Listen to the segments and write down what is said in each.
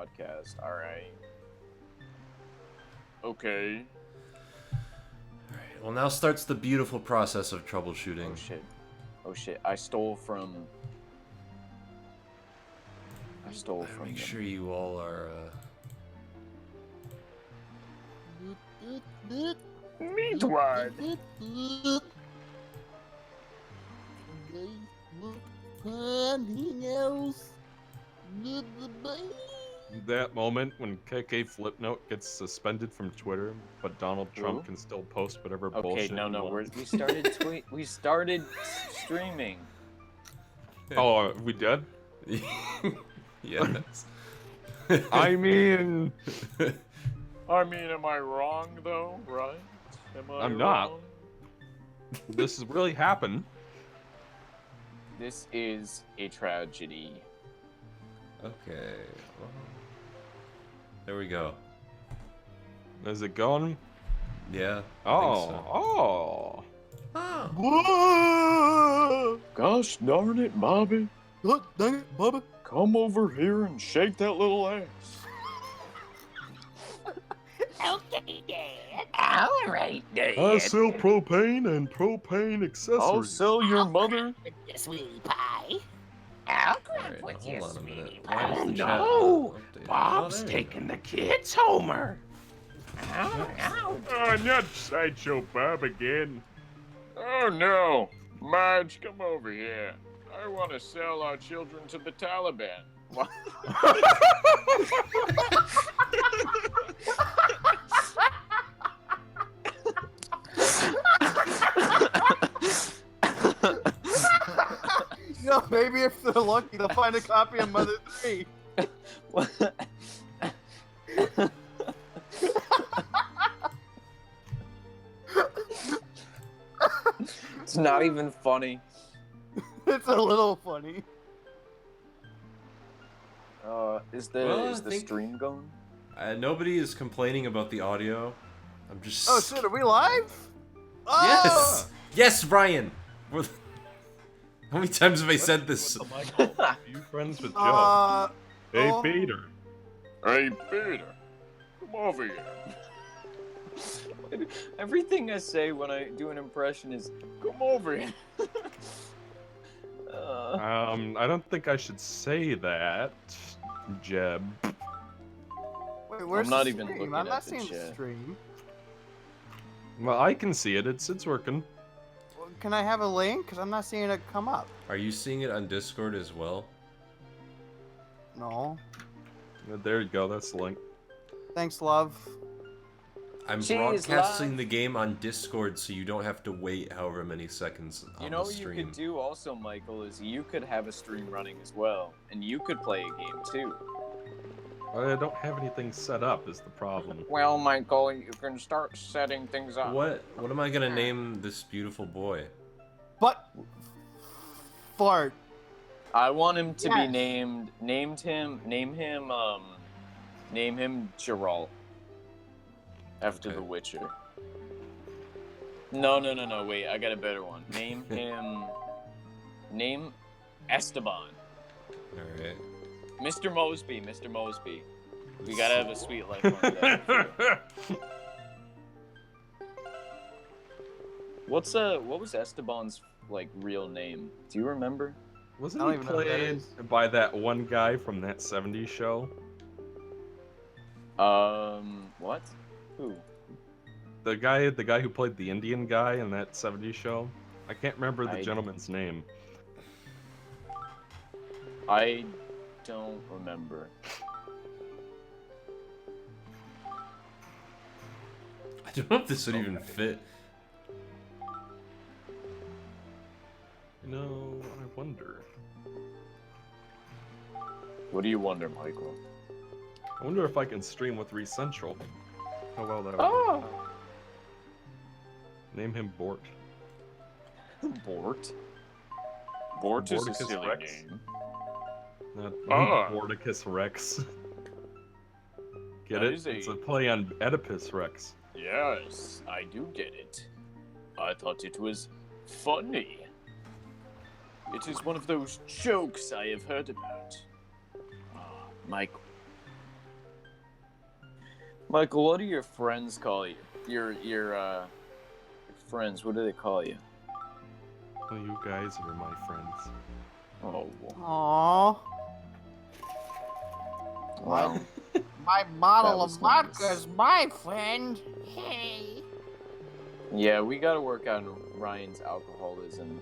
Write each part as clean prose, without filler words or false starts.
podcast. All right. Okay. Alright, well now starts the beautiful process of troubleshooting. Oh shit. Oh shit. I stole from. Make sure you all are. Meat wide. That moment when KK Flipnote gets suspended from Twitter, but Donald Trump can still post whatever bullshit. Okay, no, he wants. we started streaming. Oh, we did? Yes. I mean, am I wrong though? Right? Am I I'm not. wrong? this has really happened. This is a tragedy. Okay. Well, there we go. Is it going? Yeah. Oh. Gosh darn it, Bobby. God dang it, Bubba. Come over here and shake that little ass. Okay, Dad. All right, Dad. I sell propane and propane accessories. I'll sell your mother. Sweetie pie. I'll grab Alright, with now you, hold on a sweetie minute. pie. Why is the chat No, not updated? Bob's Oh, there you taking the kids, Homer. Ow, ow. Oh, not Sideshow Bob again. Oh no. Marge, come over here. I want to sell our children to the Taliban. What? You know, maybe if they're lucky, they'll find a copy of Mother 3. It's not even funny. It's a little funny. Is Well, I the think- stream going? Nobody is complaining about the audio. I'm just. Oh shit, are we live? Oh! Yes! Yes, Ryan! How many times have I said this? You friends with Joe? Hey, Hey, Peter. Hey, Peter, come over here. Everything I say when I do an impression is, come over here. I don't think I should say that, Jeb. Wait, where's I'm not the even stream? looking I'm at not the seeing the chat. stream. Well, I can see it. It's working. Well, can I have a link? Because I'm not seeing it come up. Are you seeing it on Discord as well? No. There you go. That's the link. Thanks, love. I'm Jeez, broadcasting love. the game on Discord so you don't have to wait however many seconds on You know the what you stream. could do also, Michael, is you could have a stream running as well, and you could play a game too. I don't have anything set up. Is the problem? Well, Michael, you can start setting things up. What am I gonna name this beautiful boy? But fart. I want him to be Yes. name him Geralt. After Okay. The Witcher. No, wait, I got a better one. Name Esteban. Alright. Mr. Mosby. We gotta have a sweet life like that. What was Esteban's real name? Do you remember? Wasn't I don't he even know who that played is. by that one guy from that '70s show? What? Who? The guy who played the Indian guy in that '70s show. I can't remember the I- gentleman's name. I don't remember. I don't know if this would even fit. You know, I wonder. What do you wonder, Michael? I wonder if I can stream with ReCentral. How well that would Oh! work. Name him Bort. Bort? Bort is a Borticus silly Rex? name. Not Ah. Borticus Rex. Get That it? is It's a- a play on Oedipus Rex. Yes, I do get it. I thought it was funny. It is one of those jokes I have heard about. Ah, Michael, Michael, what do your friends call you? Your friends, what do they call you? Well, you guys are my friends. Oh, Aww. wow. My That bottle was of vodka nice. is my friend. Hey. Yeah, we gotta work on Ryan's alcoholism.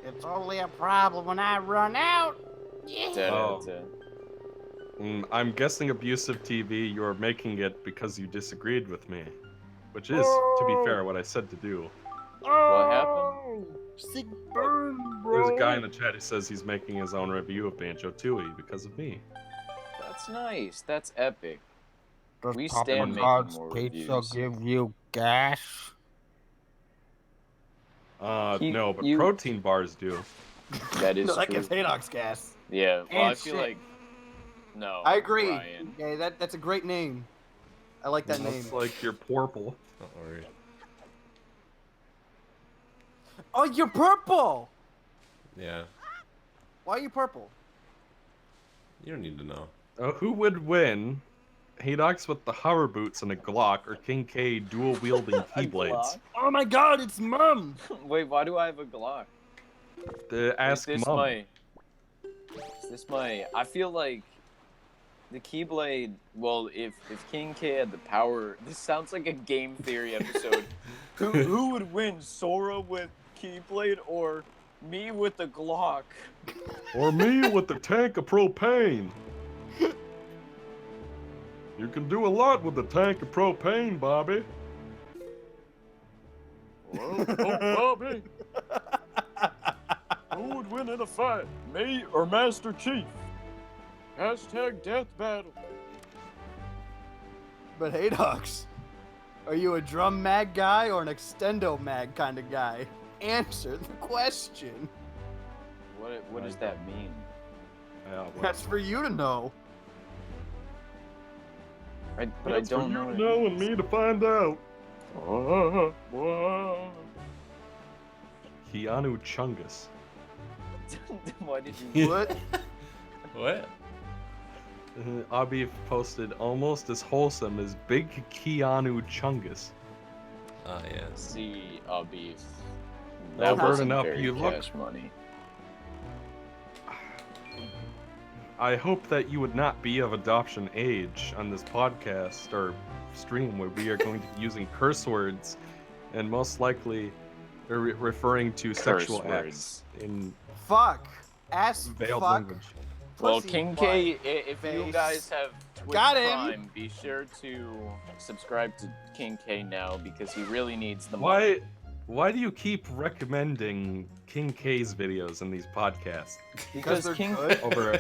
It's only a problem when I run out. Yeah. Oh. I'm guessing abusive TV, you're making it because you disagreed with me. Which is, to be fair, what I said to do. What happened? Sick burn, bro. There's a guy in the chat who says he's making his own review of Banjo-Tooie because of me. That's nice. That's epic. Does We Papa stand making John's more pizza reviews. give you gas? No, but you- protein bars do. That is No, that true. gives Hedgehog's gas. Yeah, well, And I feel shit. like... No, I agree. Ryan. Yeah, that's a great name. I like that name. Looks like you're purple. Don't worry. Oh, you're purple! Yeah. Why are you purple? You don't need to know. Who would win? Haydox with the hover boots and a Glock, or King K dual-wielding A keyblades? Glock? Oh my god, it's Mum! Wait, why do I have a Glock? Ask Is this Mum. Is this my... I feel like... The Keyblade... Well, if King K had the power... This sounds like a game theory episode. Who would win? Sora with Keyblade or me with the Glock? Or me with the tank of propane. You can do a lot with the tank of propane, Bobby. Whoa, oh, Bobby. Who would win in a fight, me or Master Chief? Hashtag death battle. But hey, Dux, are you a drum mag guy or an extendo mag kind of guy? Answer the question. What does that mean? Yeah, well, That's for you to know. But I that's don't for know. you what to it know and me to find out. Keanu Chungus. means. Why did you... What? What? Abif posted almost as wholesome as Big Keanu Chungus. Ah, yes. See, beef. Well, That wasn't burning up, very you look- cash money. I hope that you would not be of adoption age on this podcast or stream where we are going to be using curse words and most likely referring to sexual acts in Fuck. Ass veiled fuck. language. Well, Pussy King butt K, if you face. guys have Twitch Got him. Prime, be sure to subscribe to King K now because he really needs the money. Why do you keep recommending King K's videos in these podcasts? Because they're King, good. Over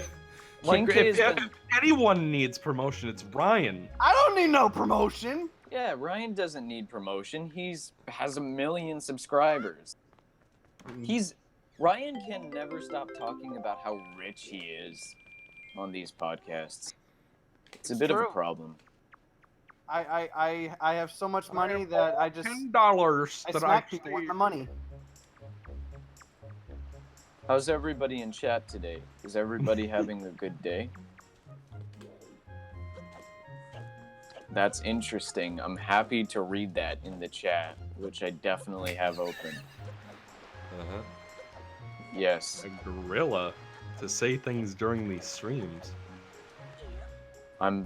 King K has if been... anyone needs promotion, it's Ryan. I don't need no promotion. Yeah, Ryan doesn't need promotion. Has 1 million subscribers. Ryan can never stop talking about how rich he is on these podcasts. It's a bit of a true. problem. I have so much money that I just $10 I that smack people with see. the money. How's everybody in chat today? Is everybody having a good day? That's interesting. I'm happy to read that in the chat, which I definitely have open. Uh-huh. Yes. A gorilla to say things during these streams. I'm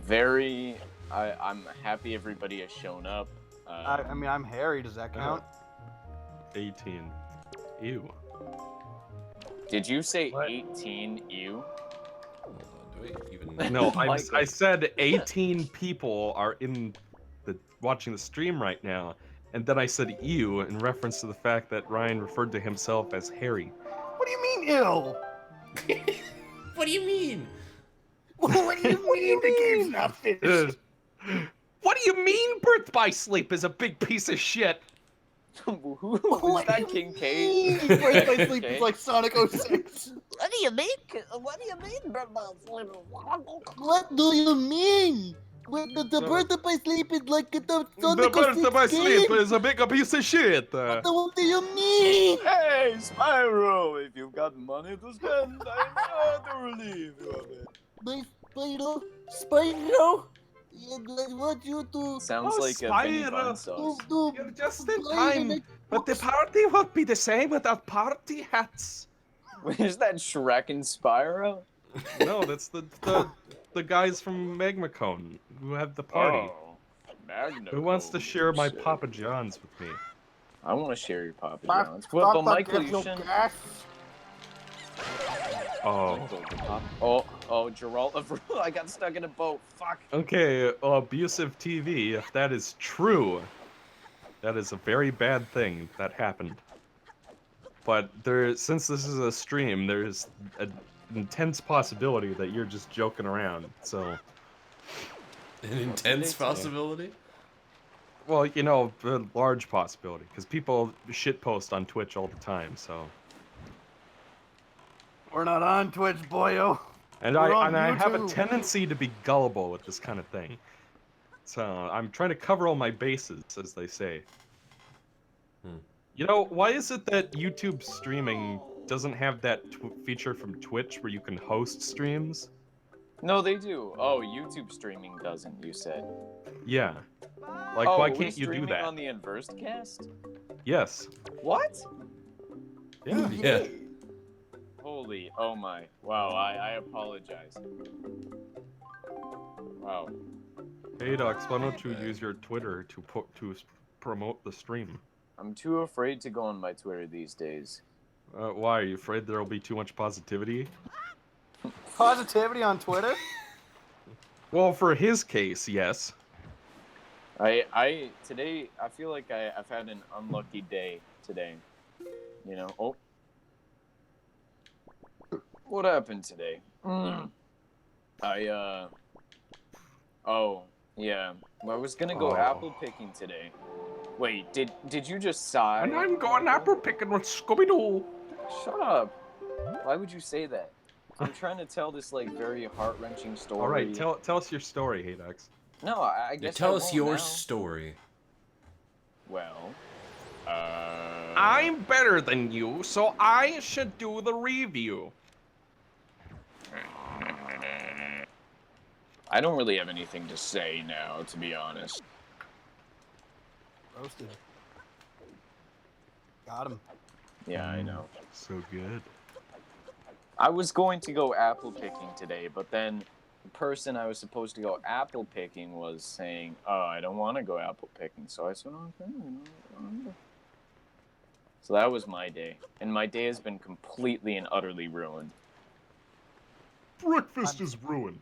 happy everybody has shown up. I mean, I'm hairy. Does that count? 18. Ew. Did you say What? 18? Ew. Hold on, do we even... No, Michael. I said 18 people are watching the stream right now, and then I said ew in reference to the fact that Ryan referred to himself as hairy. What do you mean ill? What do you mean? What do you mean the game's not finished? What do you mean Birth by Sleep is a big piece of shit? Who is What that do King you K? mean? Birth by Sleep Okay. is like Sonic 06. What do you mean? What do you mean, Birdman? What do you mean? The birth by sleep is like the The Sonic Birth by 06 Sleep game. is a big piece of shit. What do you mean? Hey, Spyro! If you've got money to spend, I'm sure to relieve you of it. My Spyro? Spyro? I want you to Sounds Oh, like a Vinny Spyro. Bun sauce. You're just in play in time. a But the party won't be the same without party hats. Is that Shrek and Spyro? No, that's the guys from Magma Cone who have the party. Oh, Magna. Who wants to share my Shit. Papa John's with me? I want to share your Papa Fuck, John's. But fuck, Michael, give you you shouldn't. gas. Oh. Oh, Geralt. I got stuck in a boat. Fuck. Okay, abusive TV, if that is true, that is a very bad thing that happened. But since this is a stream, there's an intense possibility that you're just joking around, so... An intense possibility? Well, you know, a large possibility, because people shitpost on Twitch all the time, so... We're not on Twitch, boyo. And We're on I have a YouTube. tendency to be gullible with this kind of thing. So I'm trying to cover all my bases, as they say. You know, why is it that YouTube streaming doesn't have that feature from Twitch where you can host streams? No, they do. Oh, YouTube streaming doesn't, you said. Yeah. Like, Oh, why are we can't you do streaming that? on the Inversed cast? Yes. What? Yeah. Yeah. Holy, oh my. Wow, I apologize. Wow. Hey, Docs, why don't you use your Twitter to promote the stream? I'm too afraid to go on my Twitter these days. Why? Are you afraid there'll be too much positivity? Positivity on Twitter? Well, for his case, yes. Today, I feel like I've had an unlucky day today. You know, oh. What happened today? Oh, yeah. I was gonna go Oh. apple picking today. Wait, did you just sigh? And I'm going apple picking with Scooby-Doo. Shut up. Why would you say that? I'm trying to tell this, like, very heart-wrenching story. All right, tell us your story, Hey, Docs. No, I guess Tell I us won't your now. story. Well, I'm better than you, so I should do the review. I don't really have anything to say now, to be honest. Roasted. Got him. Yeah, I know. So good. I was going to go apple picking today, but then the person I was supposed to go apple picking was saying, "Oh, I don't want to go apple picking." So I said, "Okay." So that was my day, and my day has been completely and utterly ruined. Breakfast is ruined.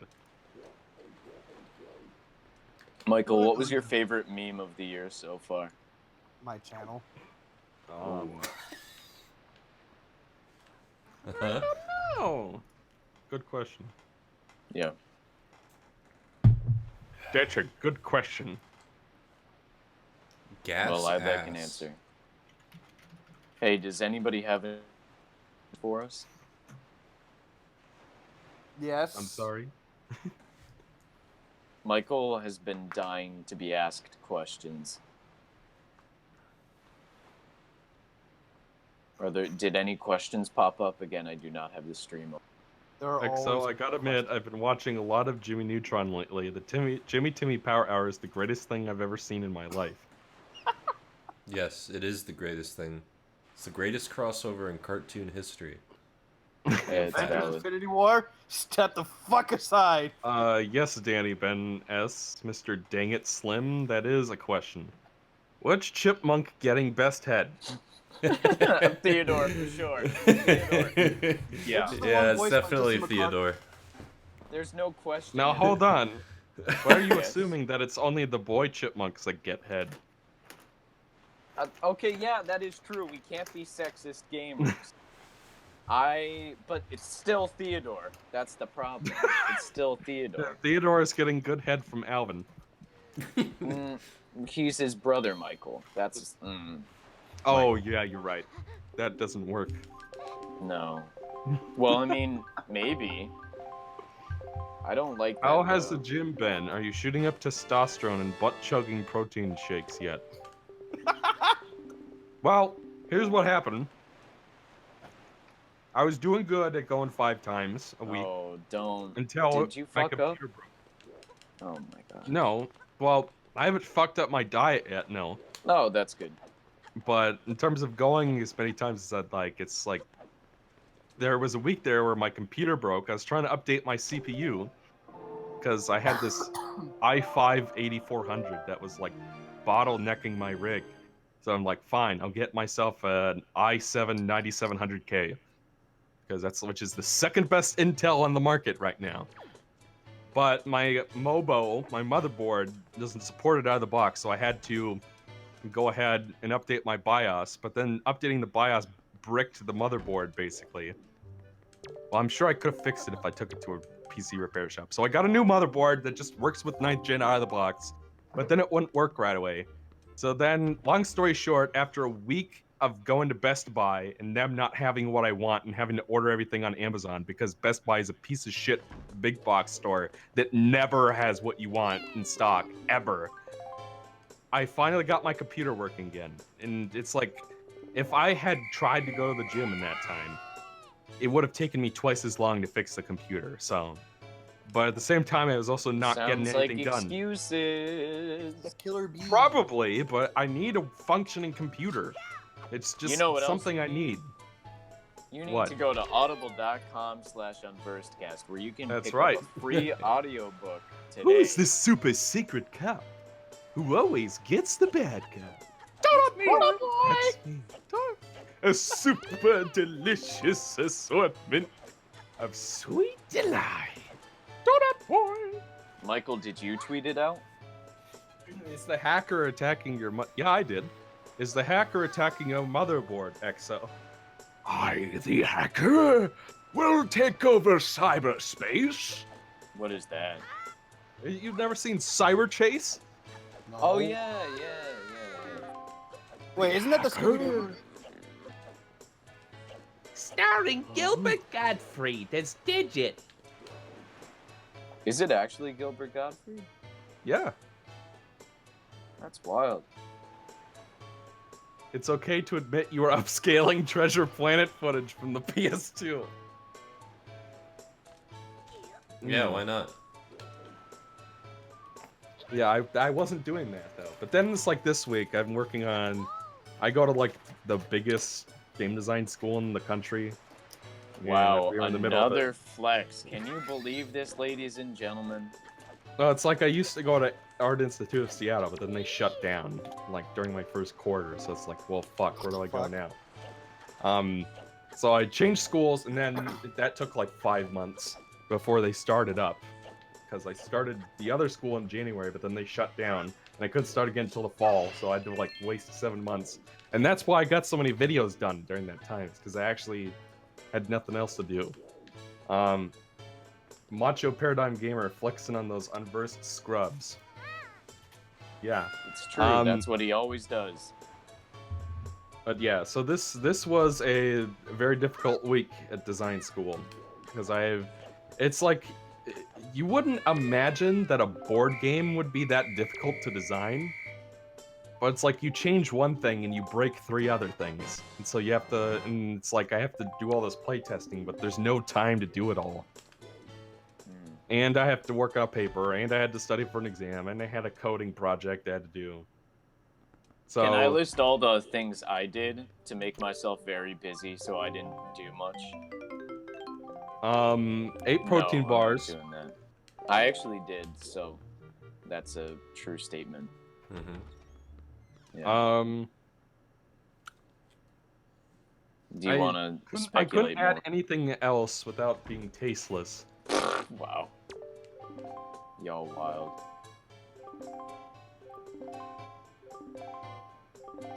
Michael, what was your favorite meme of the year so far? My channel. Oh, good question. Yeah. That's a good question. Gas Well, I bet I ass. can answer. Hey, does anybody have it for us? Yes. I'm sorry. Michael has been dying to be asked questions. Did any questions pop up? Again, I do not have the stream up. There are Like, so I gotta admit, I've been watching a lot of Jimmy Neutron lately. The Jimmy Timmy Power Hour is the greatest thing I've ever seen in my life. Yes, it is the greatest thing. It's the greatest crossover in cartoon history. Yeah, it's Avengers valid. Infinity War? Step the fuck aside. Yes, Danny Ben S. Mr. Dang It Slim, that is a question. Which chipmunk getting best head? Theodore, for sure. Theodore. Yeah. Which is the Yeah, one it's voiced by definitely Justin McCarthy? Theodore. There's no question. Now hold on. Why are you Yes. assuming that it's only the boy chipmunks that get head? Okay, yeah, that is true. We can't be sexist gamers. But it's still Theodore. That's the problem. It's still Theodore. Theodore is getting good head from Alvin. He's his brother, Michael. That's Oh, yeah, you're right. That doesn't work. no. Well, I mean, maybe. I don't like that. How has though. the gym been? Are you shooting up testosterone and butt-chugging protein shakes yet? Well, here's what happened. I was doing good at going 5 times a week Oh, don't. until Did you my fuck up? computer broke. Oh my god. No. Well, I haven't fucked up my diet yet, no. No, that's good. But in terms of going as many times as I'd like, it's like there was a week there where my computer broke. I was trying to update my CPU because I had this i5 8400 that was like bottlenecking my rig. So I'm like, fine, I'll get myself an i7 9700K because which is the second best Intel on the market right now. But my motherboard, doesn't support it out of the box, so I had to go ahead and update my BIOS. But then updating the BIOS bricked the motherboard, basically. Well, I'm sure I could have fixed it if I took it to a PC repair shop. So I got a new motherboard that just works with 9th gen out of the box, but then it wouldn't work right away. So then, long story short, after a week of going to Best Buy and them not having what I want and having to order everything on Amazon because Best Buy is a piece of shit big box store that never has what you want in stock, ever. I finally got my computer working again. And it's like, if I had tried to go to the gym in that time, it would have taken me twice as long to fix the computer, so. But at the same time, I was also not getting anything done. Excuses. The killer bee. Probably, but I need a functioning computer. It's just something I need. You need to go to audible.com/unversedcast where you can pick up a free audiobook today. Who is this super secret cop who always gets the bad guy? That's me. That's me. A super delicious assortment of sweet delight. Donut boy. Michael, did you tweet it out? Is the hacker attacking your Yeah, I did. Is the hacker attacking your motherboard, XO? I, the hacker, will take over cyberspace. What is that? You've never seen Cyber Chase? No. Oh yeah. Wait, isn't that the Scooby-Doo? Starring Gilbert Gottfried as Digit. Is it actually Gilbert Gottfried? Yeah. That's wild. It's okay to admit you are upscaling Treasure Planet footage from the PS2. Yeah, why not? Yeah, I wasn't doing that though. But then it's like this week, I'm working on. I go to like the biggest game design school in the country. Wow, we're in the middle of another it. flex. Can you believe this, ladies and gentlemen? No, it's like I used to go to Art Institute of Seattle, but then they shut down like during my first quarter. So it's like, well, fuck, where do I go now? So I changed schools, and then that took like 5 months before they started up. Because I started the other school in January, but then they shut down, and I couldn't start again until the fall. So I had to like waste 7 months, and that's why I got so many videos done during that time, because I actually had nothing else to do. Macho Paradigm Gamer flexing on those unversed scrubs. Yeah. It's true. That's what he always does. But yeah, so this was a very difficult week at design school because it's like you wouldn't imagine that a board game would be that difficult to design. But it's like you change one thing and you break 3 other things. And so you have to, and it's like I have to do all this playtesting, but there's no time to do it all. And I have to work on a paper, and I had to study for an exam, and I had a coding project I had to do. So Can I list all the things I did to make myself very busy so I didn't do much? 8 protein No, bars. I'm not doing that. I actually did, so that's a true statement. Mm-hmm. Yeah. Do you want to I speculate couldn't add more? anything else without being tasteless. Wow. Y'all wild.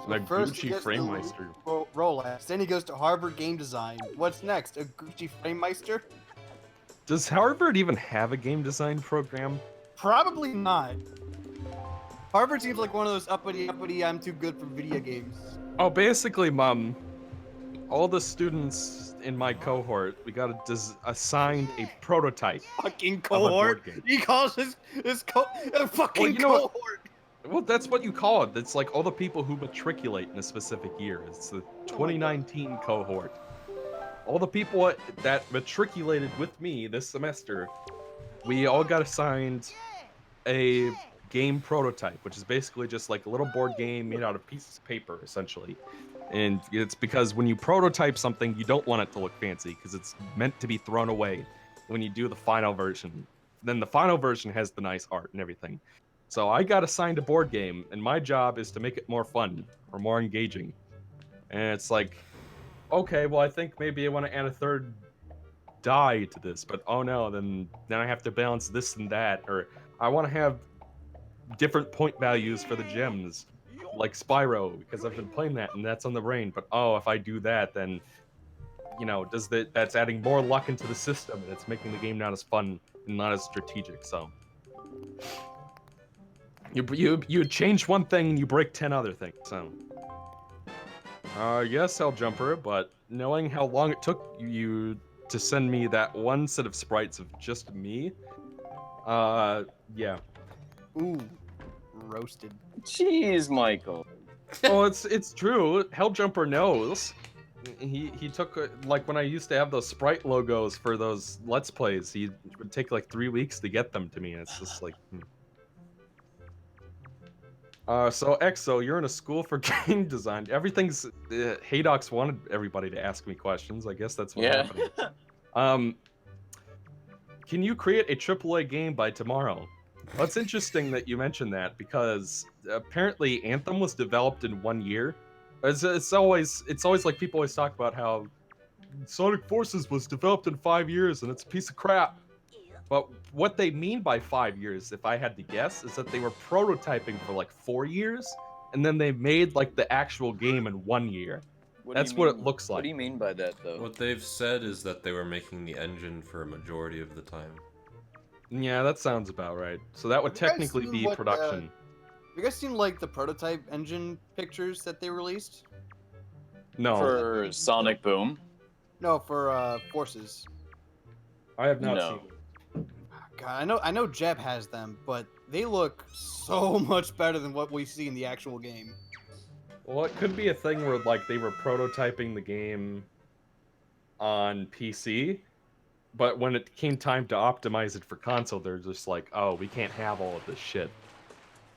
The First he Gucci gets the Framemeister. Rolex, then he goes to Harvard Game Design. What's next? A Gucci Framemeister? Does Harvard even have a game design program? Probably not. Harvard seems like one of those uppity, I'm too good for video games. Oh, basically, Mom, all the students in my cohort, we got assigned a prototype. Fucking Of a board cohort. game. He calls his a fucking you know what? cohort. Well, that's what you call it. It's like all the people who matriculate in a specific year. It's the 2019 cohort. All the people that matriculated with me this semester, we all got assigned a game prototype, which is basically just like a little board game made out of pieces of paper, essentially. And it's because when you prototype something, you don't want it to look fancy because it's meant to be thrown away when you do the final version. Then the final version has the nice art and everything. So I got assigned a board game, and my job is to make it more fun or more engaging. And it's like, okay, well, I think maybe I want to add a third die to this, but oh no, then I have to balance this and that, or I want to have different point values for the gems, like Spyro, because I've been playing that and that's on the brain. But oh, if I do that, then that's adding more luck into the system, and it's making the game not as fun and not as strategic. So you change one thing and you break 10 other things. So yes, Hell Jumper, but knowing how long it took you to send me that one set of sprites of just me, yeah. Ooh, roasted. Jeez, Michael. Oh, it's true. Helljumper knows. He took like when I used to have those sprite logos for those Let's Plays, he would take like 3 weeks to get them to me. And it's just like. So Exo, you're in a school for game design. Everything's Haydox wanted everybody to ask me questions. I guess that's what's happening. Can you create a AAA game by tomorrow? Well, it's interesting that you mentioned that because apparently Anthem was developed in 1 year. It's always like people always talk about how Sonic Forces was developed in 5 years and it's a piece of crap. But what they mean by 5 years, if I had to guess, is that they were prototyping for like 4 years and then they made like the actual game in 1 year. That's what it looks like. What do you mean by that, though? What they've said is that they were making the engine for a majority of the time. Yeah, that sounds about right. So that would technically be production. Have you guys seen like the prototype engine pictures that they released? No. For Sonic Boom? No, for Forces. I have not No. seen it. God, I know Jeb has them, but they look so much better than what we see in the actual game. Well, it could be a thing where like they were prototyping the game on PC, but when it came time to optimize it for console, they're just like, oh, we can't have all of this shit.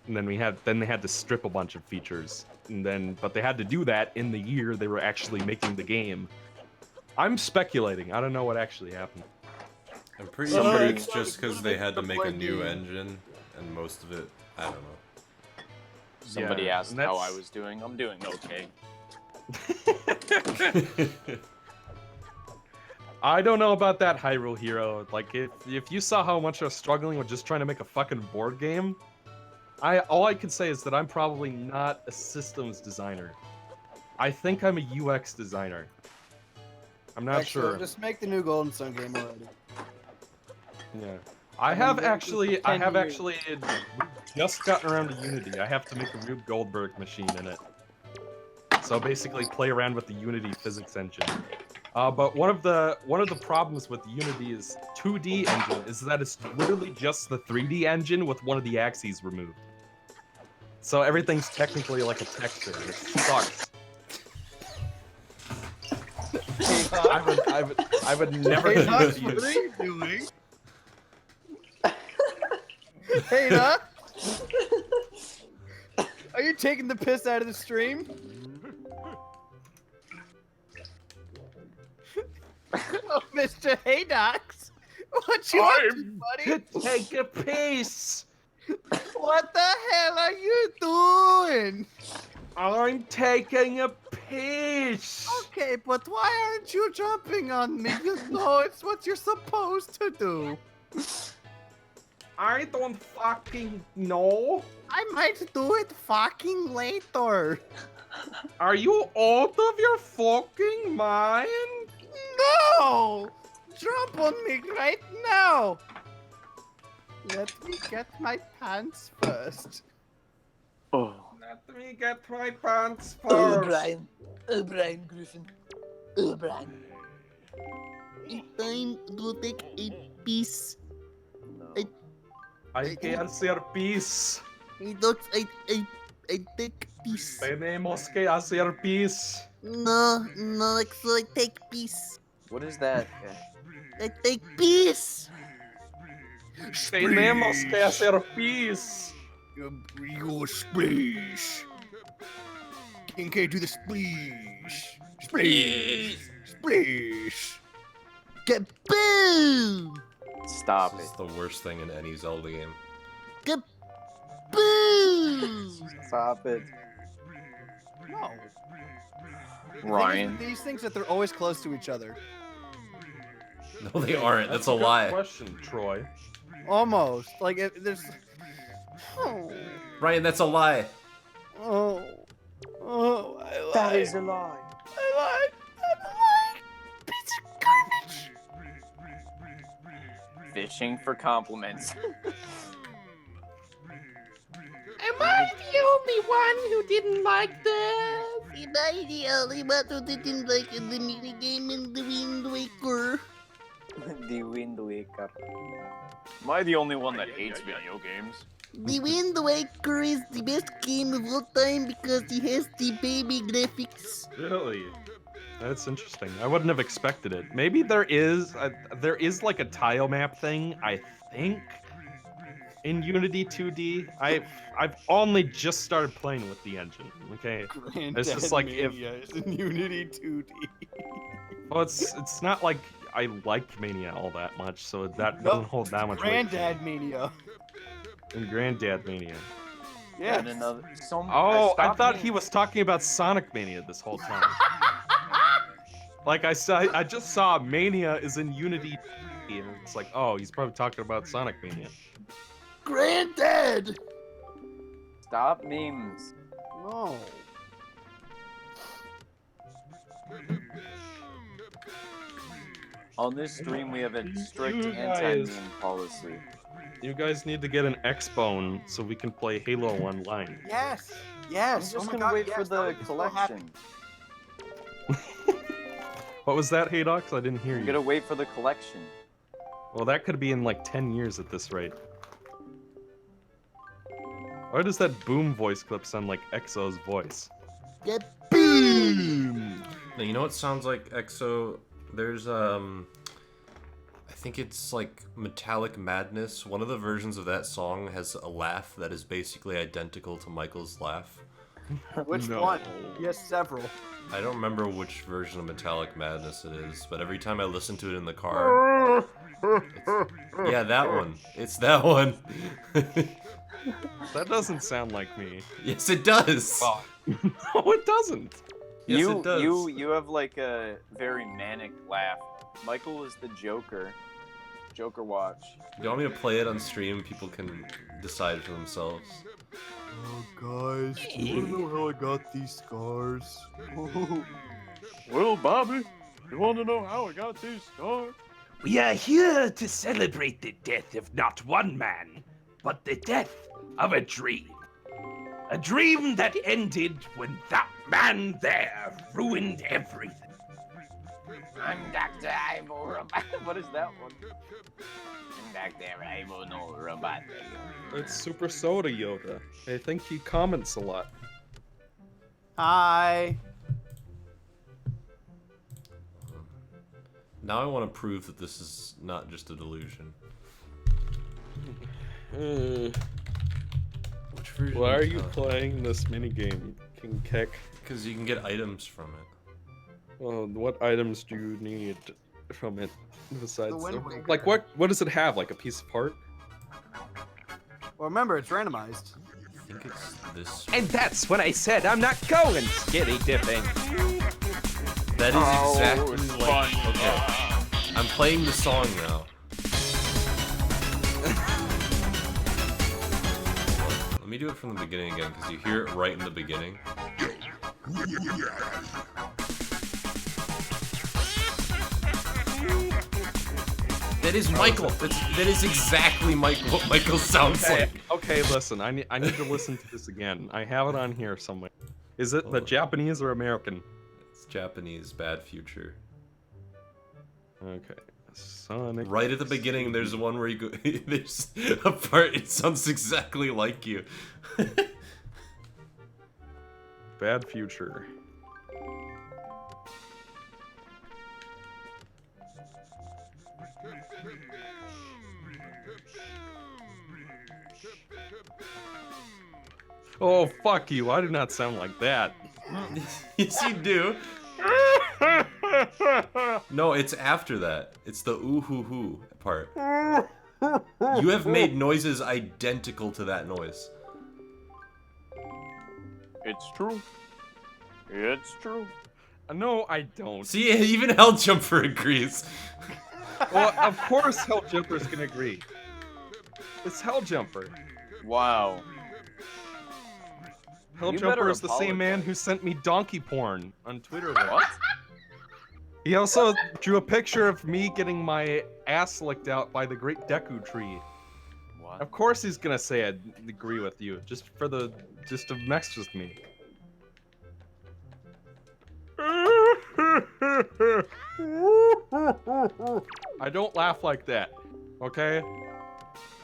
And then they had to strip a bunch of features, but they had to do that in the year they were actually making the game. I'm speculating. I don't know what actually happened. I'm pretty sure it's just because they had to make a new engine, and most of it, I don't know. Somebody asked how I was doing. I'm doing okay. I don't know about that, Hyrule Hero. Like, if you saw how much I was struggling with just trying to make a fucking board game, all I can say is that I'm probably not a systems designer. I think I'm a UX designer. I'm not sure. Just make the new Golden Sun game already. Yeah. I have actually just gotten around to Unity. I have to make a Rube Goldberg machine in it. So basically play around with the Unity physics engine. But one of the problems with Unity is 2D engine is that it's literally just the 3D engine with one of the axes removed. So everything's technically like a texture. It sucks. I would never Hey, use Hux, it. what are you doing? Hey, Doc. Are you taking the piss out of the stream? Oh, Mr. Haydox. What you up to, buddy? Take a piece. What the hell are you doing? I'm taking a piss. Okay, but why aren't you jumping on me? You know it's what you're supposed to do. I don't fucking know. I might do it fucking later. Are you out of your fucking mind? No! Jump on me right now! Let me get my pants first. Oh. Let me get my pants Oh, first. Brian. Oh, Brian Griffin. Oh, Brian. It's time to take a piece. I can't see your piece. Hey, dogs, I take piece. Tenemos que hacer piece. No, like, so I take piece. What is that? I take piece. Tenemos que hacer peace. You splash. King K, do the splash. Splash. Splash. Kaboom! Stop This it. is the worst thing in any Zelda game. Kaboom! Stop it. No. The thing is Ryan. with these things that they're always close to each other. No, they aren't. That's a good lie. question, Troy. Almost. Like, there's... Oh. Ryan, that's a lie. Oh. Oh, I lied. That is a lie. I lied. I'm lying. Piece of garbage. Fishing for compliments. Am I the only one who didn't like that? Am I the only one who didn't like the minigame in the Wind Waker? The Wind Waker. Am I the only one that hates video games? The Wind Waker is the best game of all time because it has the baby graphics. Really? That's interesting. I wouldn't have expected it. Maybe there is like a tile map thing, I think, in Unity 2D. I've only just started playing with the engine. Okay. It's just like Mania is in Unity 2D. Well, it's not like I liked Mania all that much, so that Nope. doesn't hold that much weight. Granddad Mania. And Granddad Mania. Yeah. And another. Oh, I thought he was talking about Sonic Mania this whole time. Like I just saw Mania is in Unity, and it's like, oh, he's probably talking about Sonic Mania. Granddad! Stop memes. No. On this stream, we have a strict You anti-meme guys. policy. You guys need to get an X-Bone so we can play Halo online. Yes. I'm Yes. just oh my gonna God, wait yes, for that the would be so happy. collection. What was that, Haydox? I didn't hear I'm you. gonna wait for the collection. Well, that could be in like 10 years at this rate. Why does that boom voice clip sound like EXO's voice? Boom! Now, you know what sounds like EXO? There's, I think it's like Metallic Madness. One of the versions of that song has a laugh that is basically identical to Michael's laugh. Which No. one? Yes, several. I don't remember which version of Metallic Madness it is, but every time I listen to it in the car, yeah, that one. It's that one. That doesn't sound like me. Yes, it does. Oh. No, it doesn't. Yes, you it does. you have like a very manic laugh. Michael is the Joker. Joker watch. You want me to play it on stream? People can decide for themselves. Oh, guys, do you want to know how I got these scars? Well, Bobby, you want to know how I got these scars? We are here to celebrate the death of not one man, but the death of a dream. A dream that ended when that man there ruined everything. I'm Dr. Ivo Robot. What is that one? I'm Dr. Ivo No Robot. It's Super Soda Yoda. I think he comments a lot. Hi. Now I want to prove that this is not just a delusion. Which version? Why are you playing this minigame, King Kek? Because you can get items from it. Well, what items do you need from it besides Wind Waker. like what does it have? Like a piece of art? Well, remember, it's randomized. I think it's this. And that's when I said I'm not going skinny dipping. That is exactly it's like. fun. Okay. I'm playing the song now. Let me do it from the beginning again, because you hear it right in the beginning. That is Michael. That is exactly what Michael sounds like. Okay, listen. I need to listen to this again. I have it on here somewhere. Is it the Japanese or American? It's Japanese. Bad Future. Okay. Sonic. Right at the beginning, there's one where you go. There's a part. It sounds exactly like you. Bad Future. Oh, fuck you. I do not sound like that. Yes, you do. No, it's after that. It's the ooh hoo hoo part. You have made noises identical to that noise. It's true. It's true. No, I don't. See, even Helljumper agrees. Well, of course Helljumper's gonna agree. It's Helljumper. Wow. Helljumper is the same man who sent me donkey porn on Twitter. What? He also drew a picture of me getting my ass licked out by the Great Deku Tree. What? Of course he's gonna say I agree with you, just to mess with me. I don't laugh like that, okay?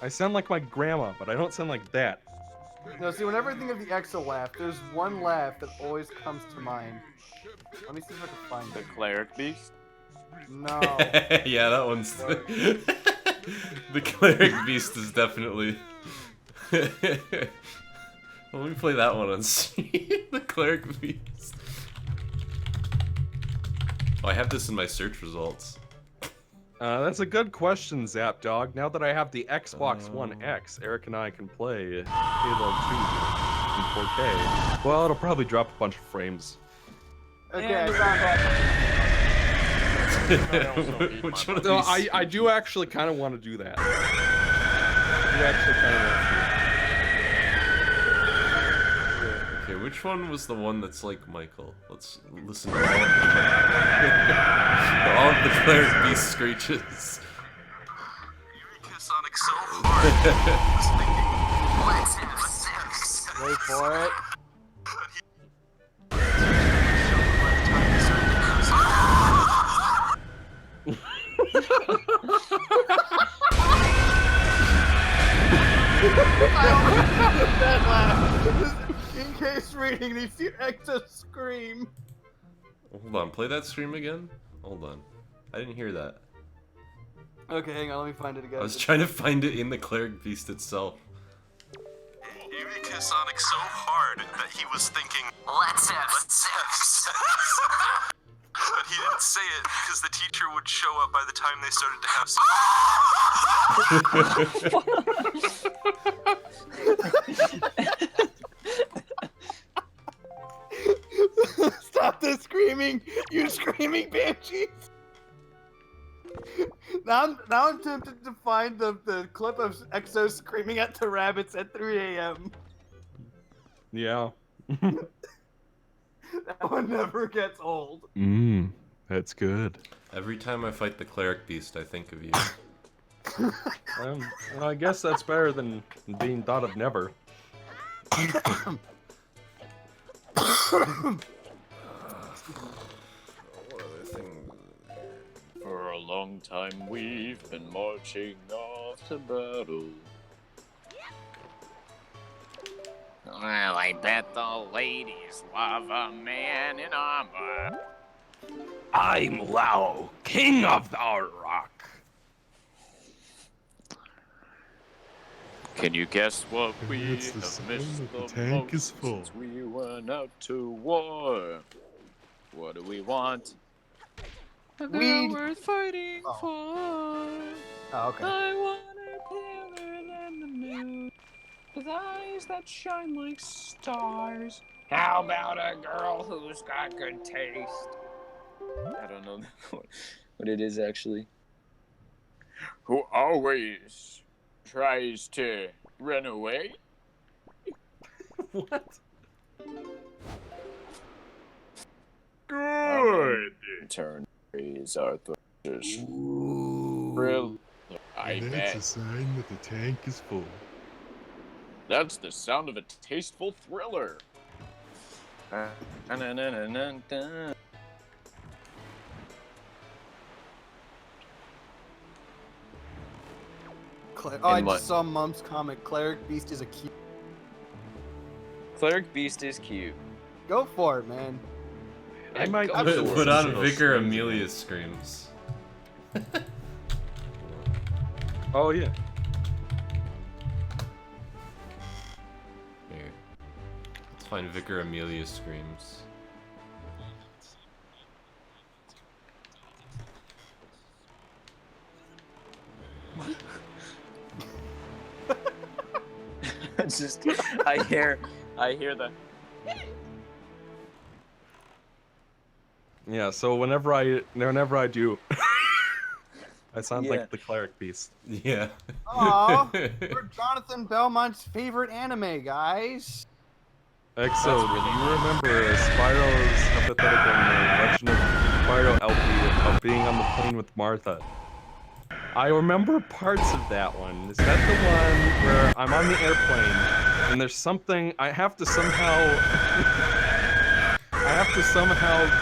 I sound like my grandma, but I don't sound like that. No, see, whenever I think of the EXO laugh, there's one laugh that always comes to mind. Let me see if I can find The it. cleric beast? No. Yeah, that one's... The cleric beast is definitely... Let me play that one on stream. The cleric beast. Oh, I have this in my search results. That's a good question, ZapDog. Now that I have the Xbox One X, Eric and I can play Halo 2 in 4K. Well, it'll probably drop a bunch of frames. Okay, I found it. Which one of No, these? I do actually kind of want to do that. I do actually kind of want to do that. Okay, which one was the one that's like Michael? Let's listen to all of the cleric beast screeches. Sonic so hard. Let's have sex. Wait for it. That laugh. In case reading needs to EXO scream. Hold on, play that scream again? Hold on. I didn't hear that. Okay, hang on, let me find it again. I was trying to find it in the cleric beast itself. Eureka Sonic so hard that he was thinking, let's have sex. But he didn't say it because the teacher would show up by the time they started to have sex. Stop the screaming, you screaming banshees. Now I'm tempted to find the clip of EXO screaming at the rabbits at 3 a.m. Yeah. That one never gets old. That's good. Every time I fight the cleric beast, I think of you. Well, I guess that's better than being thought of never. For a long time we've been marching off to battle. Well, I bet the ladies love a man in armor. I'm Lao, king of the rock. Can you guess what we It's the have sign missed that the the tank most is full. since we went out to war? What do we want? A girl Weed. worth fighting Oh. for. Oh, okay. I want her paler than the moon, with eyes that shine like stars. How about a girl who's got good taste? I don't know what it is actually. Who always tries to run away? What? Good. Turn is our thrusters. Real. I bet. sign that the tank is full. That's the sound of a tasteful thriller. Na-na-na-na-na. I In what? just saw Mum's comment. Cleric Beast is a cute. Cleric Beast is cute. Go for it, man. I might Go have for to it. Put listen on to those Vicar streams Amelia's screams. again. Oh yeah. find Vicar Amelia screams. Just I hear the Yeah, so whenever I do, I sound Yeah. like the cleric beast. Yeah. Aw, we're Jonathan Belmont's favorite anime, guys. EXO, do you remember Spyro's hypothetical in the Legend of Spyro LP of being on the plane with Martha? I remember parts of that one. Is that the one where I'm on the airplane and there's something I have to somehow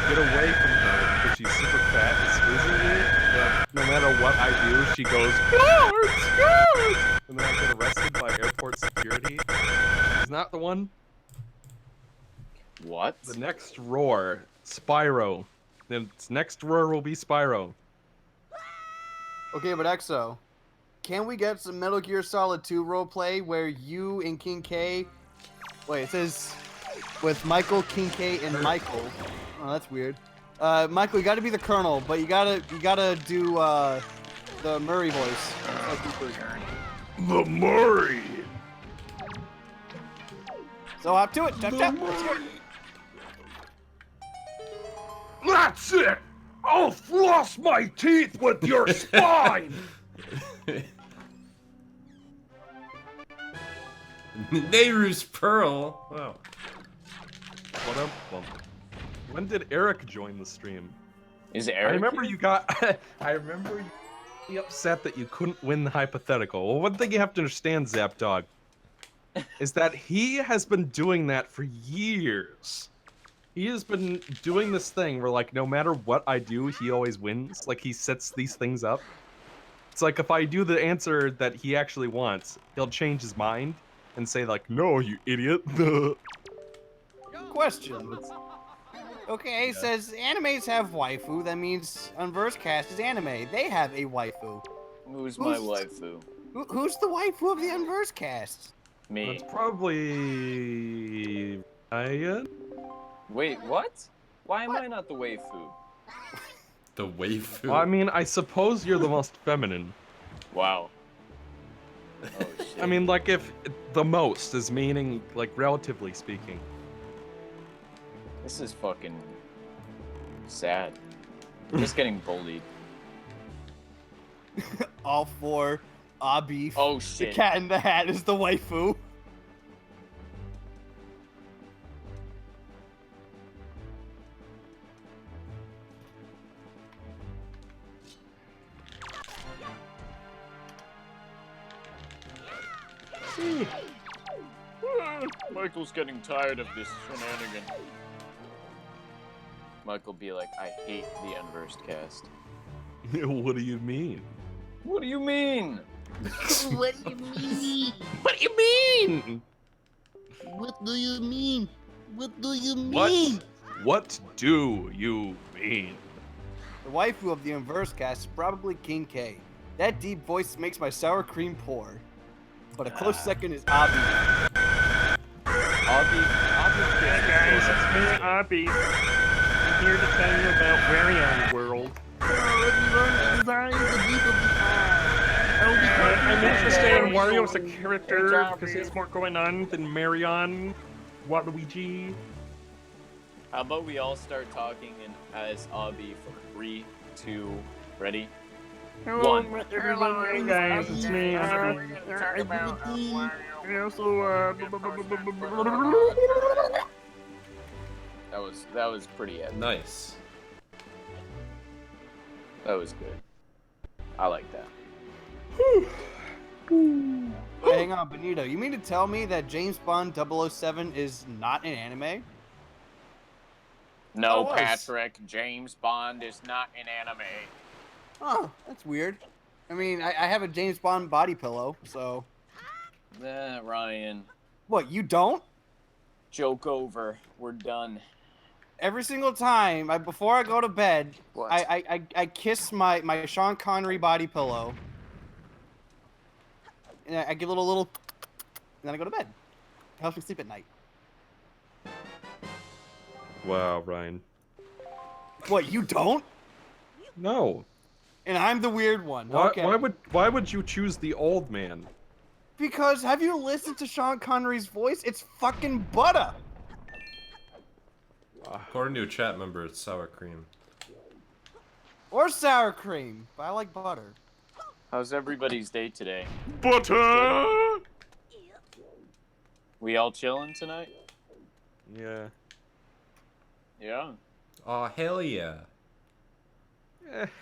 get away from her because she's super fat and squeezing me, but no matter what I do, she goes, "Guards, guards!" And then I get arrested by airport security. Is that the one? what? The next roar, Spyro. The next roar will be Spyro. Okay, but EXO, can we get some Metal Gear Solid 2 roleplay where you and King K... Wait, it says with Michael, King K, and Michael. Oh, that's weird. Michael, you gotta be the Colonel, but you gotta do the Murray voice. The Murray. So hop to it, chop chop. Let's hear it. That's it. I'll floss my teeth with your spine. Nehru's Pearl. Wow. What up, bump? When did Eric join the stream? Is it Eric? I remember you got. I remember you were upset that you couldn't win the hypothetical. Well, one thing you have to understand, Zapdog, is that he has been doing that for years. He has been doing this thing where, like, no matter what I do, he always wins. Like, he sets these things up. It's like if I do the answer that he actually wants, he'll change his mind and say, like, "No, you idiot." Question. Okay, it says animes have waifu. That means Unversed Cast is anime. They have a waifu. Who's my waifu? Who's the waifu of the Unversed Cast? Me. It's probably Ryan. Wait, what? Why am I not the waifu? The waifu. Well, I mean, I suppose you're the most feminine. Wow. Oh shit. I mean, like, if the most is meaning, like, relatively speaking. This is fucking sad. I'm just getting bullied. All for Abi. Oh The shit. Cat in the Hat is the waifu. Michael's getting tired of this shenanigan. Michael be like, I hate the Unversed Cast. What do you mean? What do you mean? What do you mean? What do you mean? What do you mean? What do you What? mean? What do you mean? The waifu of the Unversed Cast is probably King K. That deep voice makes my sour cream pour. But a close second is Abi. Hey guys, it's me, Abi. I'm here to tell you about Warion World. I'm interested in Wario as a character because he has more going on than Marion, Waluigi. How about we all start talking as Abi for 3, 2, ready? Hello, One. everyone. Hey guys, it's me, Abi. That was pretty epic. Nice. That was good. I like that. Hey, hang on, Benito. You mean to tell me that James Bond 007 is not an anime? No, Oh, it was. Patrick, James Bond is not an anime. Oh, that's weird. I mean, I have a James Bond body pillow, so... Ryan. What, you don't? Joke over. We're done. Every single time, before I go to bed, What? I kiss my Sean Connery body pillow. And I give a little, and then I go to bed. It helps me sleep at night. Wow, Ryan. What, you don't? No. And I'm the weird one. Why, Okay. why would you choose the old man? Because have you listened to Sean Connery's voice? It's fucking butter. According to a chat member, it's sour cream. Or sour cream. But I like butter. How's everybody's day today? Butter! We all chilling tonight? Yeah. Yeah. Aw, hell yeah.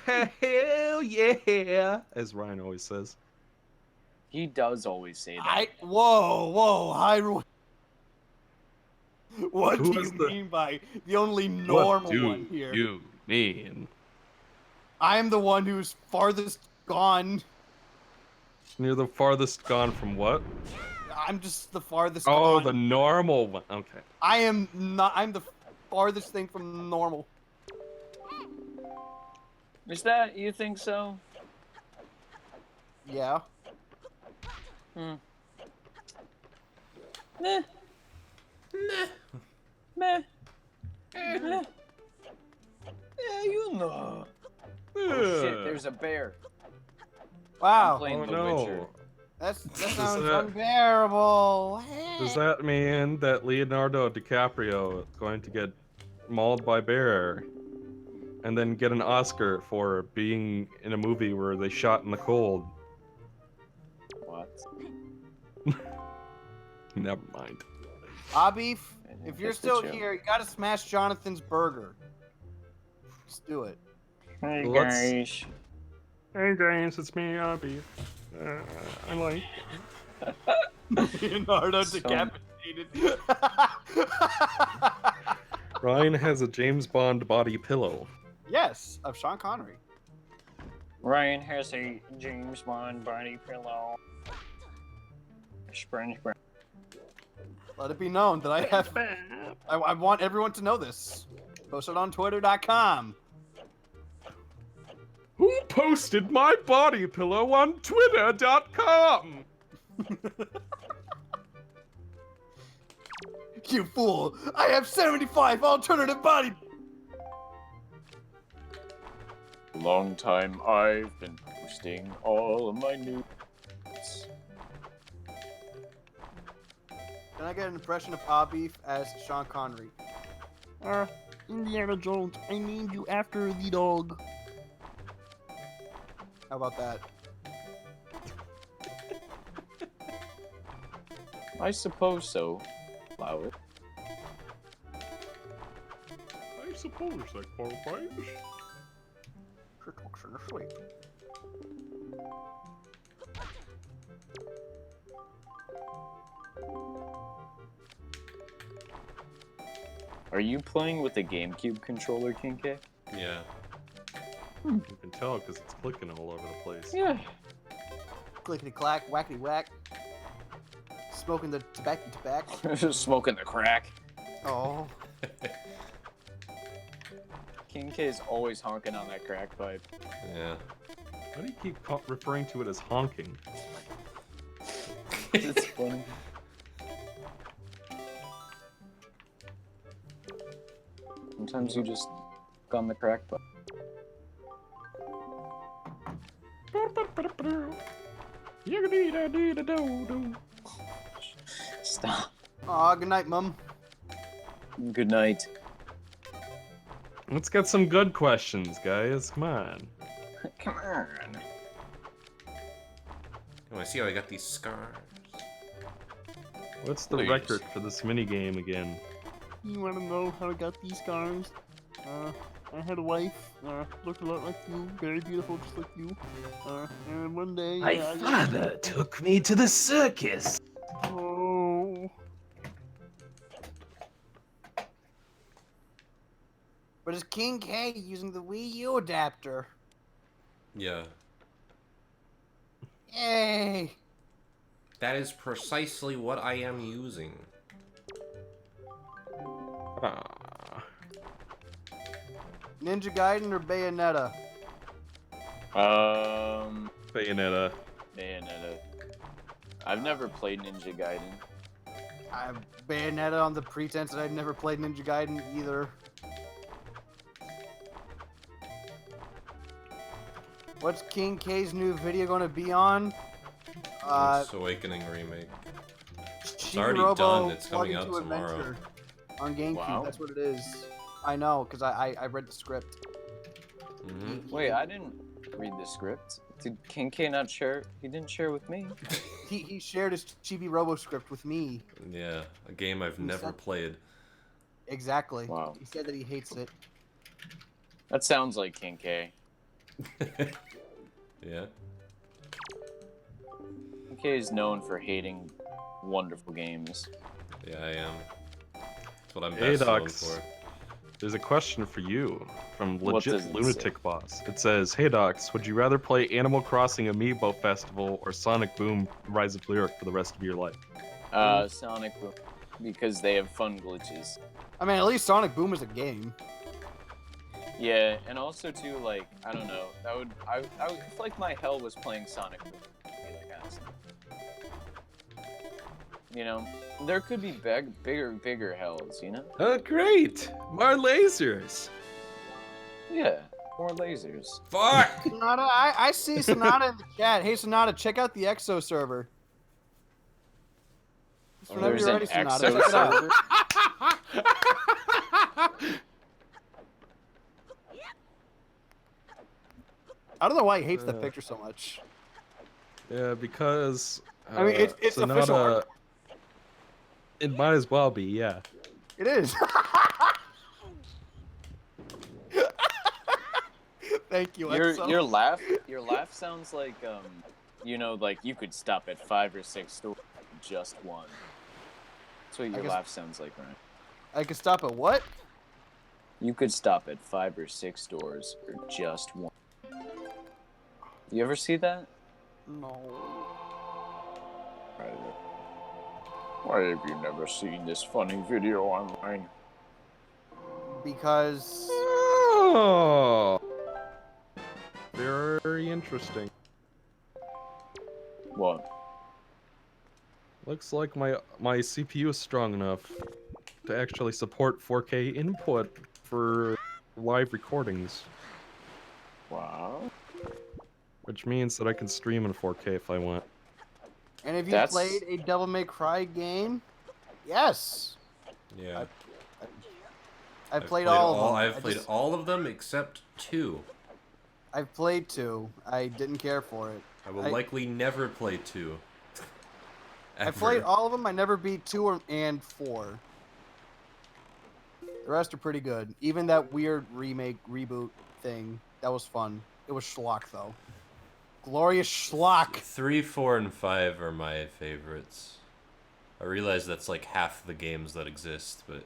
Hell yeah, as Ryan always says. He does always say that. Whoa, what Who do is you the- mean by the only What normal do one here? you mean? I'm the one who's farthest gone. You're the farthest gone from what? I'm just the farthest Oh, gone. the normal one. Okay. I'm the farthest thing from normal. Is that, you think so? Yeah. Hmm. Meh. Meh. Meh. Yeah, you know. Oh shit, there's a bear. I'm Wow. playing Oh The no. Witcher. That sounds that- unbearable. Does that mean that Leonardo DiCaprio is going to get mauled by bear and then get an Oscar for being in a movie where they shot in the cold? What? Never mind. Abif, if you're That's the still joke. here, you gotta smash Jonathan's burger. Just do it. Hey Let's- guys. Hey guys, it's me, Abby. I like. Leonardo So- decapitated. Ryan has a James Bond body pillow. Yes, of Sean Connery. Ryan has a James Bond body pillow. Sprint. Let it be known that I have. I want everyone to know this. Post it on Twitter.com. Who posted my body pillow on Twitter.com? You fool! I have 75 alternative body. Long time I've been posting all of my nudes. Can I get an impression of Abif as Sean Connery? Indiana Jones, I named you after the dog. How about that? I suppose so. Allow it. I suppose that qualifies. Are you playing with a GameCube controller, Kinke? Yeah. You can tell because it's clicking all over the place. Yeah. Clickety clack, whackety whack. Smoking the tobacco. Smoking the crack. Oh. Kinke is always honking on that crack pipe. Yeah. Why do you keep referring to it as honking? It's funny. Sometimes you just on the crack pipe. Stop. Aw, good night, Mum. Good night. Let's get some good questions, guys. Come on. Come on. Oh, I see how I got these scars. What's the Please. record for this minigame again? You wanna know how I got these scars? I had a wife, looked a lot like you, very beautiful, just like you. And one day, My father took me to the circus. Oh. But is King K using the Wii U adapter? Yeah. Yay! That is precisely what I am using. Ah. Ninja Gaiden or Bayonetta? Bayonetta. Bayonetta. I've never played Ninja Gaiden. I've Bayonetta on the pretense that I've never played Ninja Gaiden either. What's King K's new video going to be on? Link's Awakening remake. It's already done. It's coming out tomorrow. On GameCube. Wow. That's what it is. I know, because I read the script. Mm-hmm. Wait, I didn't read the script. Did King K not share? He didn't share with me. He shared his Chibi Robo script with me. Yeah, a game I've never played. Exactly. Wow. He said that he hates it. That sounds like King K. Yeah. King K is known for hating wonderful games. Yeah, I am. That's what I'm Hey, best known Docs. for. There's a question for you from What does Legit it Lunatic Boss. It says, "Hey Docs, would you rather play Animal Crossing Amiibo Festival or Sonic Boom Rise of Lyric for the rest of your life?" Sonic Boom, because they have fun glitches. I mean, at least Sonic Boom is a game. Yeah, and also too, like, I don't know, that would, I would, if like my hell was playing Sonic Boom, I'd be like, honestly. You know, there could be bigger hells, you know? Oh, great! More lasers! Yeah, more lasers. Fuck! Sonata, I see Sonata in the chat. Hey, Sonata, check out the EXO server. Just whenever There's you're an ready, Sonata, EXO check it out. server? I don't know why he hates that picture so much. Yeah, because I mean, it's official Sonata, art. it might as well be, yeah. It is. Thank you, EXO. Your laugh sounds like you know, like you could stop at 5 or 6 stores for just one. That's what your laugh sounds like, right? I can stop at what? You could stop at 5 or 6 stores for just one. You ever see that? No. Why have you never seen this funny video online? Because Oh! Very interesting. What? Looks like my CPU is strong enough to actually support 4K input for live recordings, Wow. which means that I can stream in 4K if I want. And if you That's- played a Devil May Cry game, yes. Yeah. I've played all of them. I've played all of them except 2. I've played 2. I didn't care for it. I will likely never play 2. I played all of them. I never beat 2 and 4. The rest are pretty good. Even that weird remake, reboot thing. That was fun. It was schlock, though. Glorious schlock. 3, 4, and 5 are my favorites. I realize that's like half the games that exist, but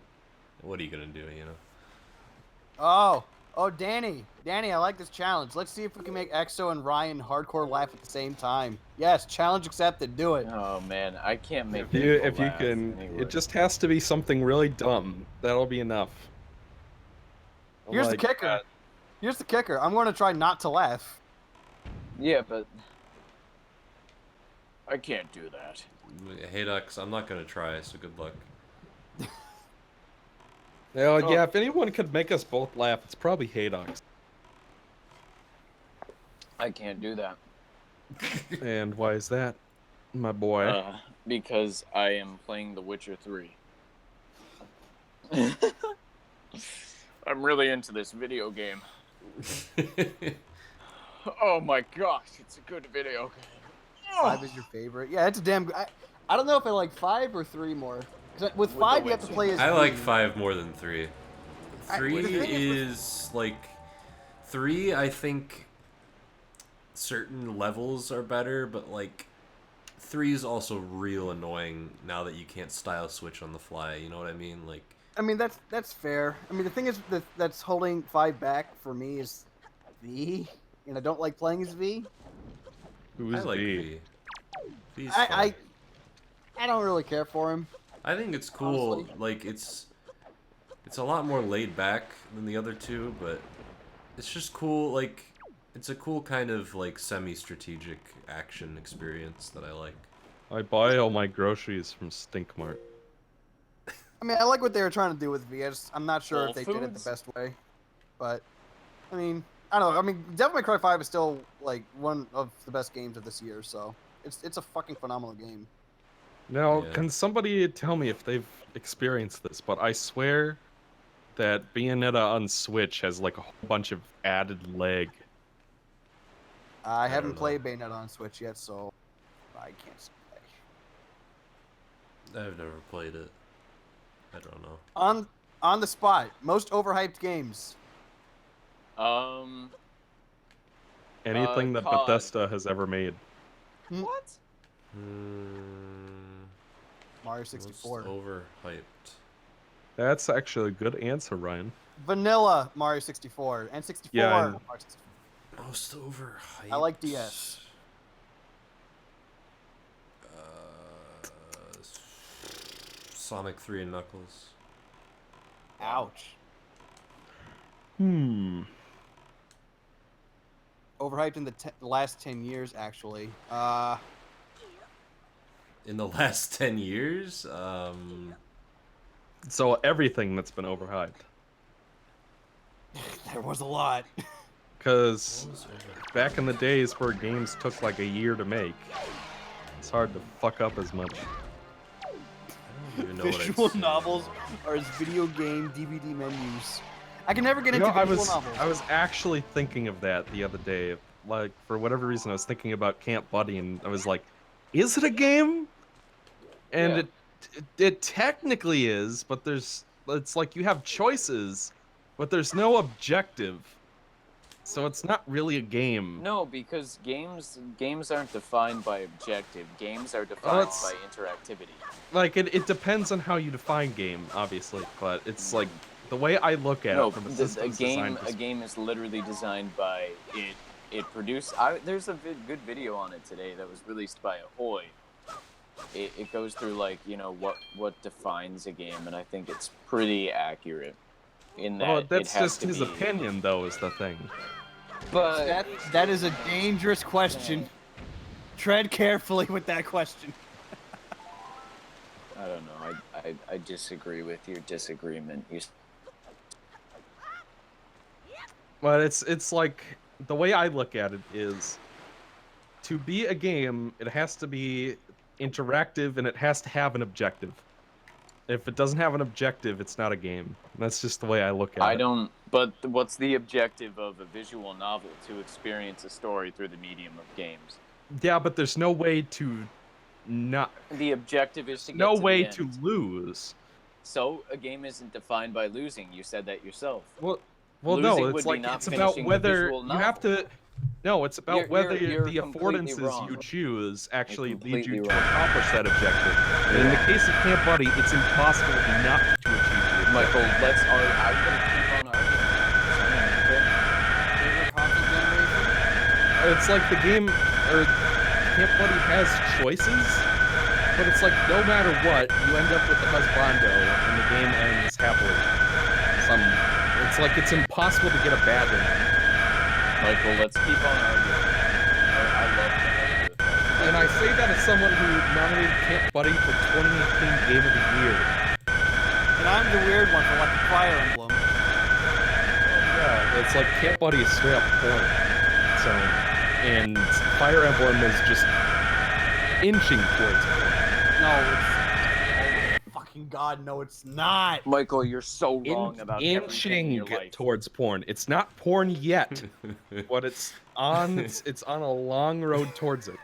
what are you gonna do, you know? Oh, Danny, I like this challenge. Let's see if we can make EXO and Ryan hardcore laugh at the same time. Yes, challenge accepted. Do it. Oh man, I can't make If you people laugh can, anyway. it just has to be something really dumb. That'll be enough. Here's Like, the kicker. Here's the kicker. I'm going to try not to laugh. Yeah, but I can't do that. Hey Ducks, I'm not gonna try, so good luck. Yeah, if anyone could make us both laugh, it's probably Haydox. I can't do that. And why is that, my boy? Because I am playing The Witcher 3. I'm really into this video game. Oh my gosh, it's a good video game. 5 is your favorite? Yeah, it's a damn good. I don't know if I like 5 or 3 more. 'Cause with 5, you have to play as I V. like 5 more than 3. The 3 thing is like 3. I think certain levels are better, but like 3 is also real annoying now that you can't style switch on the fly. You know what I mean? Like, I mean, that's fair. I mean, the thing is that's holding 5 back for me is V, and I don't like playing as V. Who is I like V? V. V's fun. I don't really care for him. I think it's cool. honestly. Like it's a lot more laid back than the other 2, but it's just cool. Like it's a cool kind of like semi-strategic action experience that I like. I buy all my groceries from Stinkmart. I mean, I like what they were trying to do with V. I'm not sure Whole if they did it the Foods? best way, but I mean, I don't know. I mean, Devil May Cry 5 is still like one of the best games of this year, so it's a fucking phenomenal game. Now, Yeah. can somebody tell me if they've experienced this? But I swear that Bayonetta on Switch has like a whole bunch of added lag. I don't haven't know. played Bayonetta on Switch yet, so I can't say. I've never played it. I don't know. On the spot, most overhyped games. Anything that COD. Bethesda has ever made. What? Mario Most 64. overhyped. That's actually a good answer, Ryan. Vanilla Mario 64. N64 Yeah, Mario 64. Most overhyped. I like DS. Sonic 3 and Knuckles. Ouch. Hmm. Overhyped in the last 10 years, actually. In the last 10 years? So everything that's been overhyped. There was a lot. Because back in the days where games took like a year to make, it's hard to fuck up as much. I don't even know what I'd Visual say. novels are as video game DVD menus. I can never get You into know, visual novels. I was actually thinking of that the other day. Like, for whatever reason, I was thinking about Camp Buddy, and I was like, is it a game? And Yeah. it technically is, but it's like you have choices, but there's no objective. So it's not really a game. No, because games aren't defined by objective. Games are defined by interactivity. Like, it depends on how you define game, obviously, but it's like, the way I look at No, it from a a systems design game is literally designed by it produced. There's a good video on it today that was released by Ahoy. It goes through like, you know, what defines a game, and I think it's pretty accurate. In that, Well, it that's has just to his be, opinion, though, is the thing. But That is a dangerous question. Tread carefully with that question. I don't know. I disagree with your disagreement. Well, it's like, the way I look at it is, to be a game, it has to be interactive and it has to have an objective. If it doesn't have an objective, it's not a game. That's just the way I look at it. But what's the objective of a visual novel? To experience a story through the medium of games. Yeah, but there's no way to not. The objective is to get No to way the end. to lose. So a game isn't defined by losing. You said that yourself. Well, Losing no. would It's be like not it's about finishing the whether visual you have to. No, it's about whether you're the completely affordances wrong. you choose actually lead completely you to wrong. accomplish that objective. And in the case of Camp Buddy, it's impossible not to achieve the objective. Michael, let's argue. I'm gonna keep on arguing. Favorite console generation? It's like the game, or Camp Buddy has choices, but it's like no matter what, you end up with the husbando, and the game ends happily. It's like it's impossible to get a bad ending. Michael, let's keep on arguing. I love that. And I say that as someone who nominated Camp Buddy for 2018 Game of the Year. And I'm the weird one for like the Fire Emblem. Yeah, it's like Camp Buddy is straight up porn. So, and Fire Emblem is just inching towards porn. No, it's. Oh, fucking God, no, it's not. Michael, you're so wrong about everything in your Inching life. towards porn. It's not porn yet, but it's on a long road towards it.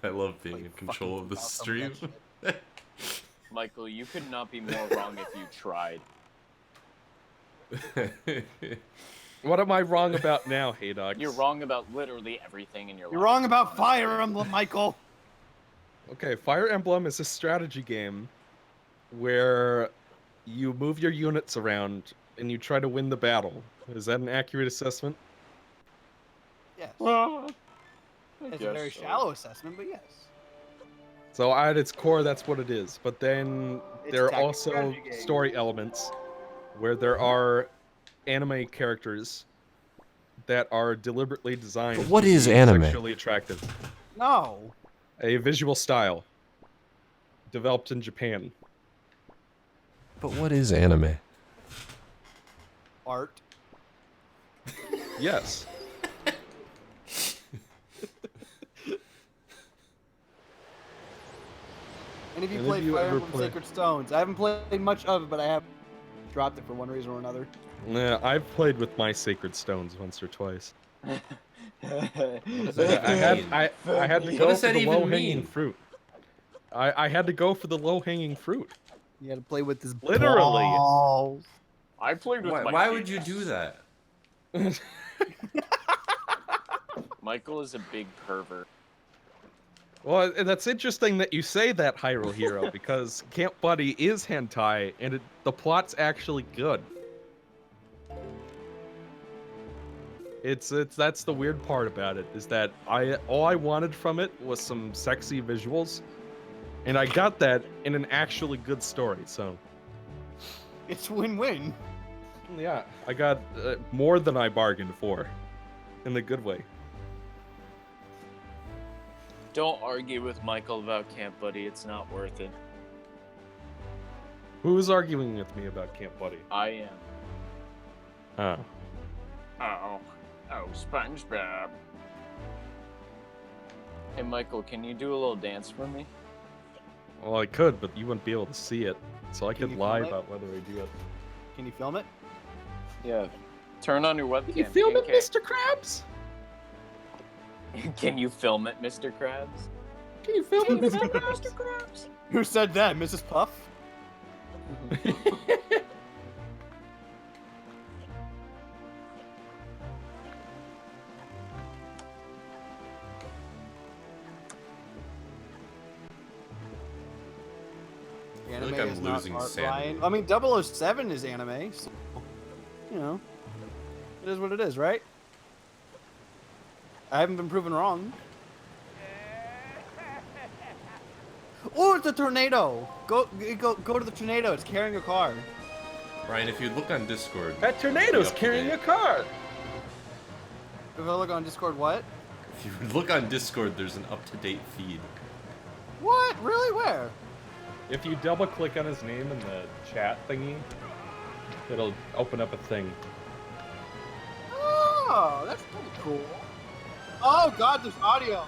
I love being in control of the stream. Michael, you could not be more wrong if you tried. What am I wrong about now, Hey Dogs? You're wrong about literally everything in your You're life. wrong about Fire Emblem, Michael. Okay, Fire Emblem is a strategy game where you move your units around and you try to win the battle. Is that an accurate assessment? Yes. Well, It's a very shallow assessment, but yes. So at its core, that's what it is. But then It's there are tactical also strategy game. story elements where there are anime characters that are deliberately designed What to is be anime? sexually attractive. No. A visual style. developed in Japan. But what is anime? Art. Yes. Any of you Any played of you Fire ever Emblem play- Sacred Stones? I haven't played much of it, but I have dropped it for one reason or another. Nah, I've played with my Sacred Stones once or twice. What does I that even mean? I had to What go does for that the even low-hanging mean? fruit. I had to go for the low-hanging fruit. You had to play with this Literally. balls. I played with my Why would you kids. do that? Michael is a big pervert. Well, that's interesting that you say that, Hyrule Hero, because Camp Buddy is hentai, and the plot's actually good. That's the weird part about it, is that all I wanted from it was some sexy visuals, and I got that in an actually good story. So It's win-win. yeah, I got more than I bargained for, in the good way. Don't argue with Michael about Camp Buddy. It's not worth it. Who's arguing with me about Camp Buddy? I am. Oh. Oh, SpongeBob. Hey, Michael, can you do a little dance for me? Well, I could, but you wouldn't be able to see it, so I Can could you lie film it? about whether I do it. Can you film it? Yeah. Turn on your webcam. Can you film it, KK. Mr. Krabs? Can you film it, Mr. Krabs? Can you film it, Mr. Krabs? Who said that, Mrs. Puff? I feel like Anime I'm is not losing art, sanity. Ryan. I mean, 007 is anime, so, you know, it is what it is, right? I haven't been proven wrong. Oh, it's a tornado! Go to the tornado. It's carrying a car. Ryan, if you look on Discord, That tornado's up to carrying date. a car! If I look on Discord, what? If you look on Discord, there's an up-to-date feed. What? Really? Where? If you double click on his name in the chat thingy, it'll open up a thing. Oh, that's pretty cool. Oh God, there's audio.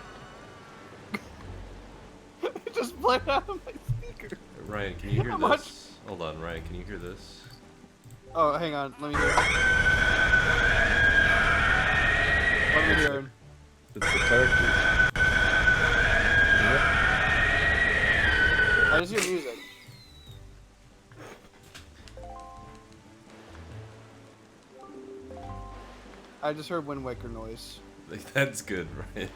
It just played out of my speaker. Ryan, can you hear How this? much? Hold on, Ryan, can you hear this? Oh, hang on. Let me hear. What am I hearing? It's the characters. Isn't it? I just hear music. I just heard Wind Waker noise. Like, that's good, Ryan.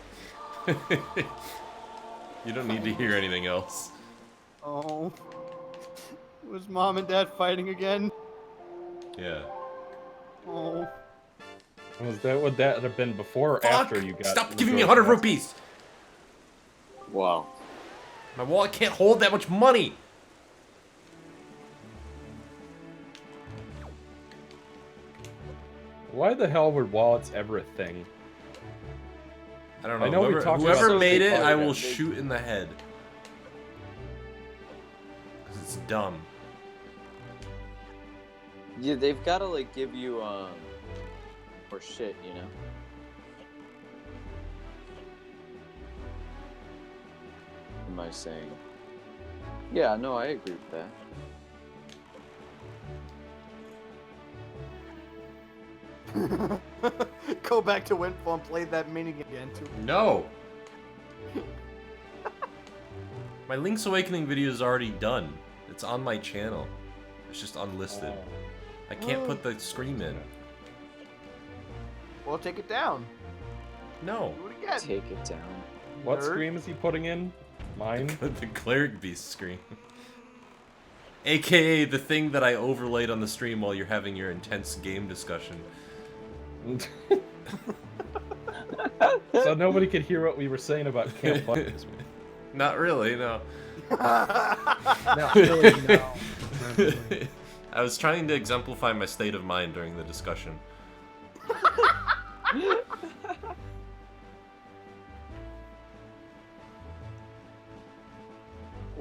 You don't need to hear anything else. Oh. Was Mom and Dad fighting again? Yeah. Oh. Would that have been before or after you got... Stop giving me Majora's 100 Mask? rupees! Wow. My wallet can't hold that much money! Why the hell were wallets ever a thing? I don't know. I know we whoever talked whoever about made it, this I before, will yeah, shoot in the head. Because it's dumb. Yeah, they've got to like give you more shit, you know. What am I saying? Yeah, no, I agree with that. Go back to Windfall and play that mini again. Too. No! My Link's Awakening video is already done. It's on my channel. It's just unlisted. I can't put the scream in. Well, take it down. No. Do it again. Take it down. What Nerd. scream is he putting in? Mine? The Cleric Beast scream. AKA the thing that I overlaid on the stream while you're having your intense game discussion. So nobody could hear what we were saying about Camp Buddy. Not really, no. Not really, no. I was trying to exemplify my state of mind during the discussion.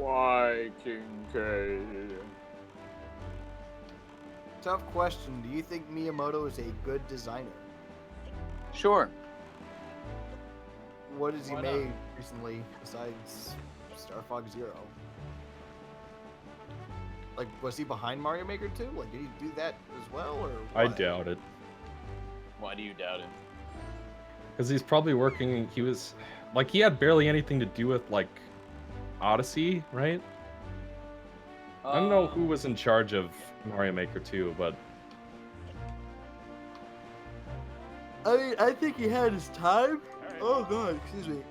Why, King K? Tough question. Do you think Miyamoto is a good designer? Sure. What has he Why not? made recently besides Star Fox Zero? Like, was he behind Mario Maker 2? Like, did he do that as well, or I what? doubt it. Why do you doubt it? Because he's probably working. He was like he had barely anything to do with like Odyssey, right? I don't know who was in charge of Mario Maker 2, but I think he had his time. Oh god, excuse me.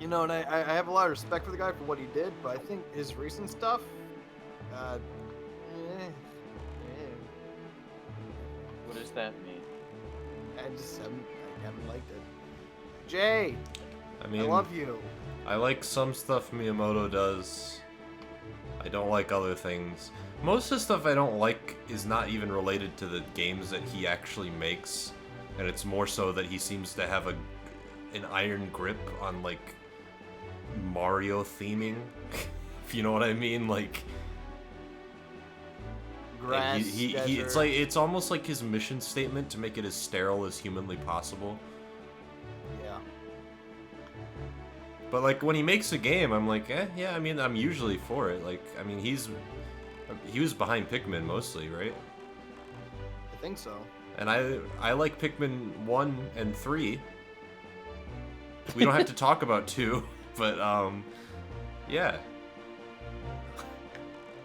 You know, and I have a lot of respect for the guy for what he did, but I think his recent stuff, What does that mean? I haven't liked it. Jay, I mean, I love you. I like some stuff Miyamoto does. I don't like other things. Most of the stuff I don't like is not even related to the games that he actually makes, and it's more so that he seems to have an iron grip on like Mario theming, if you know what I mean. Like, Grass, it's like it's almost like his mission statement to make it as sterile as humanly possible. Yeah. But like when he makes a game, I'm like, yeah. I mean, I'm usually for it. Like, I mean, he was behind Pikmin mostly, right? I think so. And I like Pikmin 1 and 3. We don't have to talk about 2, but yeah.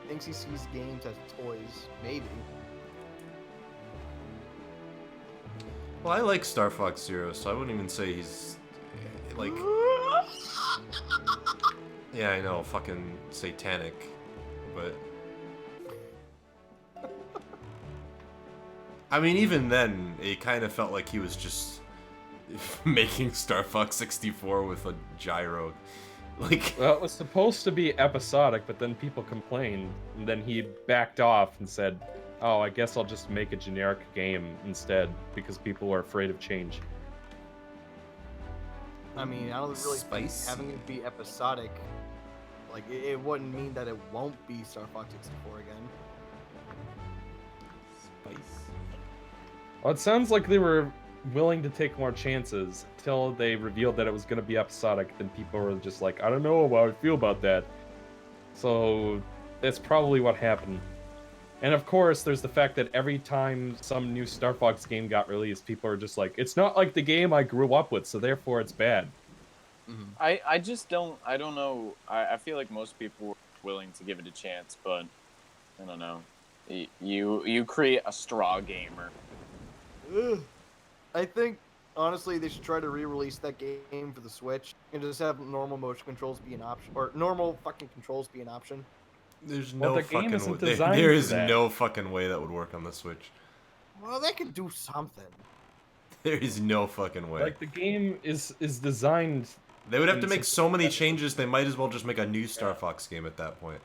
Thinks he sees games as toys, maybe. Well, I like Star Fox Zero, so I wouldn't even say he's like. Yeah, I know, fucking satanic, but. I mean, even then, it kind of felt like he was just making Star Fox 64 with a gyro. Like, well, it was supposed to be episodic, but then people complained, and then he backed off and said, "Oh, I guess I'll just make a generic game instead because people are afraid of change." I mean, I don't really think Spicy. having it be episodic, like, it wouldn't mean that it won't be Star Fox 64 again. Well, it sounds like they were willing to take more chances until they revealed that it was going to be episodic. Then people were just like, I don't know how I feel about that. So that's probably what happened. And of course, there's the fact that every time some new Star Fox game got released, people are just like, it's not like the game I grew up with, so therefore it's bad. Mm-hmm. I just don't know. I feel like most people were willing to give it a chance, but I don't know. You create a straw gamer. I think, honestly, they should try to re-release that game for the Switch and just have normal motion controls be an option, or normal fucking controls be an option. there's Well, no the game fucking isn't way. designed There for is that. no fucking way that would work on the Switch. Well, they could do something. There is no fucking way. Like, the game is designed... They would have to in make such so a many way- changes, they might as well just make a new Star Fox game at that point.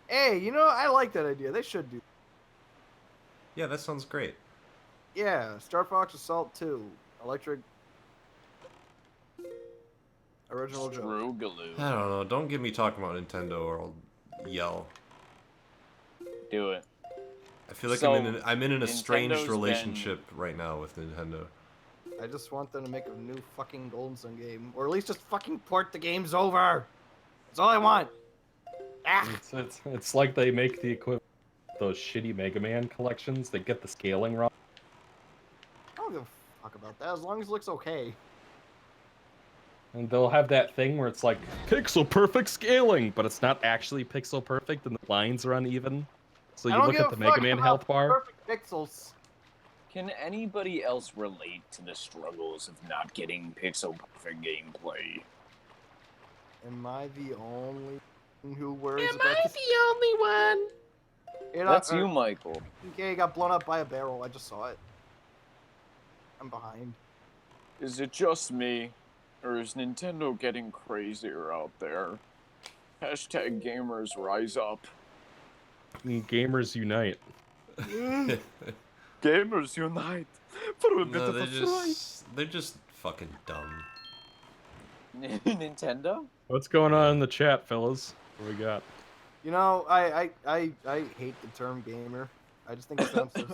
Hey, you know, I like that idea. They should do. Yeah, that sounds great. Yeah, Star Fox Assault 2, Electric. Original joke. Strugaloo. I don't know. Don't get me talking about Nintendo or I'll yell. Do it. I feel like So, I'm in an estranged Nintendo's relationship right now with Nintendo. I just want them to make a new fucking Golden Sun game, or at least just fucking port the games over. That's all I want. Ah. It's like they make the equivalent of those shitty Mega Man collections that get the scaling wrong. I don't give a fuck about that as long as it looks okay. And they'll have that thing where it's like pixel perfect scaling, but it's not actually pixel perfect and the lines are uneven. So I you don't look give at a the Mega fuck Man about health bar. Perfect pixels. Can anybody else relate to the struggles of not getting pixel perfect gameplay? Am I the only one who worries Am about I this? the only one? You know, That's you, Michael. Okay, got blown up by a barrel. I just saw it. I'm behind. Is it just me? Or is Nintendo getting crazier out there? Hashtag gamers rise up. Gamers unite. Gamers unite for a bit No, of a fight. they're just fucking dumb. Nintendo? What's going on in the chat, fellas? What we got? You know, I hate the term gamer. I just think it sounds so.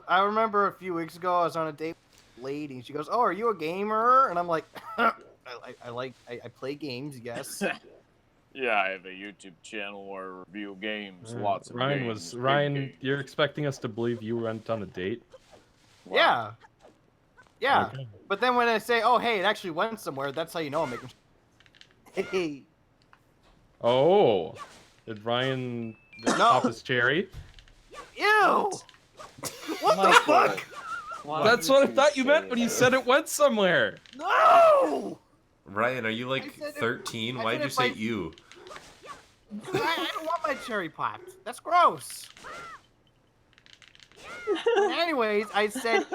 I remember a few weeks ago I was on a date with a lady and she goes, "Oh, are you a gamer?" And I'm like, I play games, yes. Yeah, I have a YouTube channel where I review games, lots of games. big Ryan. games. You're expecting us to believe you went on a date? Yeah. Yeah. Okay. But then when I say, "Oh, hey, it actually went somewhere," that's how you know I'm making. Hey. Oh, did Ryan pop his cherry? Ew. What the fuck? That's what I thought you meant when you said it went somewhere. No. Ryan, are you like 13? Why'd you say you? I don't want my cherry popped. That's gross. Anyways, I said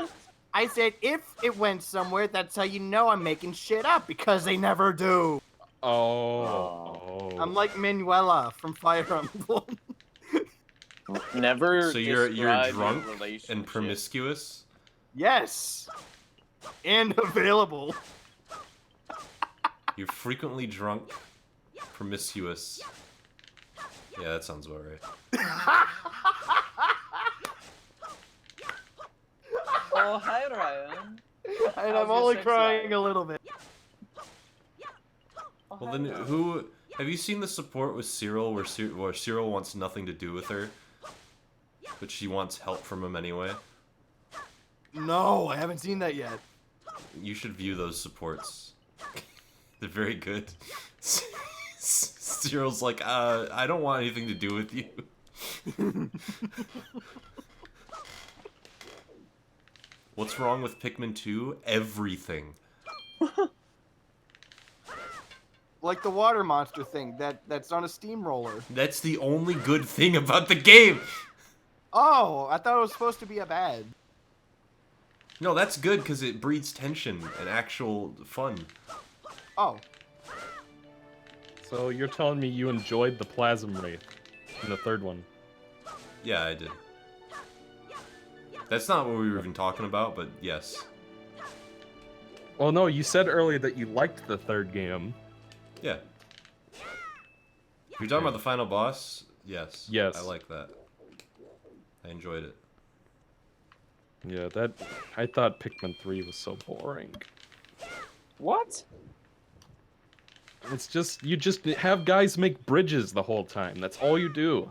if it went somewhere, that's how you know I'm making shit up because they never do. Oh. I'm like Manuela from Fire Emblem. Never. So you're describe your drunk and relationship. promiscuous? Yes. And available. You're frequently drunk, promiscuous. Yeah, that sounds about right. Oh, hi, Ryan. And I'm only crying a little bit. Well then, have you seen the support with Cyril where Cyril wants nothing to do with her, but she wants help from him anyway? No, I haven't seen that yet. You should view those supports. They're very good. Cyril's like, I don't want anything to do with you. What's wrong with Pikmin 2? Everything. Like the water monster thing that's on a steamroller. That's the only good thing about the game. Oh, I thought it was supposed to be a bad. No, that's good because it breeds tension and actual fun. Oh. So you're telling me you enjoyed the Plasm Wraith in the third one? Yeah, I did. That's not what we were even talking about, but yes. Well, no, you said earlier that you liked the third game. Yeah. If you're talking about the final boss, yes. Yes. I like that. I enjoyed it. Yeah, I thought Pikmin 3 was so boring. What? It's just, you just have guys make bridges the whole time. That's all you do.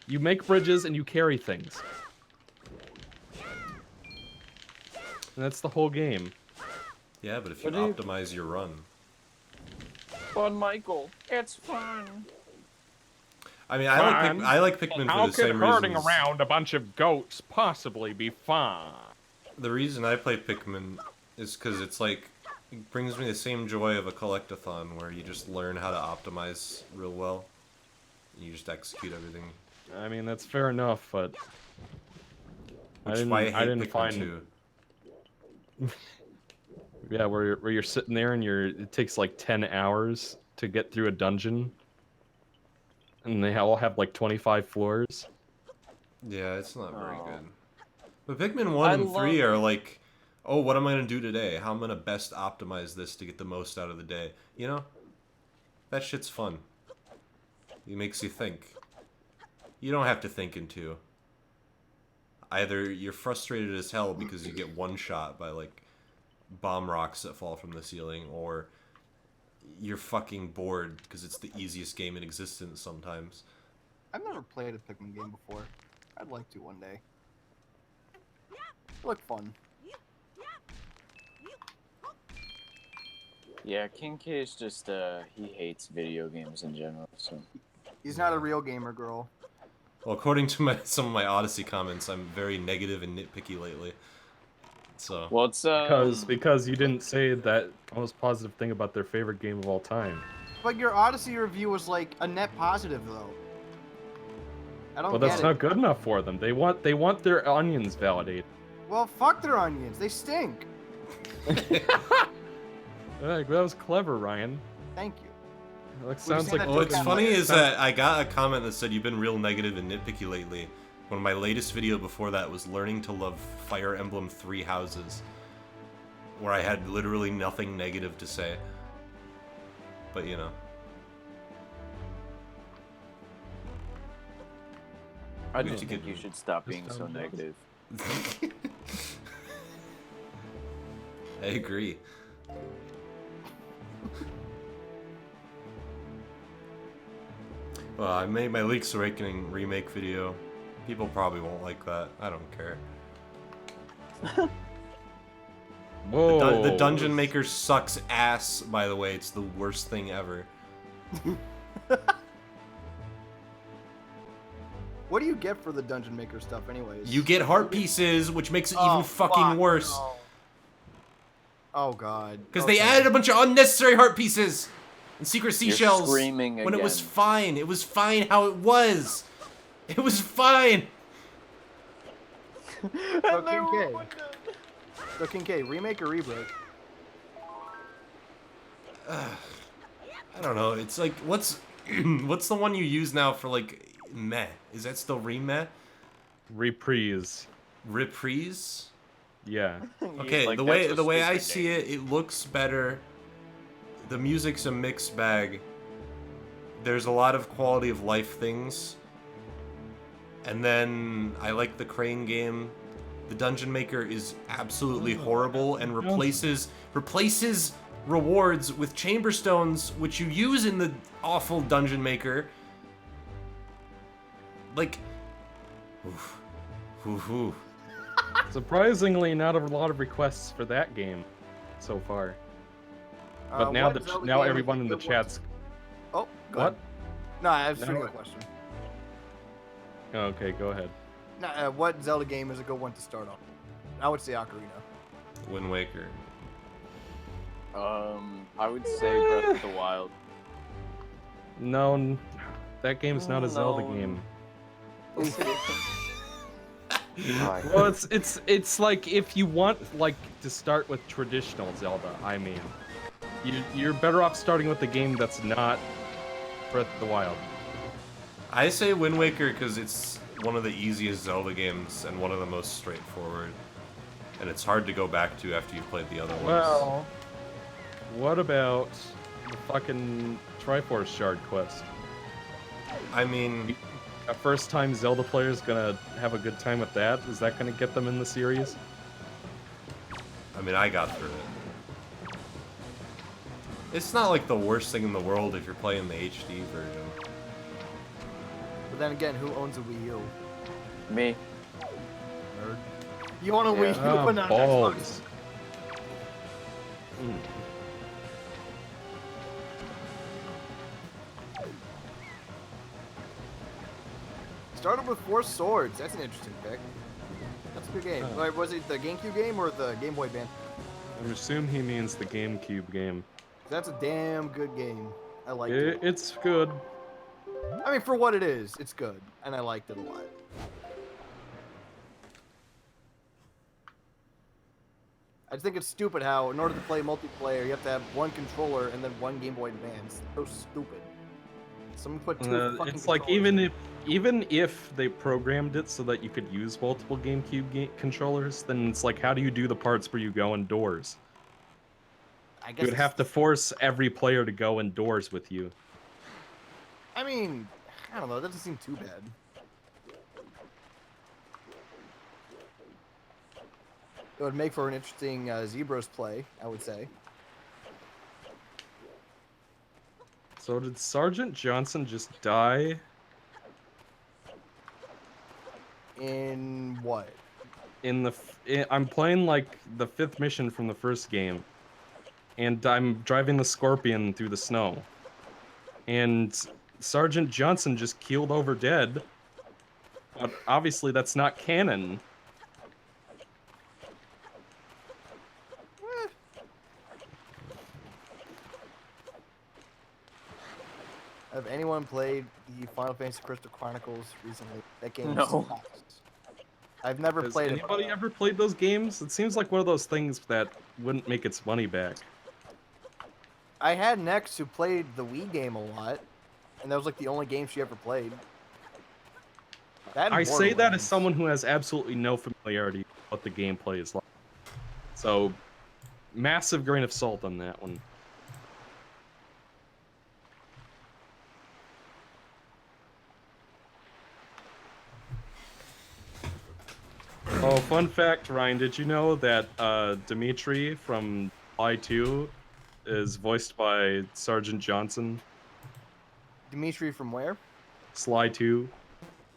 You make bridges and you carry things. And that's the whole game. Yeah, but if you What do you- optimize your run. But Michael, it's fun. I mean, Fun? I like Pikmin How for the could same herding reasons. around a bunch of goats possibly be fun? The reason I play Pikmin is because it's like, it brings me the same joy of a collectathon where you just learn how to optimize real well. You just execute everything. I mean, that's fair enough, but Which is why I hate didn't Pikmin find 2. Yeah, where you're sitting there and it takes like 10 hours to get through a dungeon. And they all have like 25 floors. Yeah, it's not very Oh. good. But Pikmin 1 and 3 love- are like, oh, what am I going to do today? How am I going to best optimize this to get the most out of the day? You know? That shit's fun. It makes you think. You don't have to think in 2. Either you're frustrated as hell because you get one shot by like bomb rocks that fall from the ceiling, or you're fucking bored because it's the easiest game in existence sometimes. I've never played a Pikmin game before. I'd like to one day. Look fun. Yeah, King K is just, he hates video games in general, so. He's not a real gamer, girl. Well, according to some of my Odyssey comments, I'm very negative and nitpicky lately. So. Well, it's, Because you didn't say that most positive thing about their favorite game of all time. But your Odyssey review was like a net positive, though. I don't Well, get that's it. not good enough for them. They want their onions validated. Well, fuck their onions. They stink. That was clever, Ryan. Thank you. That sounds like. What's funny is that I got a comment that said you've been real negative and nitpicky lately. One of my latest video before that was learning to love Fire Emblem 3 Houses. where I had literally nothing negative to say. But you know. I We just have to think get- you should stop being so System negative. I agree. Well, I made my Link's Awakening remake video. People probably won't like that. I don't care. Whoa. The Dungeon Maker sucks ass, by the way. It's the worst thing ever. What do you get for the Dungeon Maker stuff, anyways? You get heart pieces, which makes it Oh, even fucking fuck, worse. no. Oh god. Because they Okay. added a bunch of unnecessary heart pieces and secret seashells screaming when it was again. fine. It was fine how it was. It was fine. So King K. So King K, remake or reboot? I don't know. It's like what's what's the one you use now for like meh? Is that still remeh? Reprise. Reprise? Yeah. Okay, Like, the that's a way I stupid see name. it looks better. The music's a mixed bag. There's a lot of quality of life things. And then I like the crane game. The Dungeon Maker is absolutely horrible and replaces rewards with chamber stones, which you use in the awful Dungeon Maker. Like, oof, oof, oof. Surprisingly, not a lot of requests for that game so far. But now What Zelda now game is everyone a in the good one chat's. to- Oh, go What? ahead. No, I have No. a single question. Okay, go ahead. No, what Zelda game is a good one to start off? I would say Ocarina. Wind Waker. I would say Breath of the Wild. No, that game's not a Zelda No. game. Right. Well, it's like if you want like to start with traditional Zelda, I mean, you're better off starting with the game that's not Breath of the Wild. I say Wind Waker because it's one of the easiest Zelda games and one of the most straightforward. And it's hard to go back to after you've played the other ones. Well, what about the fucking Triforce Shard quest? I mean, A first-time Zelda player's gonna have a good time with that. Is that gonna get them in the series? I got through it. It's not like the worst thing in the world if you're playing the HD version. But then again, who owns a Wii U? Me. Nerd. You own a Wii U, Ah, but not an balls. Xbox. Hmm. Started with 4 Swords. That's an interesting pick. That's a good game. Oh. Wait, was it the GameCube game or the Game Boy Advance? I assume he means the GameCube game. That's a damn good game. I liked it. It's good. I mean, for what it is, it's good, and I liked it a lot. I just think it's stupid how, in order to play multiplayer, you have to have one controller and then one Game Boy Advance. So stupid. Someone put two fucking It's like controllers. even if they programmed it so that you could use multiple GameCube controllers, then it's like, how do you do the parts where you go indoors? I guess You would it's- have to force every player to go indoors with you. I mean, I don't know. That doesn't seem too bad. It would make for an interesting Zebras play, I would say. So did Sergeant Johnson just die? In what? I'm playing like the 5th mission from the first game, and I'm driving the Scorpion through the snow, and Sergeant Johnson just keeled over dead. But obviously that's not canon. Have anyone played the Final Fantasy Crystal Chronicles recently? That game No. sucks. I've never Has played anybody it. ever played those games? It seems like one of those things that wouldn't make its money back. I had an ex who played the Wii game a lot, and that was like the only game she ever played. That and I say that as Borderlands. someone who has absolutely no familiarity with what the gameplay is like. So, massive grain of salt on that one. Oh, fun fact, Ryan, did you know that Dimitri from Fly 2 is voiced by Sergeant Johnson? Dimitri from where? Sly 2,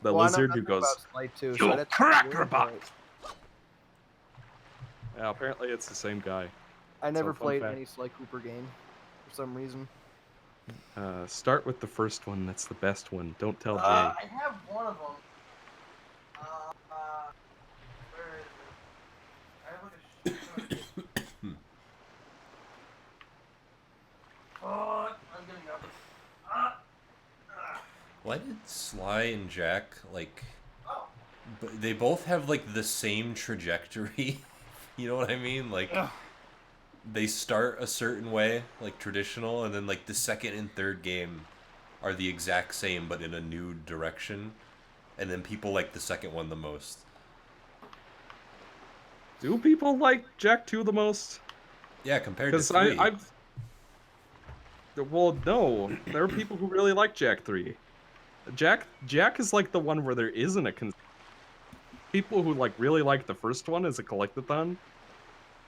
the Well, I know lizard who nothing goes. about Slide 2, You so I'd have to crackerbox! Yeah, apparently it's the same guy. I never fun played fact. any Sly Cooper game for some reason. Start with the first one. That's the best one. Don't tell Jay. I have one of them. Where is it? I have like a shit ton of games. Fuck, I'm getting up. Why did Sly and Jack, like... Oh. But they both have, like, the same trajectory. You know what I mean? Like, they start a certain way, like, traditional, and then, like, the second and third game are the exact same, but in a new direction. And then people like the second one the most. Do people like Jack 2 the most? Yeah, compared to Because 3. I've... Well, no. There are people who really like Jack 3. Jack is like the one where there isn't a people who like really like the first one as a collectathon.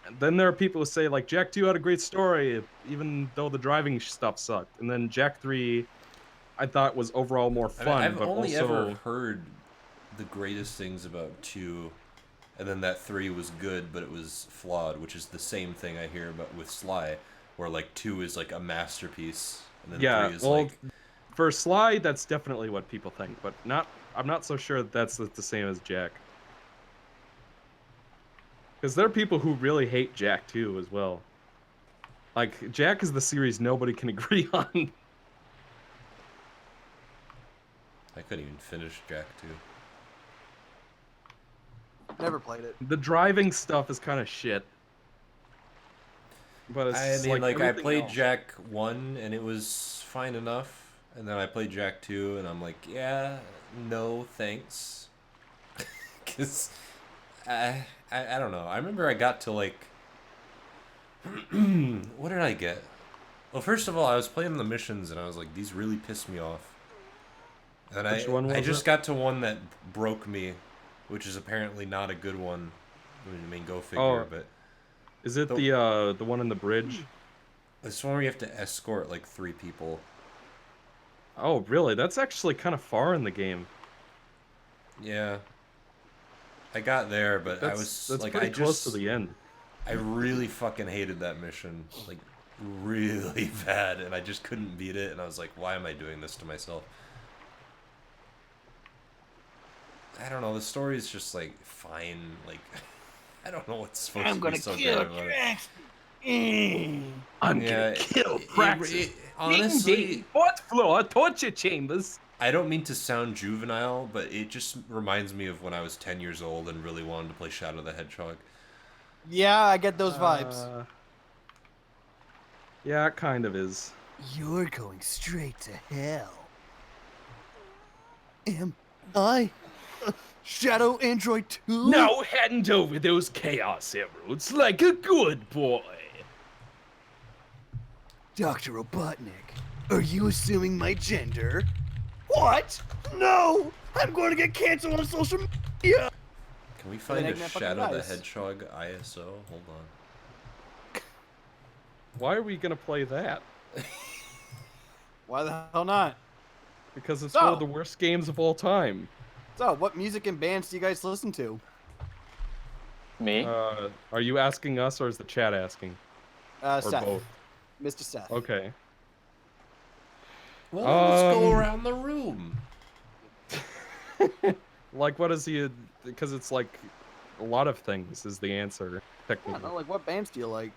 And then there are people who say like Jack 2 had a great story, even though the driving stuff sucked. And then Jack 3, I thought was overall more fun. I mean, I've but only also... ever heard the greatest things about 2, and then that 3 was good, but it was flawed, which is the same thing I hear about with Sly, where like 2 is like a masterpiece, and then 3 is like... For Sly, that's definitely what people think, but I'm not so sure that's the same as Jack. Because there are people who really hate Jack too, as well. Like, Jack is the series nobody can agree on. I couldn't even finish Jack 2. Never played it. The driving stuff is kind of shit. But it's I mean, like I everything played else. Jack 1, and it was fine enough. And then I played Jack 2, and I'm like, yeah, no thanks. Because, I don't know. I remember I got to, like... what did I get? Well, first of all, I was playing the missions, and I was like, these really pissed me off. And Which one was I just it? got to one that broke me, which is apparently not a good one. I mean, go figure, Oh. but... Is it the one in the bridge? It's one where you have to escort, like, 3 people. Oh, really? That's actually kind of far in the game. Yeah. I got there, but That's like, pretty close to the end. I really fucking hated that mission. Like, really bad, and I just couldn't beat it, and I was like, why am I doing this to myself? I don't know, the story's just, like, fine. Like, I don't know what's supposed to be so good about it. I'm gonna kill Praxis. Honestly, Fourth floor torture chambers. I don't mean to sound juvenile, but it just reminds me of when I was 10 years old and really wanted to play Shadow the Hedgehog. Yeah, I get those vibes. Yeah, it kind of is. You're going straight to hell. Am I Shadow Android 2? Now hand over those chaos emeralds like a good boy. Dr. Robotnik, are you assuming my gender? What? No! I'm going to get canceled on social media! Can we find a Enigma fucking Shadow the dies. Hedgehog ISO? Hold on. Why are we gonna play that? Why the hell not? Because it's So- one of the worst games of all time. So, what music and bands do you guys listen to? Me? Are you asking us or is the chat asking? Or Seth. both? Mr. Seth. Okay. Well, let's go Um, around the room. Like, what is he? Because it's like a lot of things is the answer, I don't technically. know, like, what bands do you like?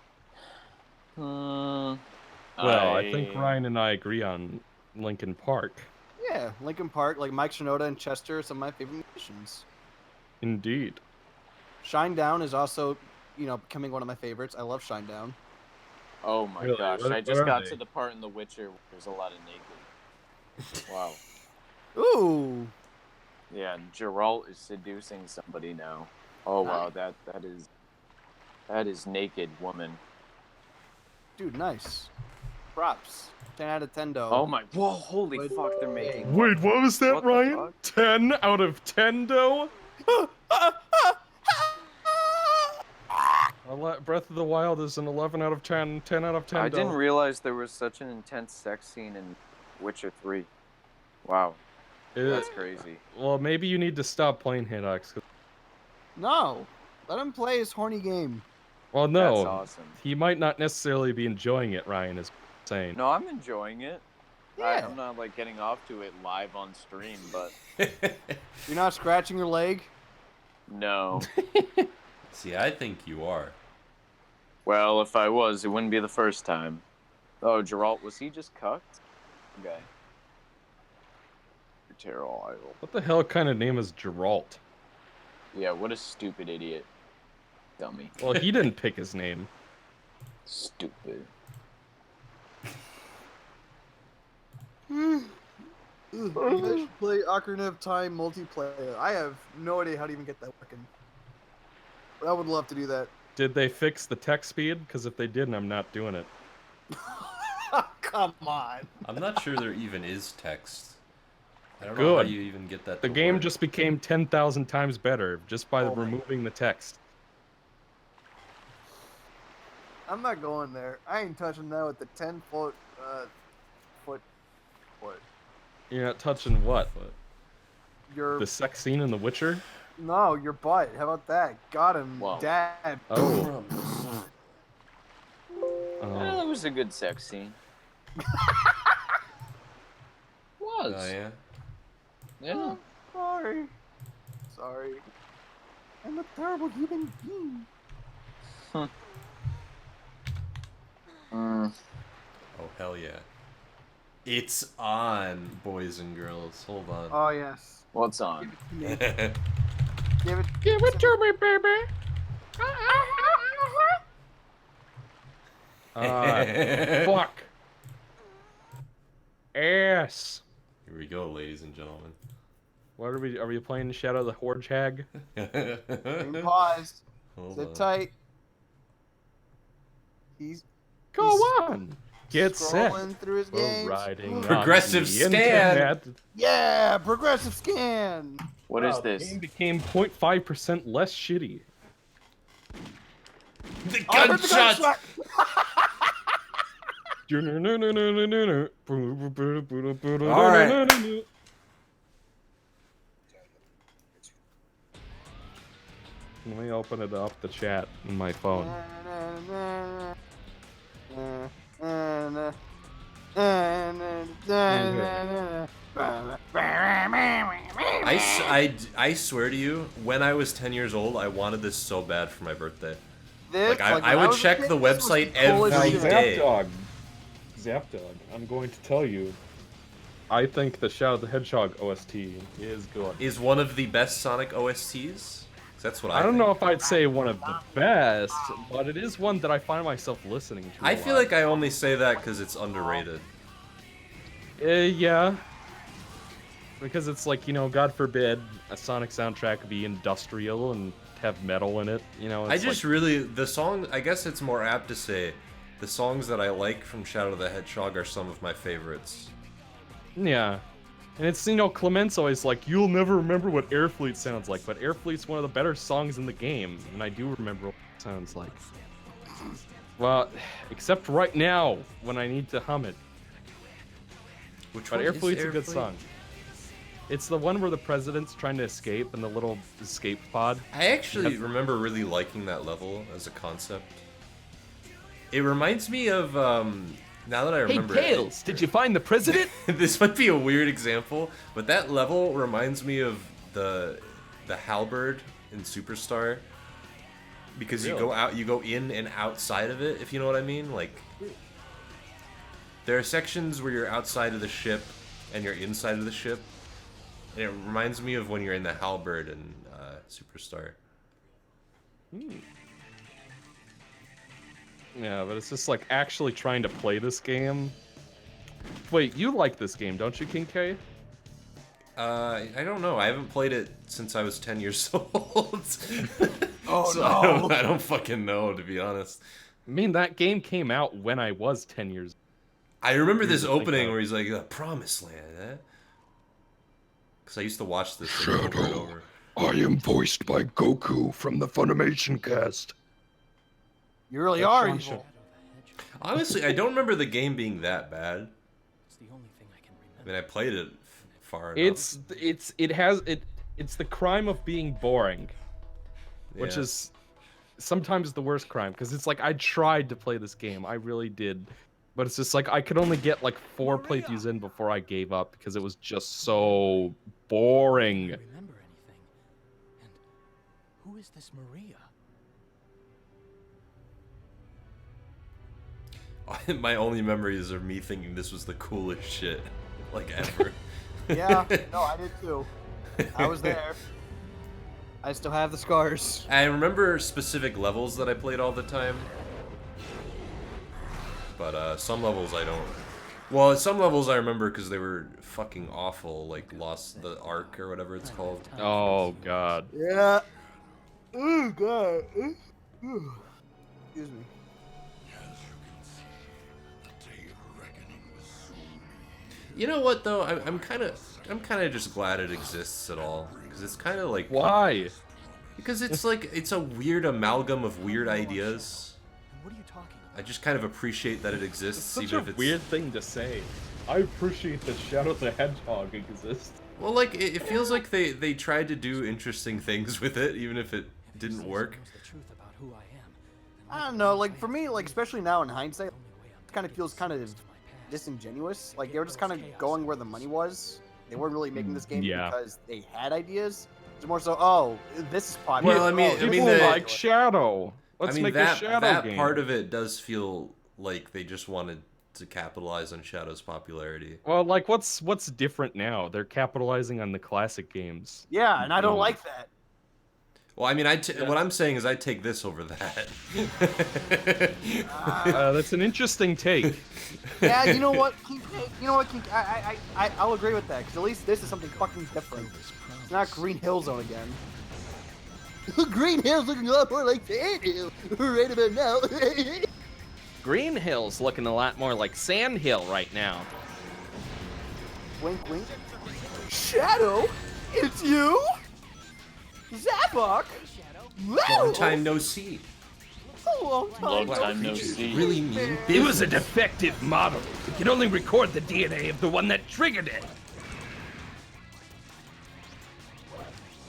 Well, I think Ryan and I agree on Linkin Park. Yeah, Linkin Park, like Mike Shinoda and Chester are some of my favorite musicians. Indeed. Shine Down is also, becoming one of my favorites. I love Shine Down. Oh my Really? gosh, What- I what just are got they? to the part in The Witcher where there's a lot of naked. Wow. Ooh! Yeah, and Geralt is seducing somebody now. Oh wow, that is naked woman. Dude, nice. Props. 10 out of 10, though. Oh my! Whoa! Holy But- fuck! They're making. Wait, what was that, What the Ryan? fuck? 10 out of 10, though? Breath of the Wild is an 11 out of 10, 10 out of 10. I didn't realize there was such an intense sex scene in Witcher 3. Wow, that's crazy. Well, maybe you need to stop playing Hedgehog. No. Let him play his horny game. Well, no. That's awesome. He might not necessarily be enjoying it, Ryan is saying. No, I'm enjoying it. Yeah. I'm not like getting off to it live on stream, but You're not scratching your leg? no. See, I think you are. Well, if I was, it wouldn't be the first time. Oh, Geralt, was he just cucked? Okay. Terrell Idol. What the hell kind of name is Geralt? Yeah, what a stupid idiot. Dummy. Well, he didn't pick his name. Stupid. You guys should play Ocarina of Time multiplayer. I have no idea how to even get that working. But I would love to do that. Did they fix the text speed? Because if they didn't, I'm not doing it. Come on. I'm not sure there even is text. I don't know how Good. you even get that The to game work. just became 10,000 times better just by Oh my removing the text. I'm not going there. I ain't touching that with the 10-foot, foot. You're not touching what? Your The sex scene in The Witcher? no, your butt. How about that? Got him, Wow. Dad. Oh. That was a good sex scene. Was. Oh, yeah? Yeah. Sorry. I'm a terrible human being. Oh, hell yeah. It's on, boys and girls. Hold on. Oh yes. What's on? Give it Give it to me, baby! Fuck. Ass. Here we go, ladies and gentlemen. What are we playing Shadow of the Hedgehog? Game paused. Hold Sit on. tight. He's Go on. Get set. scrolling through his We're games. riding on Progressive the scan. internet. Yeah, progressive scan. What is Wow, the this? game became 0.5% less shitty. The Oh, I heard the gunshots! gunshot. Alright. Let me open it up, the chat, in my phone. I swear to you, when I was 10 years old, I wanted this so bad for my birthday. This, Like, I when would was a check kid, the this was website the coolest every shit. day. Zapdog, I'm going to tell you, I think the Shadow of the Hedgehog OST is good. Is one of the best Sonic OSTs? 'Cause that's what I I don't think. know if I'd say one of the best, but it is one that I find myself listening to. I a feel lot. like I only say that because it's underrated. Yeah. Because it's like, you know, God forbid a Sonic soundtrack be industrial and have metal in it, you know? I It's just really, the song, I guess it's more apt to say, the songs that I like from Shadow of the Hedgehog are some of my favorites. Yeah. And it's, you know, Clement's always like, you'll never remember what Air Fleet sounds like, but Air Fleet's one of the better songs in the game, and I do remember what it sounds like. Well, except right now, when I need to hum it. Which But one Air is Fleet's a Air good Fleet? song. It's the one where the president's trying to escape in the little escape pod. I actually remember really liking that level as a concept. It reminds me of, now that I remember it, did you find the president? this might be a weird example, but that level reminds me of the halberd in Superstar. Because you go in and outside of it, if you know what I mean. Like, there are sections where you're outside of the ship and you're inside of the ship, and it reminds me of when you're in the halberd in Superstar. Yeah, but it's just like actually trying to play this game. Wait, you like this game, don't you, King K? I don't know. I haven't played it since I was 10 years old. Oh So no. I don't fucking know, to be honest. I mean, that game came out when I was 10 years. I remember this Think opening about where he's like, "The Promised Land," eh? Because I used to watch this thing over and over. I am voiced by Goku from the Funimation cast. You really are evil. Honestly, I don't remember the game being that bad. I mean, I played it far enough. It's the crime of being boring, which Yeah. is sometimes the worst crime, because it's like I tried to play this game, I really did, but it's just like I could only get like 4 playthroughs in before I gave up because it was just so boring. Remember anything? And who is this Maria? My only memories are me thinking this was the coolest shit, like, ever. Yeah, no, I did too. I was there. I still have the scars. I remember specific levels that I played all the time. But some levels I don't. Well, some levels I remember because they were fucking awful, like Lost the Ark or whatever it's called. Oh god. Yeah. Oh god. Ooh. Excuse me. You know what though? I'm kind of just glad it exists at all, because it's kind of like, why? Because it's like it's a weird amalgam of weird ideas. What are you talking about? I just kind of appreciate that it exists, Such even a if it's weird thing to say. I appreciate that Shadow the Hedgehog exists. Well, like it feels like they tried to do interesting things with it, even if it didn't work. I don't know, like for me, like especially now in hindsight, it kind of feels kind of disingenuous. Like they were just kind of going where the money was. They weren't really making this game because they had ideas. It's more so, oh, this is popular. Well, I mean, like Shadow. Let's make a Shadow game. That part of it does feel like they just wanted to capitalize on Shadow's popularity. Well, like what's different now? They're capitalizing on the classic games. Yeah, and I don't like that. Well, I mean, what I'm saying is I take this over that. That's an interesting take. Yeah, you know what? I'll agree with that, because at least this is something fucking different. It's not Green Hill Zone again. Green Hill's looking a lot more like Sand Hill right about now. Green Hill's looking a lot more like Sand Hill right now. Wink, wink. Shadow, it's you? Zavok? Long time no see. Long time no see. Really mean. It was a defective model. It can only record the DNA of the one that triggered it.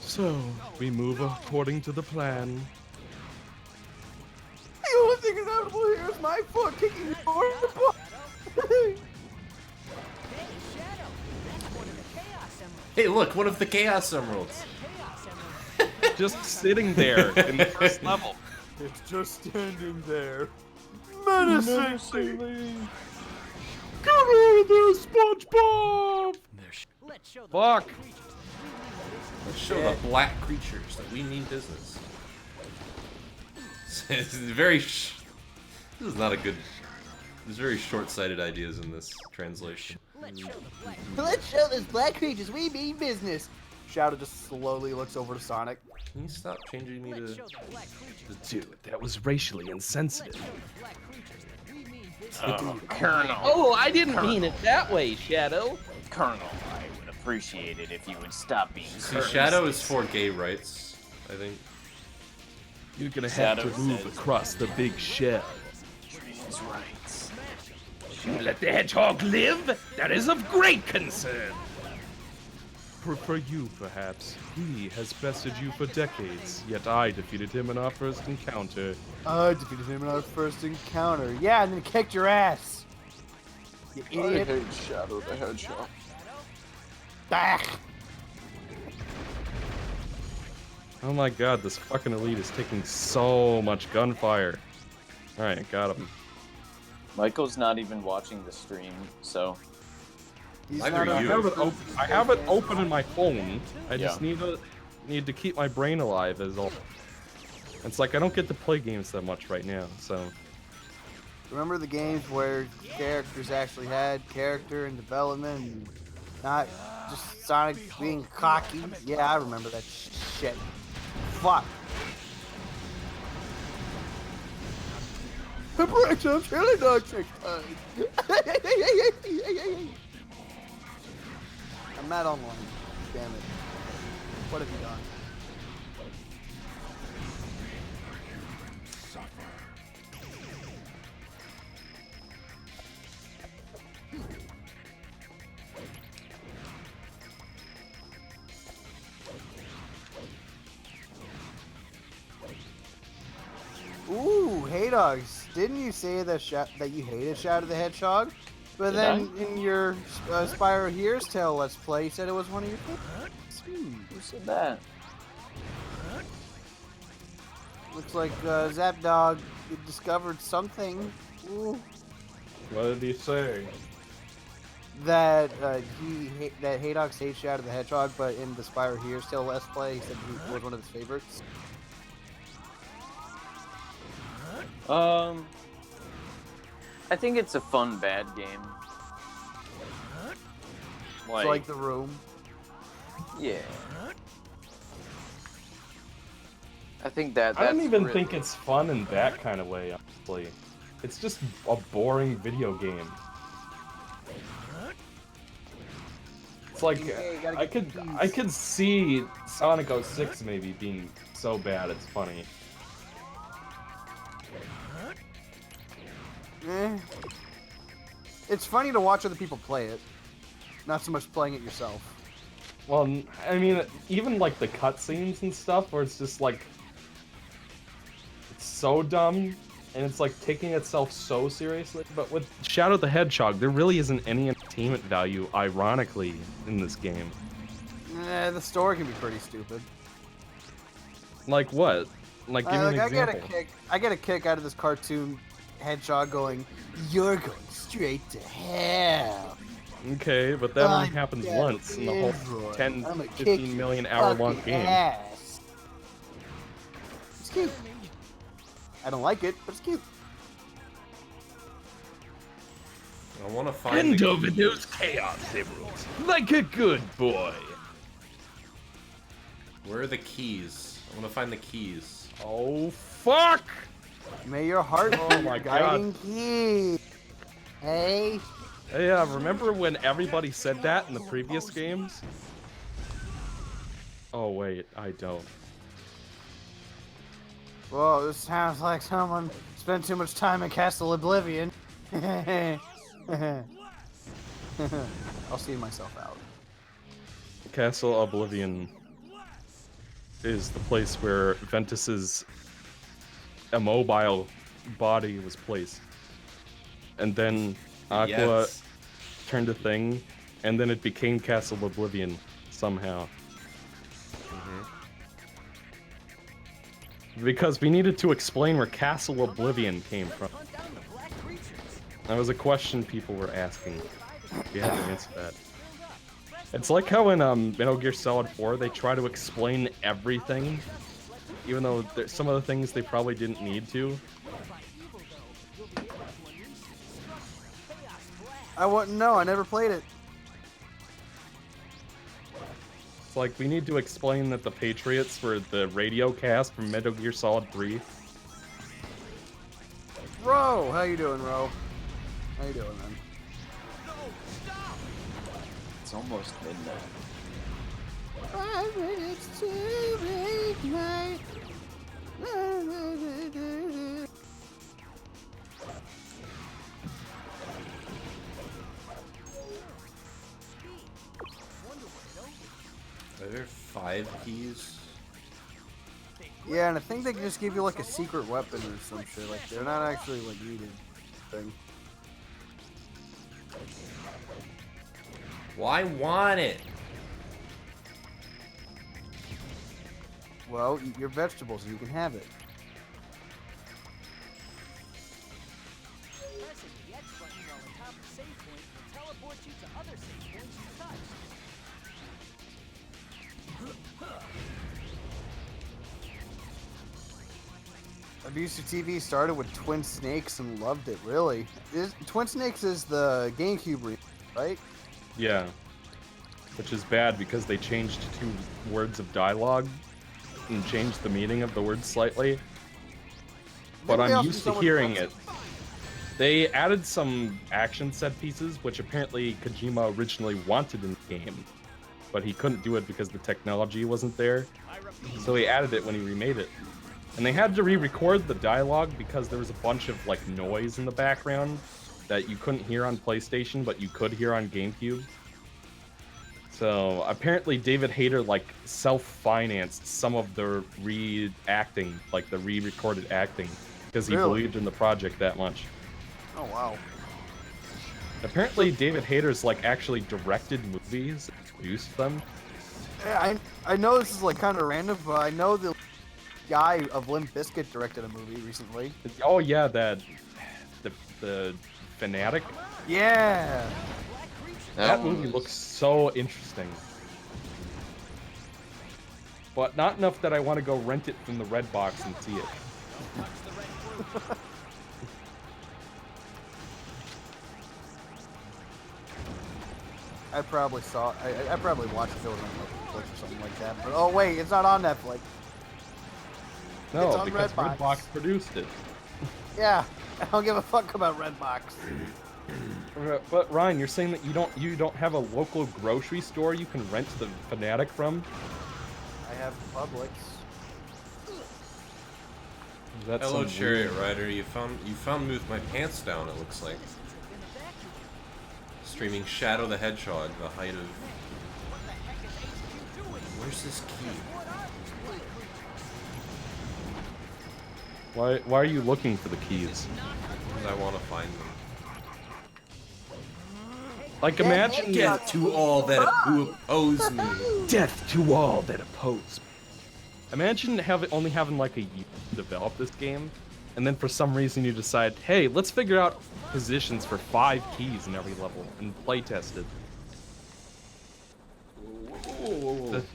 So, we move according to the plan. The only thing inevitable here is my foot kicking your butt. Hey, look, one of the Chaos Emeralds. Just sitting there in the first level. It's just standing there. Menacingly. Come here, there, SpongeBob! Fuck. Let's show the black creatures that we mean business. It's very. This is not a good. There's very short-sighted ideas in this translation. Let's show those black creatures we mean business. Shadow just slowly looks over to Sonic. Can you stop changing me to... Dude, that was racially insensitive. Colonel. Oh, I didn't mean it that way, Shadow. Colonel, I would appreciate it if you would stop being See, Shadow is for gay rights, I think. You're gonna have to move across the big shell. Trans rights. You let the hedgehog live? That is of great concern. For you, perhaps. He has bested you for decades, yet I defeated him in our first encounter. I defeated him in our first encounter. Yeah, and then kicked your ass. You idiot. I hate Shadow the Hedgehog. Oh my god, this fucking elite is taking so much gunfire. Alright, got him. Michael's not even watching the stream, so... Neither are you. I have it open in my phone. I just need to keep my brain alive is all. It's like I don't get to play games that much right now, so... Remember the games where characters actually had character and development and not just Sonic being cocky? Yeah, I remember that shit. Fuck. Break some chili dog trick time. I'm not online. Damn it. What have you done? Ooh, hey dogs! Didn't you say that that you hated Shadow the Hedgehog? But then in your Spyro Here's Tale Let's Play, you said it was one of your favorites. Who said that? Looks like Zapdog discovered something. Ooh. What did he say? That that Hey Dogs hates Shadow the Hedgehog, but in the Spyro Here's Tale Let's Play, he said he was one of his favorites. I think it's a fun bad game. Like The Room. Yeah. I think that's I don't even really... think it's fun in that kind of way, honestly. It's just a boring video game. It's like I could see Sonic 06 maybe being so bad it's funny. It's funny to watch other people play it, not so much playing it yourself. Well, I mean, even like the cutscenes and stuff, where it's just like it's so dumb, and it's like taking itself so seriously. But with Shadow the Hedgehog, there really isn't any entertainment value, ironically, in this game. The story can be pretty stupid. Like what? Like give me an example. I get a kick out of this cartoon Hedgehog going, "You're going straight to hell." Okay, but that only happens once in the whole 10, 15 million hour long game. Ass. It's cute. I don't like it, but it's cute. I want to find Hand over those chaos emeralds, like a good boy. Where are the keys? I want to find the keys. Oh, fuck! May your heart be your guiding key. Hey? Yeah, remember when everybody said that in the previous games? Oh, wait, I don't. Whoa, this sounds like someone spent too much time in Castle Oblivion. I'll see myself out. Castle Oblivion is the place where Ventus's immobile body was placed. And then Aqua turned a thing, and then it became Castle Oblivion somehow. Because we needed to explain where Castle Oblivion came from. That was a question people were asking. We had to answer that. It's like how in Metal Gear Solid 4 they try to explain everything, even though some of the things they probably didn't need to. No, I never played it. It's like we need to explain that the Patriots were the radio cast from Metal Gear Solid 3. Ro, how you doing, Ro? How you doing, man? It's almost midnight. 5 minutes to midnight. Are there 5 keys? Yeah, and I think they can just give you like a secret weapon or some shit. Like they're not actually like needed thing. Well, I want it. Well, eat your vegetables so you can have it. Pressing the X button while atop the save point will teleport you to other save points you touched. Abusive TV started with Twin Snakes and loved it, really. Twin Snakes is the GameCube remake, right? Yeah. Which is bad because they changed 2 words of dialogue and changed the meaning of the words slightly. But I'm used to hearing it. They added some action set pieces, which apparently Kojima originally wanted in the game, but he couldn't do it because the technology wasn't there. So he added it when he remade it. And they had to re-record the dialogue because there was a bunch of like noise in the background that you couldn't hear on PlayStation, but you could hear on GameCube. So apparently David Hayter like self-financed some of the re-acting, like the re-recorded acting, because he believed in the project that much. Oh wow. Apparently David Hayter's like actually directed movies, produced them. Yeah, I know this is like kind of random, but I know the guy of Limp Bizkit directed a movie recently. Oh yeah, the Fanatic. Yeah. That movie looks so interesting. But not enough that I want to go rent it from the Red Box and see it. I probably saw. I probably watched it on Netflix or something like that. But oh wait, it's not on Netflix. No, It's on because Redbox. Redbox produced it. Yeah, I don't give a fuck about Redbox. But Ryan, you're saying that you don't have a local grocery store you can rent the Fanatic from? I have Publix. That's Hello, some Chariot weird- Rider. You found me with my pants down. It looks like. Streaming Shadow the Hedgehog, the height of. Where's this key? Why are you looking for the keys? Because I want to find them. Like imagine Death to all that who oppose me. Death to all that oppose me. Imagine only having like a year to develop this game, and then for some reason you decide, hey, let's figure out positions for 5 keys in every level and playtest it.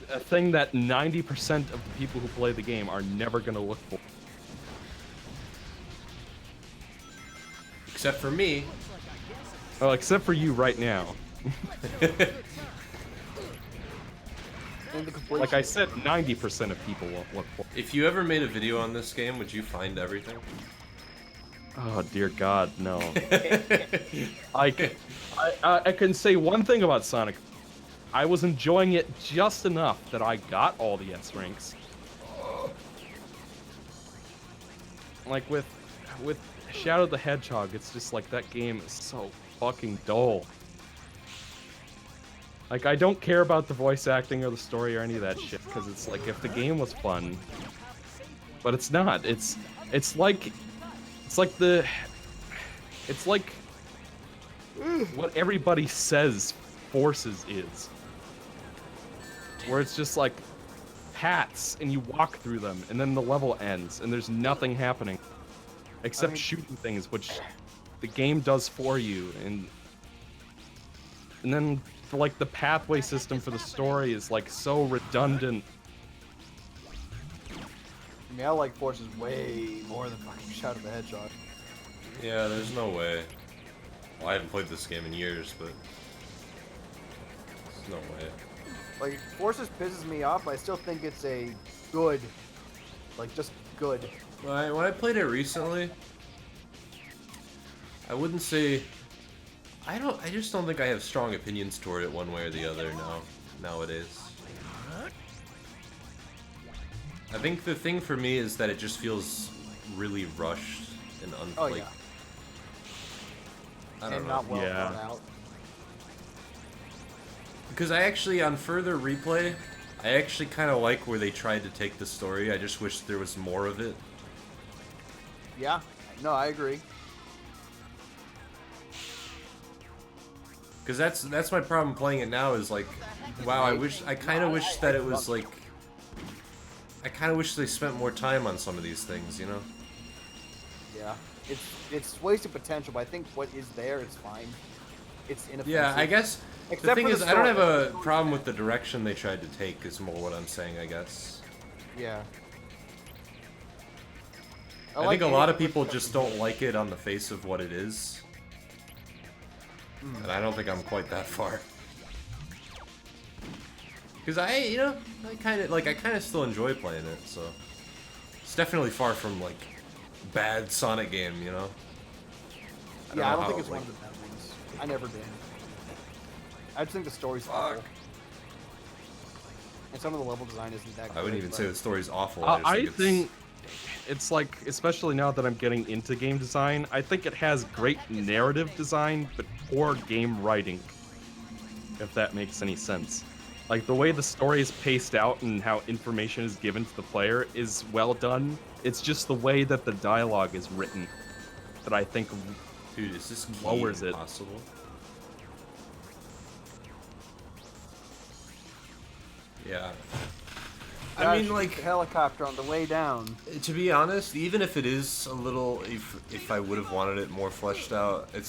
A thing that 90% of the people who play the game are never gonna look for. Except for me. Oh, except for you right now. Like I said, 90% of people won't look for. If you ever made a video on this game, would you find everything? Oh dear God, no. I can say one thing about Sonic. I was enjoying it just enough that I got all the S ranks. Like with Shadow the Hedgehog, it's just like that game is so fucking dull. Like I don't care about the voice acting or the story or any of that shit because it's like if the game was fun, but it's not. It's like what everybody says Forces is. Where it's just like paths and you walk through them and then the level ends and there's nothing happening except shooting things, which the game does for you, and then like the pathway system for the story is like so redundant. I mean, I like Forces way more than fucking Shadow the Hedgehog. Yeah, there's no way. Well, I haven't played this game in years, but there's no way. Like, Forces pisses me off, but I still think it's a good, like, just good. When I played it recently, I wouldn't say. I just don't think I have strong opinions toward it one way or the other nowadays. I think the thing for me is that it just feels really rushed and Oh, yeah. I don't And know. not well thought out. Because I actually, on further replay, I actually kind of like where they tried to take the story. I just wish there was more of it. Yeah, no, I agree. Because that's my problem playing it now is like, wow, I kind of wish that it was like, I kind of wish they spent more time on some of these things, you know? Yeah, it's wasted potential, but I think what is there is fine. It's inoffensive. Yeah, I guess the Except thing for is, the I don't story. have a problem with the direction they tried to take, is more what I'm saying, I guess. Yeah. I think a lot of people just don't like it on the face of what it is. And I don't think I'm quite that far. Because I kind of still enjoy playing it, so. It's definitely far from, like, bad Sonic game, you know? Yeah, I don't think it's one of the bad ones. I never did. I just think the story's awful. And some of the level design isn't that good. I wouldn't even say the story's awful. I think it's like, especially now that I'm getting into game design, I think it has great narrative design, but poor game writing, if that makes any sense. Like, the way the story is paced out and how information is given to the player is well done. It's just the way that the dialogue is written that I think Dude, is this lowers it. Possible? Yeah. I mean, like, helicopter on the way down. To be honest, even if it is a little, if I would have wanted it more fleshed out, I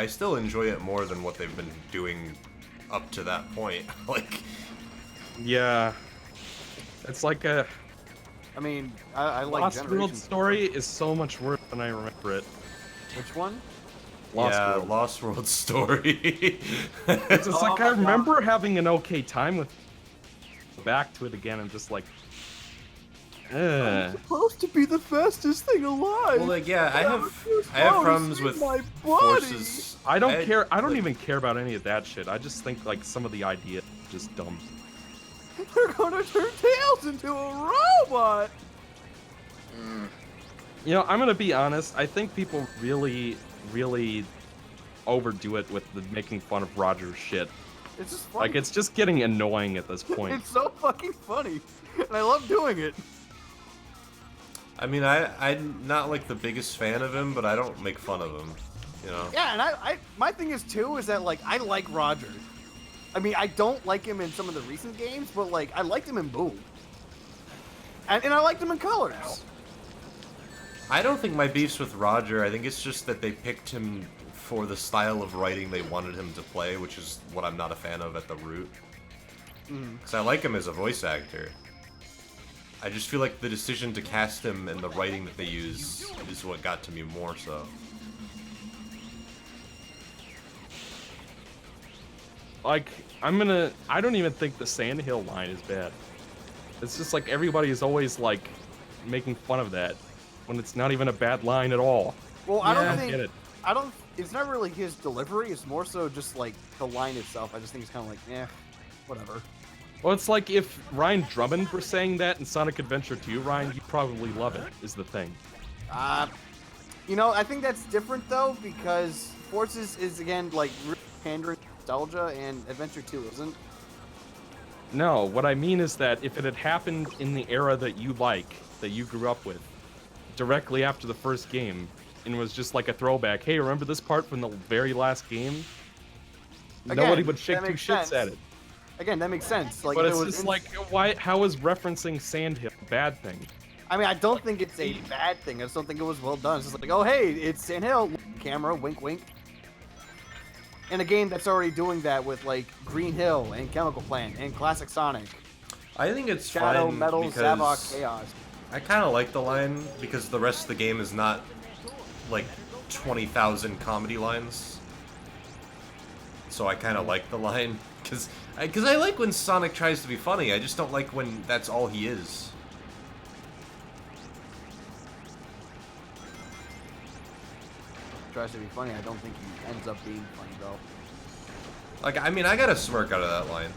still enjoy it more than what they've been doing up to that point. Like, yeah, it's like a. I mean, I like Lost World story is so much worse than I remember it. Which one? Lost World story. It's just like I remember having an okay time with. Back to it again and just like. I'm supposed to be the fastest thing alive. Well, like, yeah, I have problems with forces. I don't care. I don't even care about any of that shit. I just think like some of the ideas are just dumb. They're gonna turn Tails into a robot. You know, I'm gonna be honest. I think people really, really overdo it with the making fun of Roger's shit. It's just funny. Like, it's just getting annoying at this point. It's so fucking funny, and I love doing it. I mean, I'm not like the biggest fan of him, but I don't make fun of him, you know? Yeah, and my thing is too is that like I like Roger. I mean, I don't like him in some of the recent games, but like I liked him in Boom, and I liked him in Colors. I don't think my beef's with Roger. I think it's just that they picked him for the style of writing they wanted him to play, which is what I'm not a fan of at the root. Because I like him as a voice actor. I just feel like the decision to cast him and the writing that they use is what got to me more so. Like, I don't even think the Sandhill line is bad. It's just like everybody is always like making fun of that when it's not even a bad line at all. Well, I don't get it. It's not really his delivery. It's more so just like the line itself. I just think it's kind of like, whatever. Well, it's like if Ryan Drummond were saying that in Sonic Adventure 2, Ryan, you'd probably love it, is the thing. You know, I think that's different though, because Forces is again like pandering to nostalgia, and Adventure 2 isn't. No, what I mean is that if it had happened in the era that you like, that you grew up with, directly after the first game, and was just like a throwback, hey, remember this part from the very last game? Again, nobody would shake two makes shits sense. at it. Again, that makes sense. Like, But if it's it was just like, why? How is referencing Sandhill a bad thing? I mean, I don't think it's a bad thing. I just don't think it was well done. It's just like, oh, hey, it's Sandhill. Camera, wink, wink. In a game that's already doing that with, like, Green Hill and Chemical Plant and Classic Sonic. I think it's Shadow, fine Metal, because Zavok, Chaos. I kind of like the line because the rest of the game is not like 20,000 comedy lines. So I kind of like the line because I like when Sonic tries to be funny. I just don't like when that's all he is. Tries to be funny. I don't think he ends up being funny, though. Like, I mean, I got a smirk out of that line.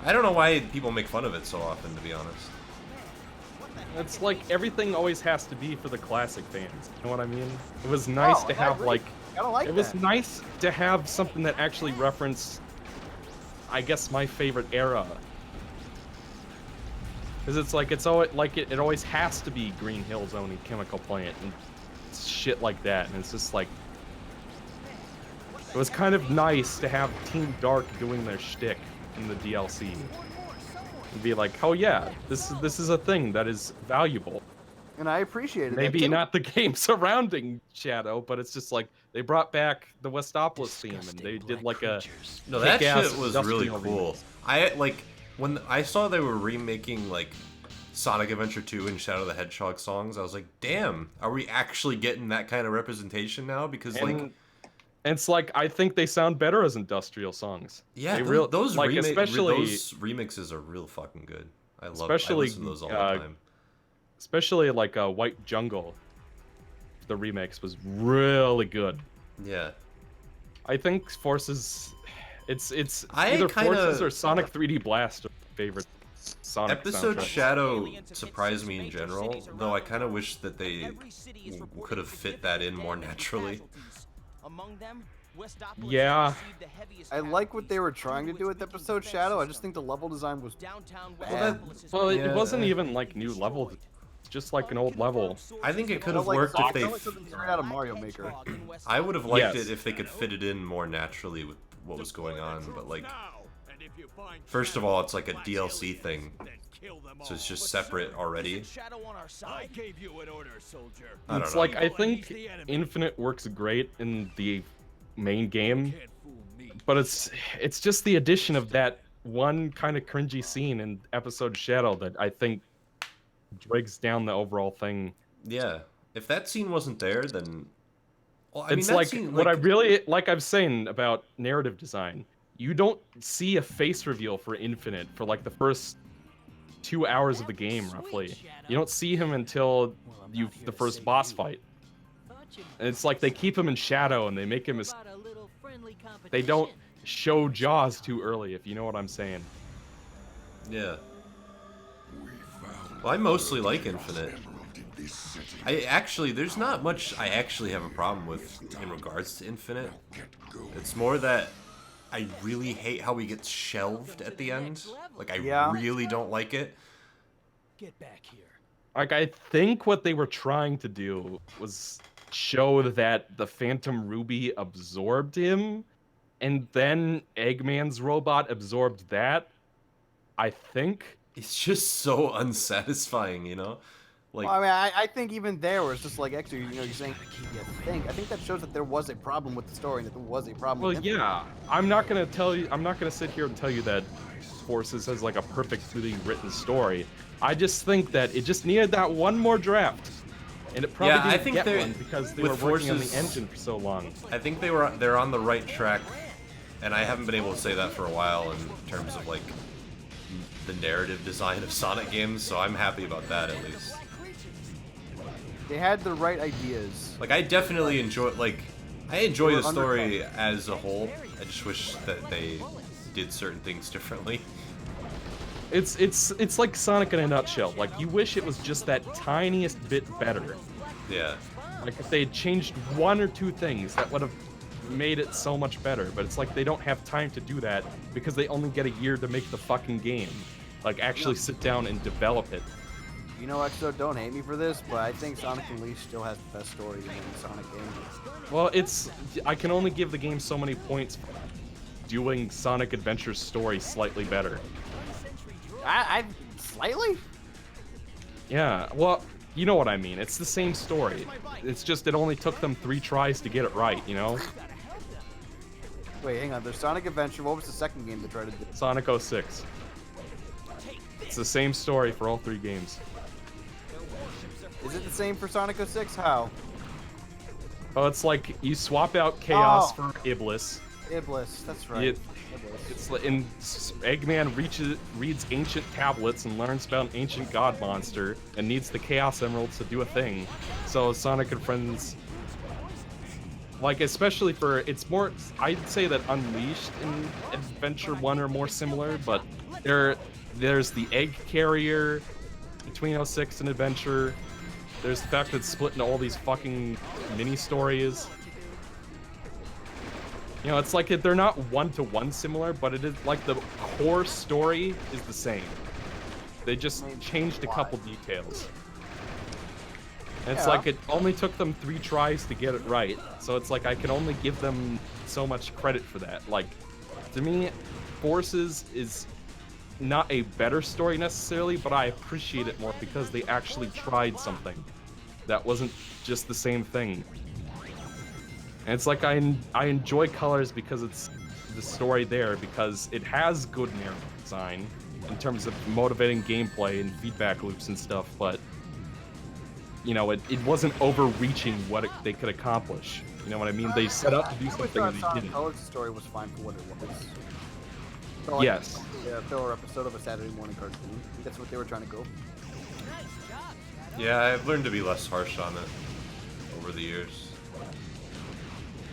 I don't know why people make fun of it so often, to be honest. It's like everything always has to be for the classic fans. You know what I mean? It was nice to have like, it was nice to have something that actually referenced, I guess, my favorite era. Because it's like it always has to be Green Hill Zone and Chemical Plant and shit like that, and it's just like it was kind of nice to have Team Dark doing their shtick in the DLC. And be like, oh yeah, this is a thing that is valuable. And I appreciated that Maybe too. not the game surrounding Shadow, but it's just like they brought back the Westopolis theme and they did like a No, that kick-ass shit was really industrial cool. remix. I like when I saw they were remaking like Sonic Adventure 2 and Shadow the Hedgehog songs. I was like, damn, are we actually getting that kind of representation now? Because And it's like I think they sound better as industrial songs. yeah, they those like especially those remixes are real fucking good. I especially listen to those all the time. Especially like White Jungle, the remix was really good. Yeah. I think Forces, it's I either kinda- Forces or Sonic 3D Blast are my favorite Sonic Episode soundtracks. Shadow surprised me in general, though I kind of wish that they could have fit that in more naturally. Yeah. I like what they were trying to do with episode Shadow. I just think the level design was bad. Well, Yeah. it wasn't even like new level. It's just like an old level. I think it could have Felt like worked if Sonic- they. felt like something straight out of Mario Maker. I would have liked Yes. it if they could fit it in more naturally with what was going on, but like, first of all, it's like a DLC thing, so it's just separate already. I gave you an order, soldier. I don't It's know. like I think Infinite works great in the main game, but it's just the addition of that one kind of cringy scene in episode Shadow that I think drags down the overall thing. Yeah, if that scene wasn't there, then well, I mean, It's that like scene, what I really like. I've saying about narrative design. You don't see a face reveal for Infinite for like the first 2 hours of the game, roughly. You don't see him until the first boss fight. And it's like they keep him in shadow and they make him as... They don't show Jaws too early, if you know what I'm saying. Yeah. Well, I mostly like Infinite. There's not much I actually have a problem with in regards to Infinite. It's more that I really hate how he gets shelved at the end. Like, I really don't like it. Get back here. Like, I think what they were trying to do was show that the Phantom Ruby absorbed him, and then Eggman's robot absorbed that. I think. It's just so unsatisfying, you know? Like, Well, I mean, I think even there where it's just like extra, you're saying you think. I think that shows that there was a problem with the story, and that there was a problem. Well, with Infinite. yeah. I'm not gonna sit here and tell you that Forces has like a perfectly written story. I just think that it just needed that one more draft, and it probably Yeah, I didn't think get they're- one because they were with working on the Forces- engine for so long. I think they're on the right track, and I haven't been able to say that for a while in terms of like the narrative design of Sonic games, so I'm happy about that at least. They had the right ideas. Like, I definitely enjoy They were the story as a whole. I just wish that they did certain things differently. It's like Sonic in a nutshell. Like, you wish it was just that tiniest bit better. Yeah. Like, if they had changed one or two things, that would have made it so much better. But it's like they don't have time to do that because they only get a year to make the fucking game. Like, actually sit down and develop it. You know, Exo, don't hate me for this, but I think Sonic Unleashed still has the best story in any Sonic game. Well, I can only give the game so many points for doing Sonic Adventure's story slightly better. I slightly? Yeah, well, you know what I mean. It's the same story. It's just it only took them 3 tries to get it right, you know? Wait, hang on. There's Sonic Adventure. What was the second game they tried to do? Sonic 06. It's the same story for all 3 games. Is it the same for Sonic 06? How? Oh, it's like you swap out Chaos Oh. for Iblis. Iblis. That's right. It- Iblis. It's like Eggman reads ancient tablets and learns about an ancient god monster and needs the Chaos Emeralds to do a thing. So Sonic and Friends, like especially for it's more, I'd say that Unleashed and Adventure 1 are more similar, but there's the egg carrier between 06 and Adventure. There's the fact that it's split into all these fucking mini stories. You know, it's like they're not one-to-one similar, but it is like the core story is the same. They just changed a couple details. And it's Yeah. like it only took them 3 tries to get it right. So it's like I can only give them so much credit for that. Like, to me, Forces is not a better story necessarily, but I appreciate it more because they actually tried something that wasn't just the same thing. And it's like I enjoy Colors because it's the story there, because it has good narrative design in terms of motivating gameplay and feedback loops and stuff, but you know, it wasn't overreaching what they could accomplish. You know what I mean? They set out to do something I that they thought didn't. Colors' story was fine for what it was. Felt like Yes. a filler episode of a Saturday morning cartoon. I think that's what they were trying to go. Yeah, I've learned to be less harsh on it over the years.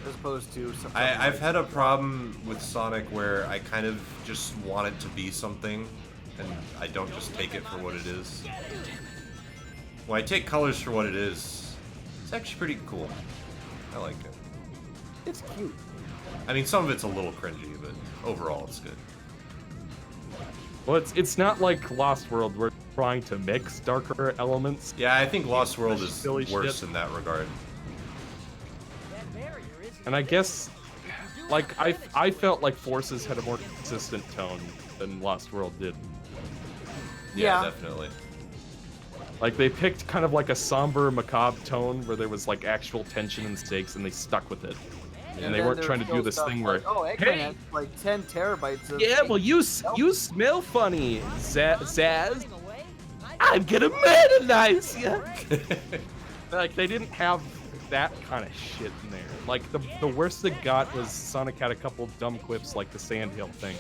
as opposed to something. I've had a problem with Sonic where I kind of just want it to be something, and I don't just take it for what it is. When I take colors for what it is, it's actually pretty cool. I like it. It's cute. I mean, some of it's a little cringy, but overall it's good. Well, it's not like Lost World where we're trying to mix darker elements. Yeah, I think Lost World is Silly worse shit. in that regard. And I guess, like, I felt like Forces had a more consistent tone than Lost World did. Yeah, definitely. Like, they picked kind of like a somber, macabre tone where there was, like, actual tension and stakes, and they stuck with it. And they weren't trying to do this thing where, oh, Eggman has like 10 terabytes of. Yeah, well, you smell funny, Zaz. I'm gonna murderize you. like, they didn't have that kind of shit in there. Like, the worst they got was Sonic had a couple dumb quips like the Sandhill thing.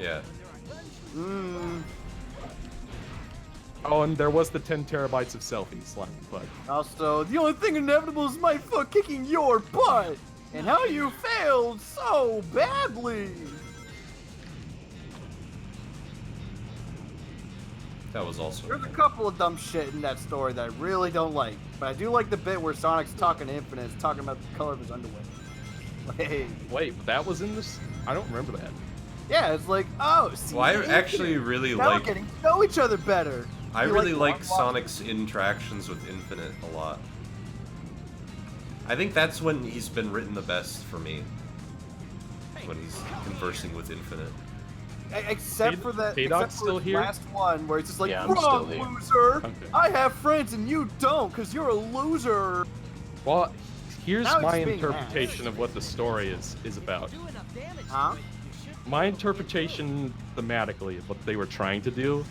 Yeah. Oh, and there was the 10 terabytes of selfies left, but... Also, the only thing inevitable is my foot kicking your butt! And how you failed so badly! That was also... There's a couple of dumb shit in that story that I really don't like. But I do like the bit where Sonic's talking to Infinite, talking about the color of his underwear. Hey. Wait, that was in this? I don't remember that. Yeah, it's like, oh, see, Well, I actually really now like... we're getting to know each other better. I You really like like Sonic's interactions with Infinite a lot. I think that's when he's been written the best for me. When he's conversing with Infinite. Except for the Paydoc's still here? last one where it's just like, Yeah, I'm still wrong, here. loser! Okay. I have friends and you don't, because you're a loser! Well, here's Now it's my being interpretation asked. of what the story is about. Huh? My interpretation, thematically, of what they were trying to do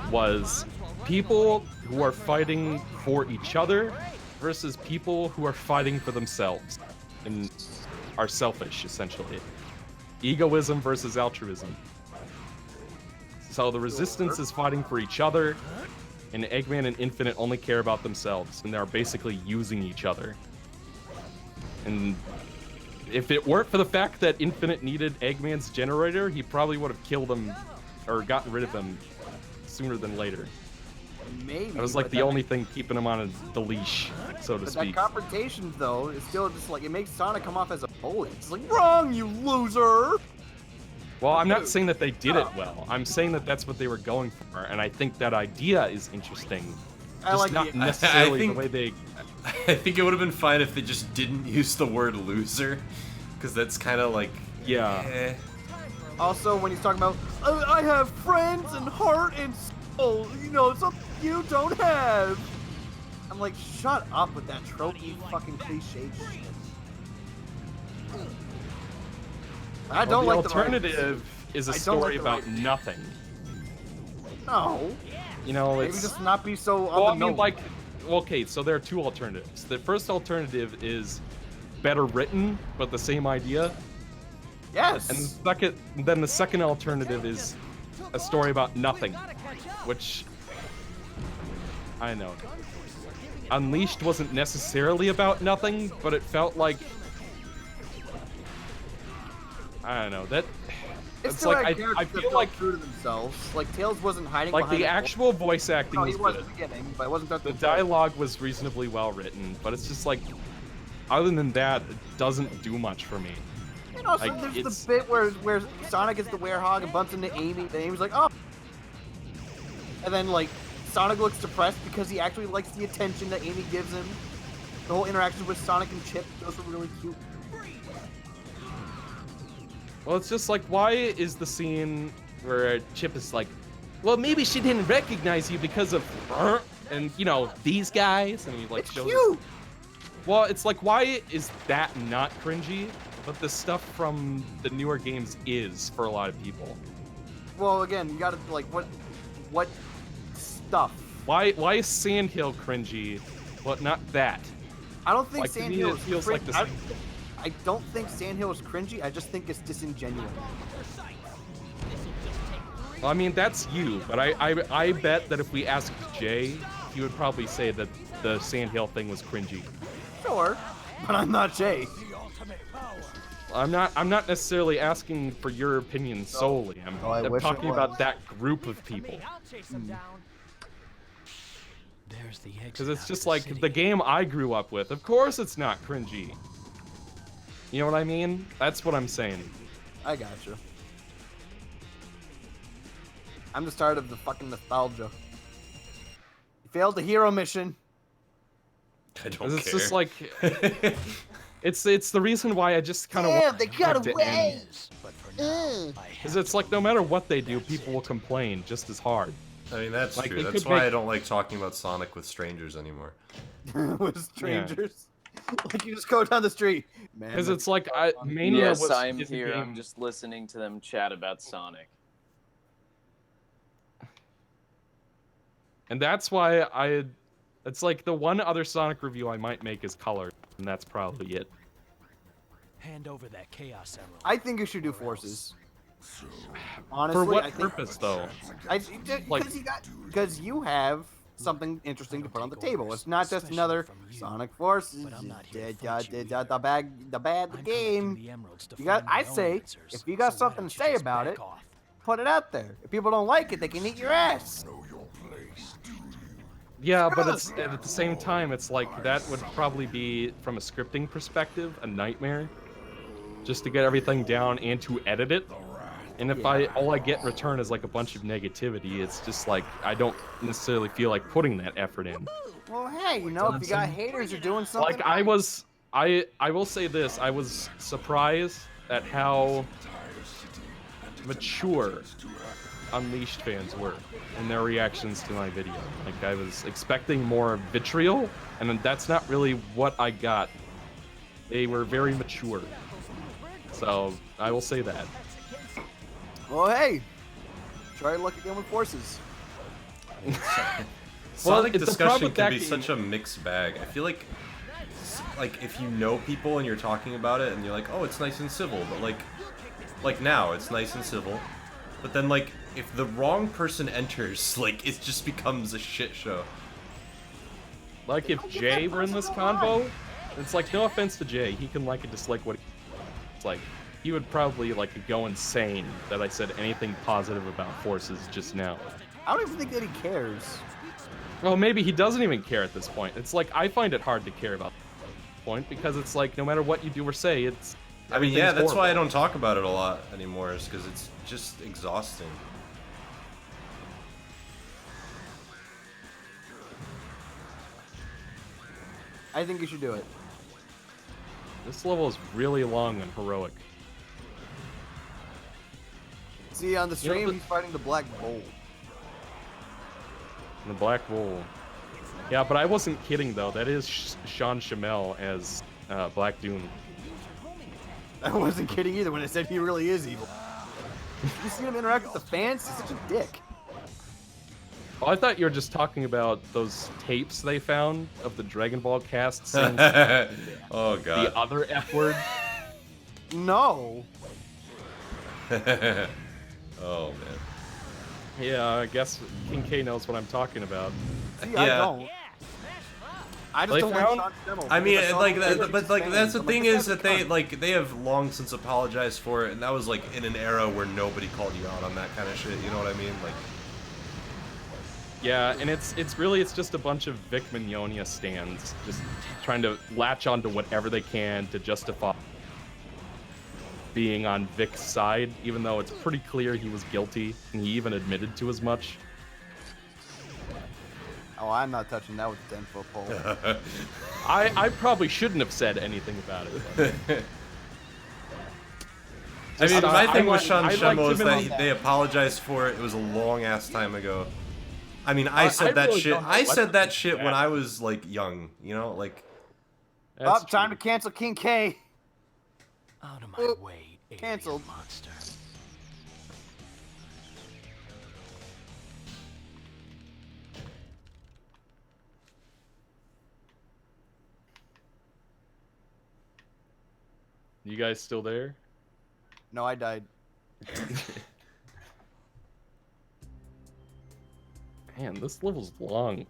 was people who are fighting for each other versus people who are fighting for themselves and are selfish, essentially. Egoism versus altruism. So the Resistance is fighting for each other, and Eggman and Infinite only care about themselves, and they're basically using each other. And if it weren't for the fact that Infinite needed Eggman's generator, he probably would have killed him, or gotten rid of him, sooner than later. Maybe. That was like but the that- only thing keeping him on the leash, so to But speak. that confrontation, though, is still just like, it makes Sonic come off as a bully. It's like, wrong, you loser! Well, I'm not saying that they did it well. I'm saying that that's what they were going for, and I think that idea is interesting. I Just like not the- necessarily think- the way they... I think it would have been fine if they just didn't use the word loser. Because that's kind of like... Yeah. eh. Also, when he's talking about, I have friends and heart and soul, you know, something you don't have. I'm like, shut up with that tropey fucking cliche shit. I don't Well, like the the alternative is a I don't story like the about writing. nothing. No. You know, Maybe it's... just not be so on Well, the I mean, nose. like... Okay, so there are two alternatives. The first alternative is better written, but the same idea. Yes. And then the second alternative is a story about nothing, which I know. Unleashed wasn't necessarily about nothing, but it felt like I don't know that. It's still like had characters I that feel felt like true to themselves. Like Tails wasn't hiding like behind the a- actual voice acting No, was he was good. at the beginning, but it wasn't that The dialogue was reasonably well written, but it's just like other than that, it doesn't do much for me. And also, Like, there's it's- the bit where Sonic is the werehog and bumps into Amy, and Amy's like, oh. And then, like, Sonic looks depressed because he actually likes the attention that Amy gives him. The whole interaction with Sonic and Chip, those were really cute. Well, it's just like, why is the scene where Chip is like, well, maybe she didn't recognize you because of, and you know, these guys, and he like It's shows. cute! Well, it's like, why is that not cringy? But the stuff from the newer games is for a lot of people. Well, again, you gotta, like, what stuff? Why is Sandhill cringy, but not that? I don't think Like, to me, Sandhill it is feels like the cringy. same. I don't think Sandhill is cringy, I just think it's disingenuous. Well, I mean, that's you, but I bet that if we asked Jay, he would probably say that the Sandhill thing was cringy. Sure, but I'm not Jay. I'm not necessarily asking for your opinion solely. I I'm wish it talking about was. that group of people. There's the exit Because it's out just of the like city. the game I grew up with. Of course it's not cringy. You know what I mean? That's what I'm saying. I got you. I'm just tired of the fucking nostalgia. You failed the hero mission. I don't It's care. just like it's the reason why I just kind of Damn, want they got to away. end. But for now, I Because have it's like no matter what they do, people will complain just as hard. I mean, that's Like, true. they That's could why make- I don't like talking about Sonic with strangers anymore. With strangers. Like you just go down the street. Man, Because that's it's like Mania Yes, was I'm is a here. I'm game- just listening to them chat about Sonic. And that's why it's like the one other Sonic review I might make is Color, and that's probably it. hand over that Chaos Emerald. I think you should do forces. Honestly, For what I think, purpose, though? Because you have something interesting to put on the table. It's not just another Sonic Forces. The bad game. You got. I say, if you got something to say about it, put it out there. If people don't like it, they can eat your ass. Yeah, but it's at the same time, it's like that would probably be, from a scripting perspective, a nightmare. Just to get everything down and to edit it. And if all I get in return is like a bunch of negativity, it's just like I don't necessarily feel like putting that effort in. Well, hey, you know, if you got haters, you're doing something. Like I will say this, I was surprised at how mature Unleashed fans were in their reactions to my video. Like I was expecting more vitriol, and that's not really what I got. They were very mature. So I will say that. Well, hey, try your luck again with forces. Sonic it's the problem discussion with can that be game. such a mixed bag. I feel like if you know people and you're talking about it and you're like, oh, it's nice and civil, but like now it's nice and civil, but then like if the wrong person enters, like it just becomes a shit show. Like if Jay were in this convo, it's like no offense to Jay, he can like and dislike what it's like. He would probably like go insane that I said anything positive about forces just now. I don't even think that he cares. Well, maybe he doesn't even care at this point. It's like I find it hard to care about this point because it's like no matter what you do or say, it's. I mean, yeah, that's why I horrible. don't talk about it a lot anymore, is because it's just exhausting. I think you should do it. This level is really long and heroic. See, on the You know, stream, the- he's fighting the Black Bull. The Black Bull. Yeah, but I wasn't kidding though. That is Sean Shamel as Black Doom. I wasn't kidding either when I said he really is evil. You see him interact with the fans? He's such a dick. Oh, I thought you were just talking about those tapes they found of the Dragon Ball cast saying Oh god. the other F word. No. Oh man. Yeah, I guess King K knows what I'm talking about. See, I Yeah. don't. I just They don't found- like Sean Schimmel I mean, because saw like him that, hate but his like fans. that's the I'm thing like, is this that guy's a cunt. they have long since apologized for it, and that was like in an era where nobody called you out on that kind of shit. You know what I mean? Like, Yeah, and it's just a bunch of Vic Mignogna stands just trying to latch onto whatever they can to justify being on Vic's side, even though it's pretty clear he was guilty, and he even admitted to as much. Oh, I'm not touching that with a 10-foot pole. I probably shouldn't have said anything about it. I mean, my thing with Sean I liked Schimmel him is in that on that. they apologized for it. It was a long ass time ago. I mean, I I said that really shit. don't know I what said to that do shit with when that. I was like young. You know, like. That's Oh, time to cancel King K. Out of my Oop, way, alien canceled. monster. You guys still there? No, I died. Man, this level's long.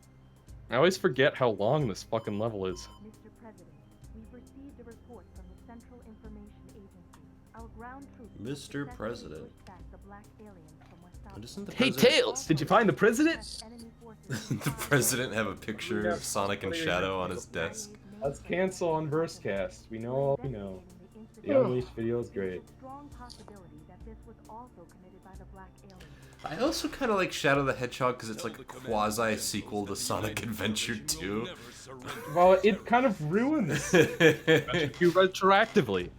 I always forget how long this fucking level is. Mr. President, we've received a report from the Central Information Agency Mr. President. Isn't the Hey, president... Tails, did you find the president? the president have a picture of Sonic and Shadow on his desk? Let's cancel on Versecast. We know all we know. The Unleashed video is great. I also kind of like Shadow the Hedgehog because it's like a quasi-sequel to Sonic Adventure 2. Well, it kind of ruins Adventure 2 retroactively.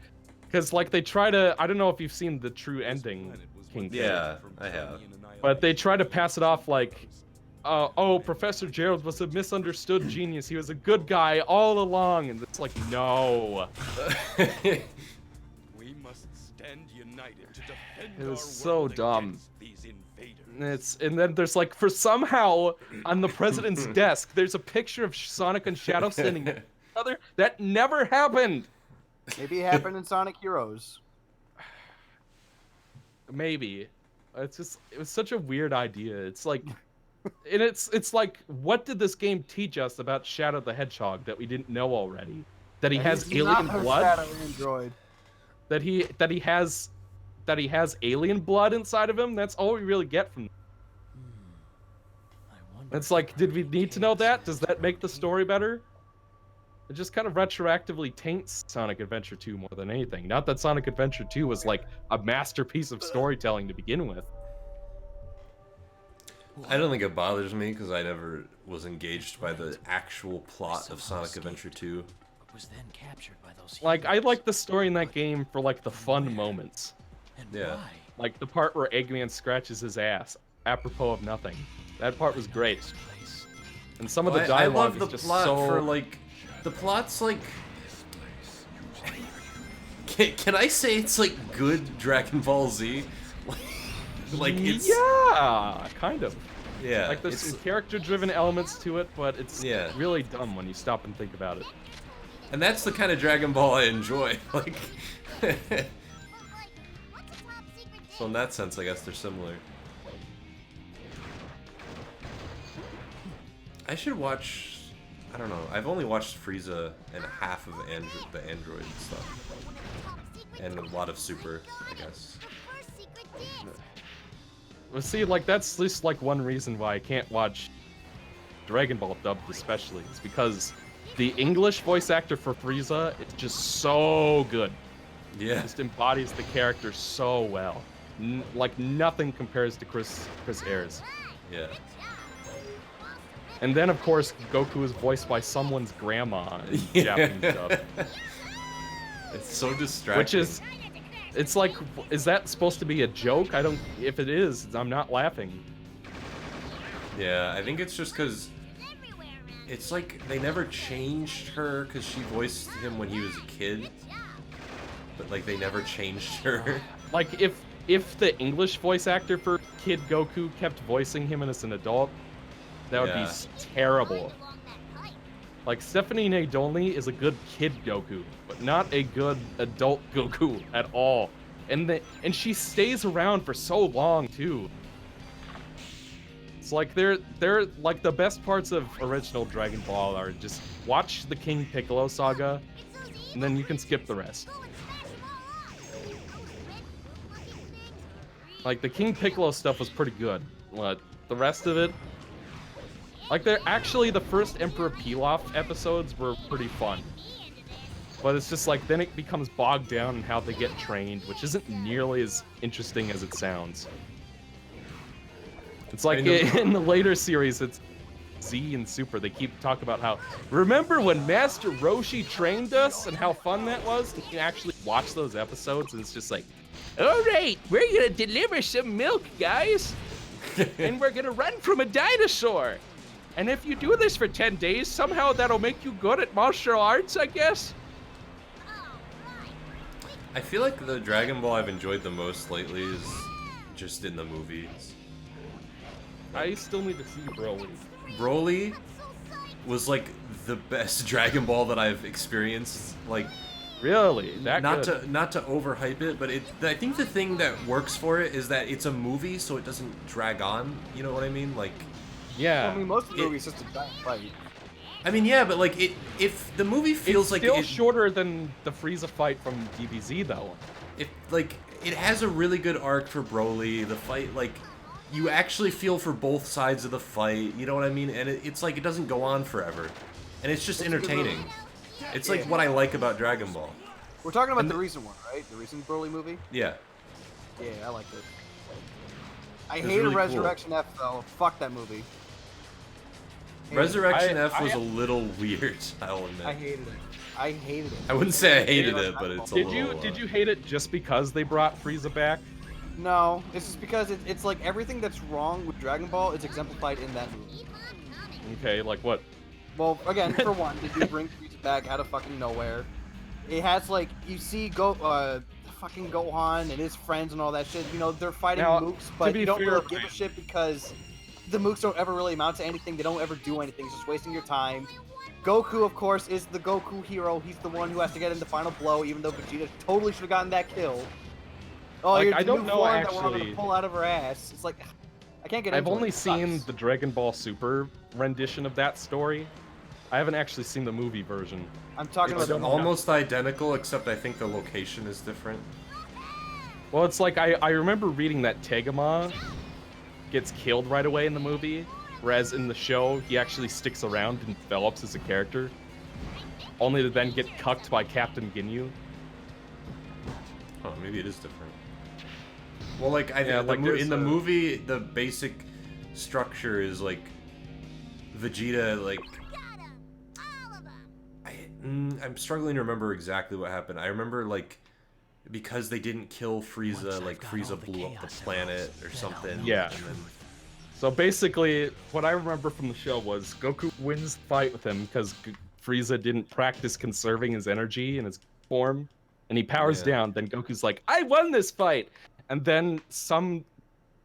Because, like, they try to... I don't know if you've seen the true ending, King K. Yeah, I have. But they try to pass it off like... oh, Professor Gerald was a misunderstood genius. He was a good guy all along. And it's like, no. We must stand united to defend It was our so world dumb. against these invaders. And then there's like, for somehow, on the president's desk, there's a picture of Sonic and Shadow standing next to each other. That never happened! Maybe it happened in Sonic Heroes. Maybe. It's just, it was such a weird idea. It's like... And it's like, what did this game teach us about Shadow the Hedgehog that we didn't know already? That he has He's alien not a blood? Shadow Android. That he has alien blood inside of him? That's all we really get from him. It's like, did we need to know that? Does that make the story better? It just kind of retroactively taints Sonic Adventure 2 more than anything. Not that Sonic Adventure 2 was like a masterpiece of storytelling to begin with. I don't think it bothers me because I never was engaged by the actual plot of Sonic Adventure 2. Was then captured by those Like, I like the story in that game for like the fun moments. Yeah. Like the part where Eggman scratches his ass, apropos of nothing. That part was great. And some of the dialogue I love the is just plot so... for like, the plot's like. Can I say it's like good Dragon Ball Z? Like it's yeah, kind of. Yeah, like there's some character-driven elements to it, but it's yeah. really dumb when you stop and think about it. And that's the kind of Dragon Ball I enjoy. Like, so in that sense, I guess they're similar. I should watch. I don't know. I've only watched Frieza and half of the Android stuff, and a lot of Super, I guess. Well, see, like, that's just, like, one reason why I can't watch Dragon Ball dubbed especially. It's because the English voice actor for Frieza is just so good. Yeah. It just embodies the character so well. Like, nothing compares to Chris Ayres. Yeah. And then, of course, Goku is voiced by someone's grandma in Japanese dub. It's so distracting. Which is... It's like, is that supposed to be a joke? I don't... If it is, I'm not laughing. Yeah, I think it's just because... It's like, they never changed her because she voiced him when he was a kid. But, like, they never changed her. Like, if the English voice actor for Kid Goku kept voicing him as an adult, that would be terrible. Like, Stephanie Nadolny is a good kid Goku, but not a good adult Goku at all. And she stays around for so long, too. It's like, they're like, the best parts of original Dragon Ball are just watch the King Piccolo saga, and then you can skip the rest. Like, the King Piccolo stuff was pretty good, but the rest of it... Like, they're actually, the first Emperor Pilaf episodes were pretty fun. But it's just like, then it becomes bogged down in how they get trained, which isn't nearly as interesting as it sounds. It's like, in the later series, it's Z and Super, they keep talking about how, remember when Master Roshi trained us and how fun that was? And you actually watch those episodes and it's just like, alright, we're gonna deliver some milk, guys! And we're gonna run from a dinosaur! And if you do this for 10 days, somehow that'll make you good at martial arts, I guess? I feel like the Dragon Ball I've enjoyed the most lately is just in the movies. I still need to see Broly. Broly was like the best Dragon Ball that I've experienced. Like, really? That not good? not to overhype it, but I think the thing that works for it is that it's a movie, so it doesn't drag on. You know what I mean? Like, yeah. Well, I mean, most of the movie's just a giant fight. I mean, yeah, but like if the movie feels it's like still shorter than the Frieza fight from DBZ though. It has a really good arc for Broly. The fight, like, you actually feel for both sides of the fight. You know what I mean? And it's like it doesn't go on forever, and it's just entertaining. It's like what I like about Dragon Ball. We're talking about the recent one, right? The recent Broly movie. Yeah. Yeah, I liked it. I It was hated really cool. Resurrection F though. Fuck that movie. Resurrection F was a little weird, I'll admit. I hated it. I hated it. I wouldn't say I hated it, but it's a little... Did you hate it just because they brought Frieza back? No, it's just because it's like everything that's wrong with Dragon Ball is exemplified in that movie. Okay, like what? Well, again, for one, they do bring Frieza back out of fucking nowhere. It has like you see fucking Gohan and his friends and all that shit. You know, they're fighting Now, mooks, but to you be don't fair, really give a shit because the mooks don't ever really amount to anything. They don't ever do anything. It's just wasting your time. Goku, of course, is the Goku hero. He's the one who has to get in the final blow, even though Vegeta totally should have gotten that kill. Oh, Like, you're I the don't new know, form that we're all actually. gonna pull out of her ass. It's like I can't get. I've into it. only It seen sucks. the Dragon Ball Super rendition of that story. I haven't actually seen the movie version. I'm talking It's about the almost identical, except I think the location is different. Well, it's like I remember reading that Tegama gets killed right away in the movie, whereas in the show he actually sticks around and develops as a character, only to then get cucked by Captain Ginyu. Oh, maybe it is different. Well, like Yeah, like there's in the a- movie, the basic structure is like Vegeta, like I'm struggling to remember exactly what happened. I remember like because they didn't kill Frieza, like Frieza blew up the planet or something. Yeah. And then, So basically, what I remember from the show was Goku wins the fight with him because Frieza didn't practice conserving his energy in his form, and he powers Yeah. down. Then Goku's like, "I won this fight," and then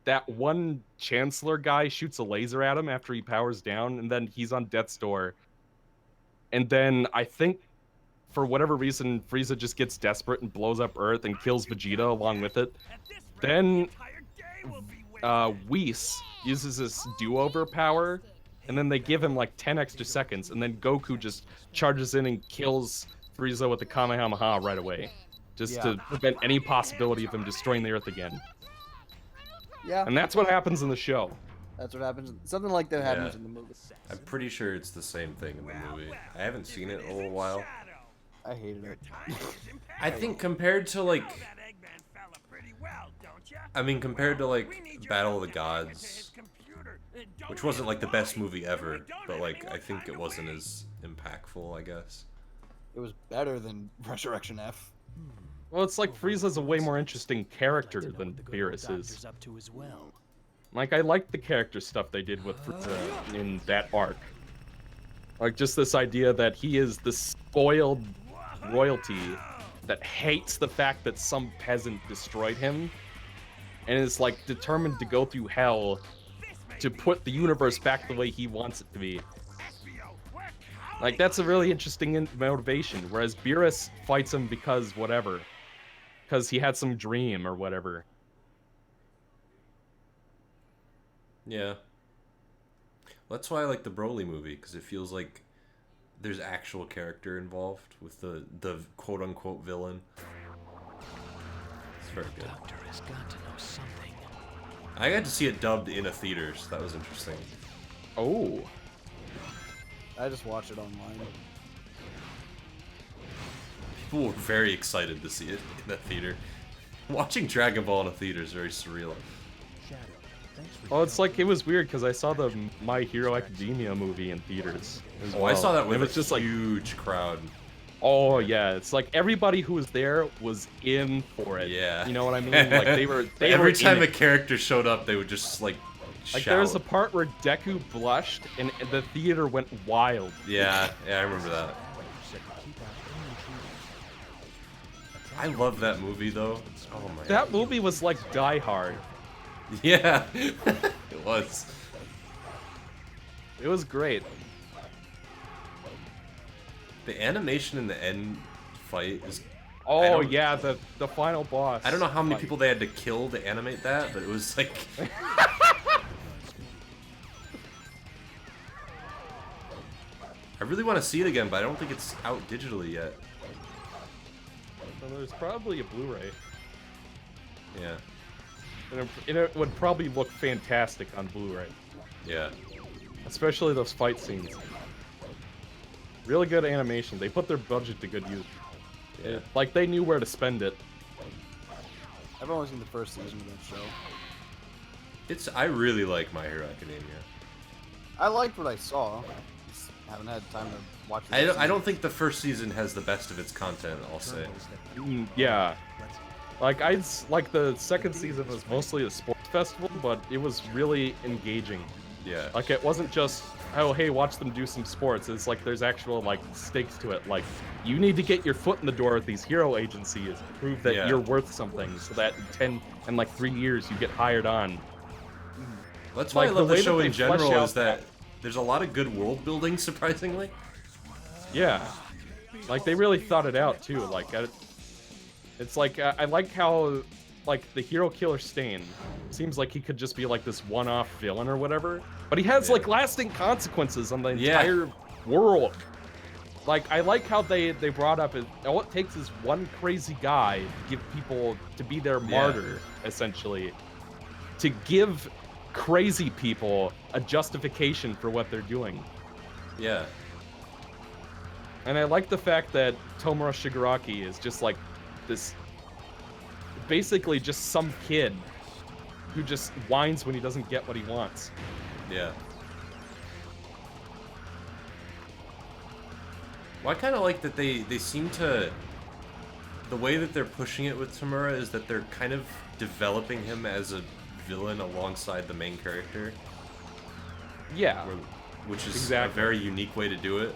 that one Chancellor guy shoots a laser at him after he powers down, and then he's on death's door. And then I think, for whatever reason, Frieza just gets desperate and blows up Earth and kills Vegeta along with it. Then Whis uses his do-over power, and then they give him like 10 extra seconds, and then Goku just charges in and kills Frieza with the Kamehameha right away, just to prevent any possibility of him destroying the Earth again. Yeah. And that's what happens in the show. That's what happens. Something like that happens Yeah. in the movie. I'm pretty sure it's the same thing in the movie. I haven't seen it in a little while. I hated it. I think compared to like, compared to like Battle of the Gods, which wasn't like the best movie ever, but like I think it wasn't as impactful, I guess. It was better than Resurrection F. Well, it's like Frieza's a way more interesting character than Beerus is. Up to as well. Like, I like the character stuff they did with Frieza in that arc. Like, just this idea that he is the spoiled royalty that hates the fact that some peasant destroyed him, and is, like, determined to go through hell to put the universe back the way he wants it to be. Like, that's a really interesting motivation, whereas Beerus fights him because whatever. Because he had some dream or whatever. Yeah. That's why I like the Broly movie, because it feels like there's actual character involved with the quote-unquote villain. It's very good. Doctor has got to know something. I got to see it dubbed in a theater, so that was interesting. Oh. I just watched it online. People were very excited to see it in the theater. Watching Dragon Ball in a theater is very surreal. Well, it's like, it was weird because I saw the My Hero Academia movie in theaters as Oh, well. I saw that And with it was just like, huge crowd. oh yeah, it's like everybody who was there was in for it. Yeah. You know what I mean? Like they were Every in time a it. character showed up, they would just like Like shout. there was a part where Deku blushed and the theater went wild. Yeah, I remember that. I love that movie though. Oh my That movie was like Die Hard. Yeah, it was. It was great. The animation in the end fight is. Oh yeah, the final boss. I don't know how many fight. people they had to kill to animate that, but it was like. I really want to see it again, but I don't think it's out digitally yet. So there's probably a Blu-ray. Yeah. And it would probably look fantastic on Blu-ray. Yeah. Especially those fight scenes. Really good animation. They put their budget to good use. Yeah. Like, they knew where to spend it. I've only seen the first season of that show. I really like My Hero Academia. I liked what I saw. Just haven't had time to watch it. I don't think the first season has the best of its content, I'll say. Yeah. Like, like the second season was mostly a sports festival, but it was really engaging. Yeah. Like, it wasn't just, oh, hey, watch them do some sports. It's like there's actual, like, stakes to it. Like, you need to get your foot in the door at these hero agencies, prove that you're worth something, so that in 10 and, like, 3 years you get hired on. That's why I love the show in general, is that that there's a lot of good world building, surprisingly. Yeah. Like, they really thought it out, too. Like, it's like, I like how, like, the hero killer Stain seems like he could just be, like, this one-off villain or whatever. But he has, like, lasting consequences on the entire world. Like, I like how they brought up, all it takes is one crazy guy to give people, to be their martyr, essentially. To give crazy people a justification for what they're doing. Yeah. And I like the fact that Tomura Shigaraki is just like this, basically just some kid who just whines when he doesn't get what he wants. Yeah. Well, I kind of like that they seem to... The way that they're pushing it with Tamura is that they're kind of developing him as a villain alongside the main character. Yeah. Which is a very unique way to do it.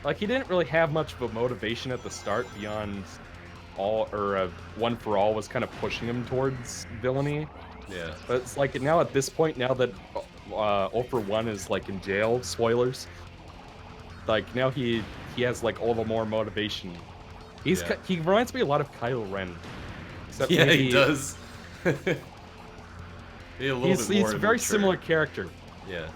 Like, he didn't really have much of a motivation at the start beyond One for All was kind of pushing him towards villainy. Yeah. But it's like, now at this point, now that 0 for 1 is, like, in jail, spoilers, like, now he has, like, all the more motivation. He reminds me a lot of Kylo Ren. Except yeah, maybe, he does. He's a very similar character. Yeah.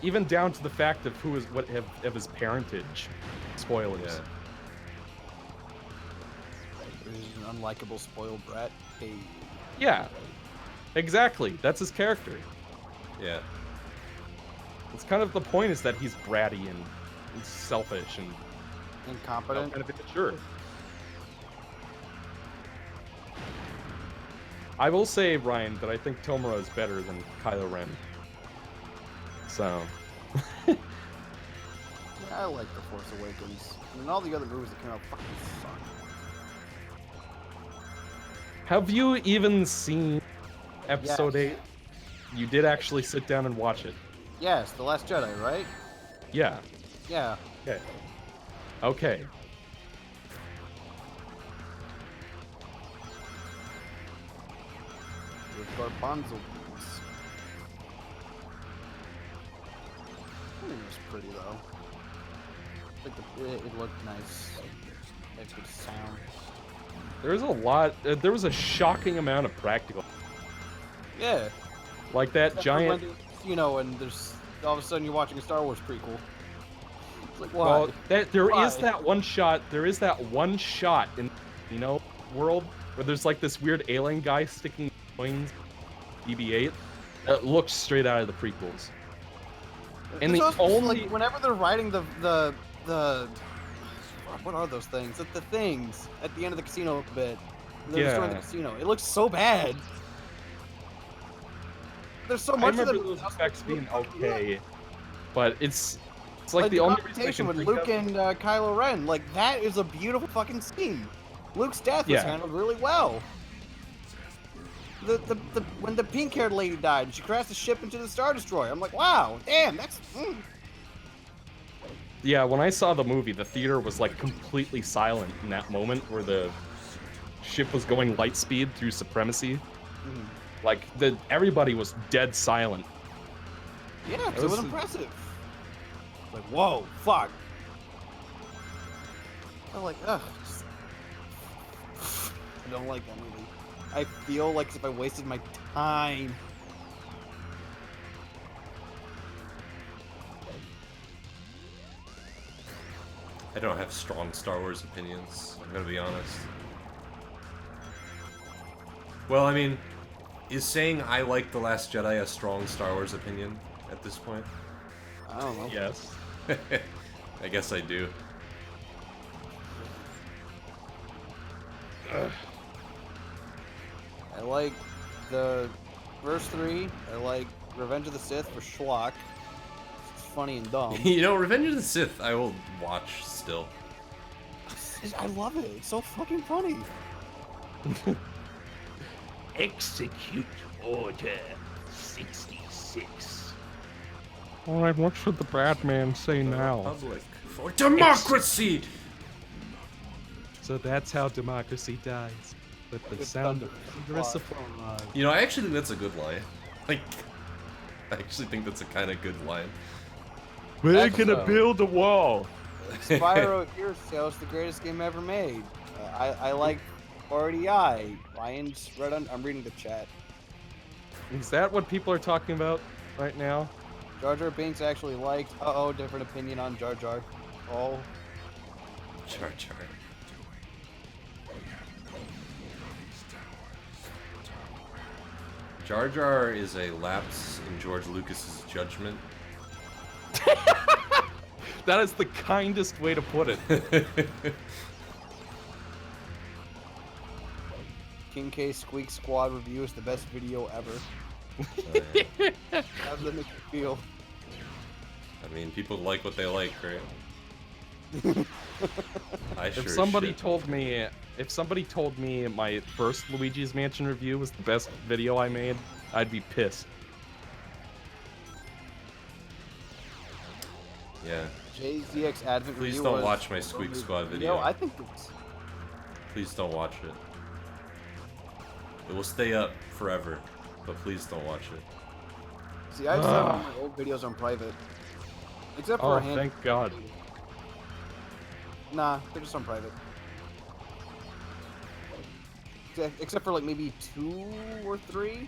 Even down to the fact of of his parentage. Spoilers. Yeah. He's an unlikable spoiled brat. Hey. Yeah. Exactly. That's his character. Yeah. It's kind of the point, is that he's bratty and selfish and incompetent. Kind of immature. I will say, Ryan, that I think Tomura is better than Kylo Ren. So. Yeah, I like The Force Awakens. I mean, all the other movies that came out fucking suck. Have you even seen Episode Yes. 8? You did actually sit down and watch it. Yes, The Last Jedi, right? Yeah. Yeah. Okay. Okay. With garbanzo beans. It was pretty though. Like it looked nice. Had good sound. There was a shocking amount of practical. Yeah. Like that Except for giant. when, you know, and there's all of a sudden you're watching a Star Wars prequel. It's like, why? Well, there Why? is that one shot. There is that one shot in, world where there's like this weird alien guy sticking coins, BB-8, that looks straight out of the prequels. And There's the also, only like, whenever they're riding the what are those things? The things at the end of the casino bit. They're destroying the Yeah. casino. It looks so bad. There's so I much of remember them. those effects being okay, but it's like the only reason I confrontation can with think Luke of- and Kylo Ren, like that is a beautiful fucking scene. Luke's death was Yeah. handled really well. The when the pink-haired lady died, and she crashed the ship into the Star Destroyer. I'm like, wow, damn, that's. Yeah, when I saw the movie, the theater was like completely silent in that moment where the ship was going light speed through Supremacy. Like everybody was dead silent. Yeah, 'cause it was impressive. Like, whoa, fuck. I'm like, ugh. I don't like that movie. I feel like as if I wasted my time. I don't have strong Star Wars opinions, I'm gonna be honest. Well, I mean, is saying I like The Last Jedi a strong Star Wars opinion at this point? I don't know. Yes. I guess I do. I like the first 3. I like Revenge of the Sith for schlock. It's funny and dumb. You know, Revenge of the Sith I will watch still. I love it. It's so fucking funny. Execute Order 66. Alright, what should the bad man say now? Republic for democracy! So that's how democracy dies. With the sound of thunderous applause. You know, I actually think that's a good line. Like, I actually think that's a kind of good line. We're gonna build a wall. Spyro Heroes Tale is the greatest game ever made. I like RDI. Lions Red I'm reading the chat. Is that what people are talking about right now? Jar Binks actually liked. Different opinion on Jar Jar. Oh. Jar Jar. Jar Jar is a lapse in George Lucas's judgment. That is the kindest way to put it. King K Squeak Squad review is the best video ever. How does that make you feel? I mean, people like what they like, right? I sure If somebody should. told me my first Luigi's Mansion review was the best video I made, I'd be pissed. Yeah. JZX Advent Please review don't was watch my Squeak Squad video. I think it's... Please don't watch it. It will stay up forever, but please don't watch it. See, I just have all my old videos on private. Except for a hand. Thank God. Nah, they're just on private. Except for like maybe 2 or 3,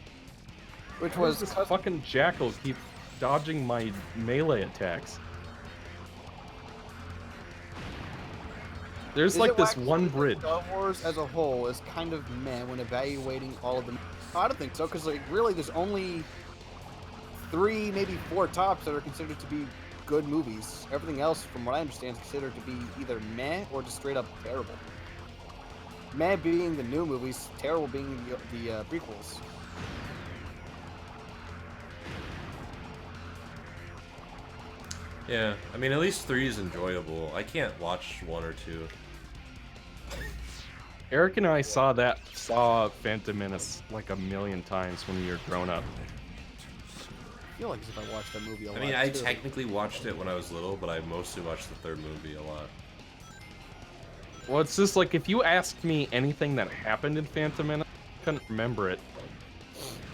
which Why was does this fucking jackal keep dodging my melee attacks? There's like this one bridge. Star Wars as a whole is kind of meh when evaluating all of them. I don't think so, because like really, there's only 3, maybe 4 tops that are considered to be good movies. Everything else, from what I understand, is considered to be either meh or just straight up terrible. Meh being the new movies, terrible being the prequels. Yeah, I mean, at least 3 is enjoyable. I can't watch 1 or 2. Eric and I saw Phantom Menace like a million times when we were grown up. I feel like as if I watched that movie a lot. I mean, I too. technically watched it when I was little, but I mostly watched the 3rd movie a lot. Well, it's just like if you asked me anything that happened in Phantom Menace, I couldn't remember it.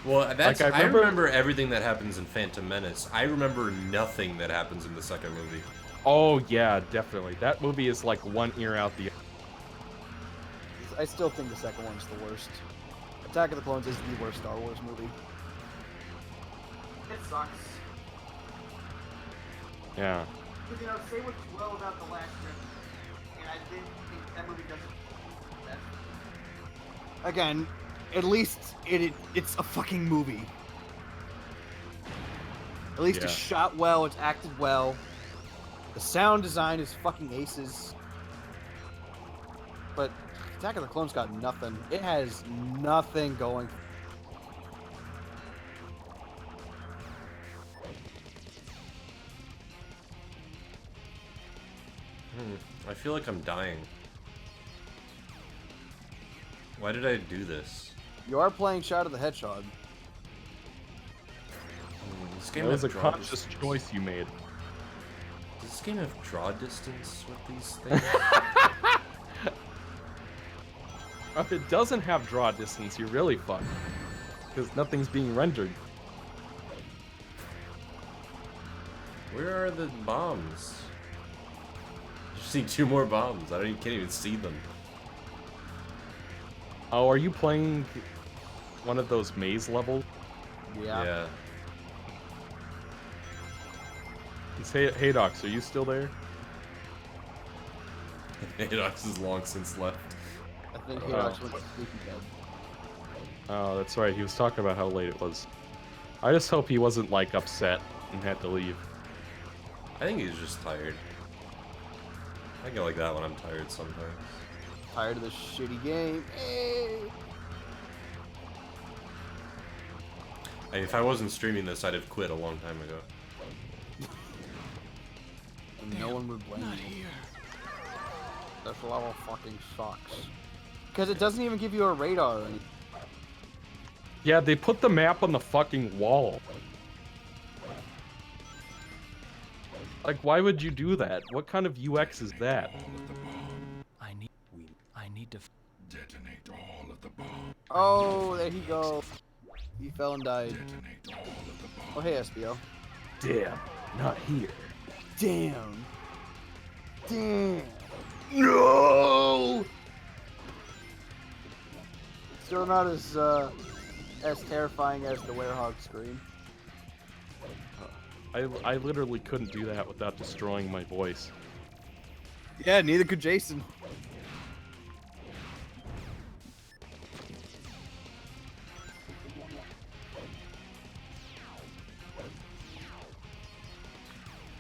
Well, that's Like, I remember everything that happens in Phantom Menace. I remember nothing that happens in the 2nd movie. Oh yeah, definitely. That movie is like one ear out the other. I still think the second one's the worst. Attack of the Clones is the worst Star Wars movie. It sucks. Yeah. Because, you know, say what you will about The Last Jedi, and I didn't think that movie doesn't... Again, at least it's a fucking movie. At least it's shot well, it's acted well. The sound design is fucking aces. But Attack of the Clones got nothing. It has nothing going. I feel like I'm dying. Why did I do this? You are playing Shadow the Hedgehog. This game That was a have draw conscious distance. choice you made. Does this game have draw distance with these things? If it doesn't have draw distance, you're really fucked. Because nothing's being rendered. Where are the bombs? I just need 2 more bombs. Can't even see them. Oh, are you playing one of those maze levels? Yeah. Hey, Docs, are you still there? Hadox is long since left. I think Hedgehog went to sleepy bed. Oh, that's right. He was talking about how late it was. I just hope he wasn't like upset and had to leave. I think he's just tired. I get like that when I'm tired sometimes. Tired of this shitty game. Hey. If I wasn't streaming this, I'd have quit a long time ago. And no one would blame you. This level fucking sucks. Because it doesn't even give you a radar or anything. Yeah, they put the map on the fucking wall. Like, why would you do that? What kind of UX is that? I need to detonate all of the bombs. Oh, there he goes. He fell and died. Oh, hey, SBO. Damn, not here. Damn. Damn. No! Still not as terrifying as the Werehog scream. I literally couldn't do that without destroying my voice. Yeah, neither could Jason.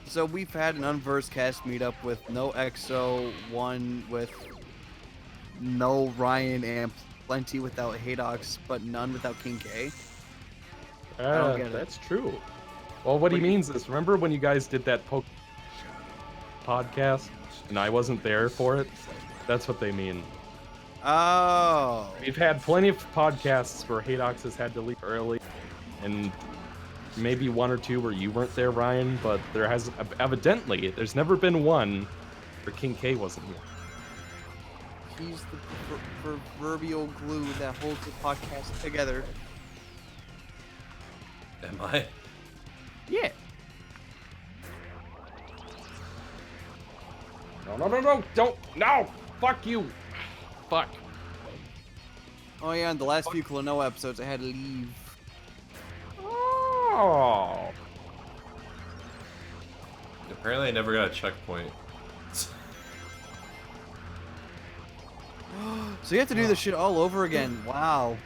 So we've had an Unversed cast meetup with no EXO, one with no Ryan, and plenty without Hadox, but none without King K. I don't get it. That's true. Well, what he means is, remember when you guys did that podcast and I wasn't there for it? That's what they mean. Oh. We've had plenty of podcasts where Hadox has had to leave early, and maybe one or two where you weren't there, Ryan, but there has evidently there's never been one where King K wasn't here. He's the proverbial glue that holds the podcast together. Am I? Yeah. No, don't, no! Fuck you! Fuck. Oh yeah, in the last few Klonoa episodes, I had to leave. Oh. Apparently I never got a checkpoint. So you have to do this shit all over again. Wow.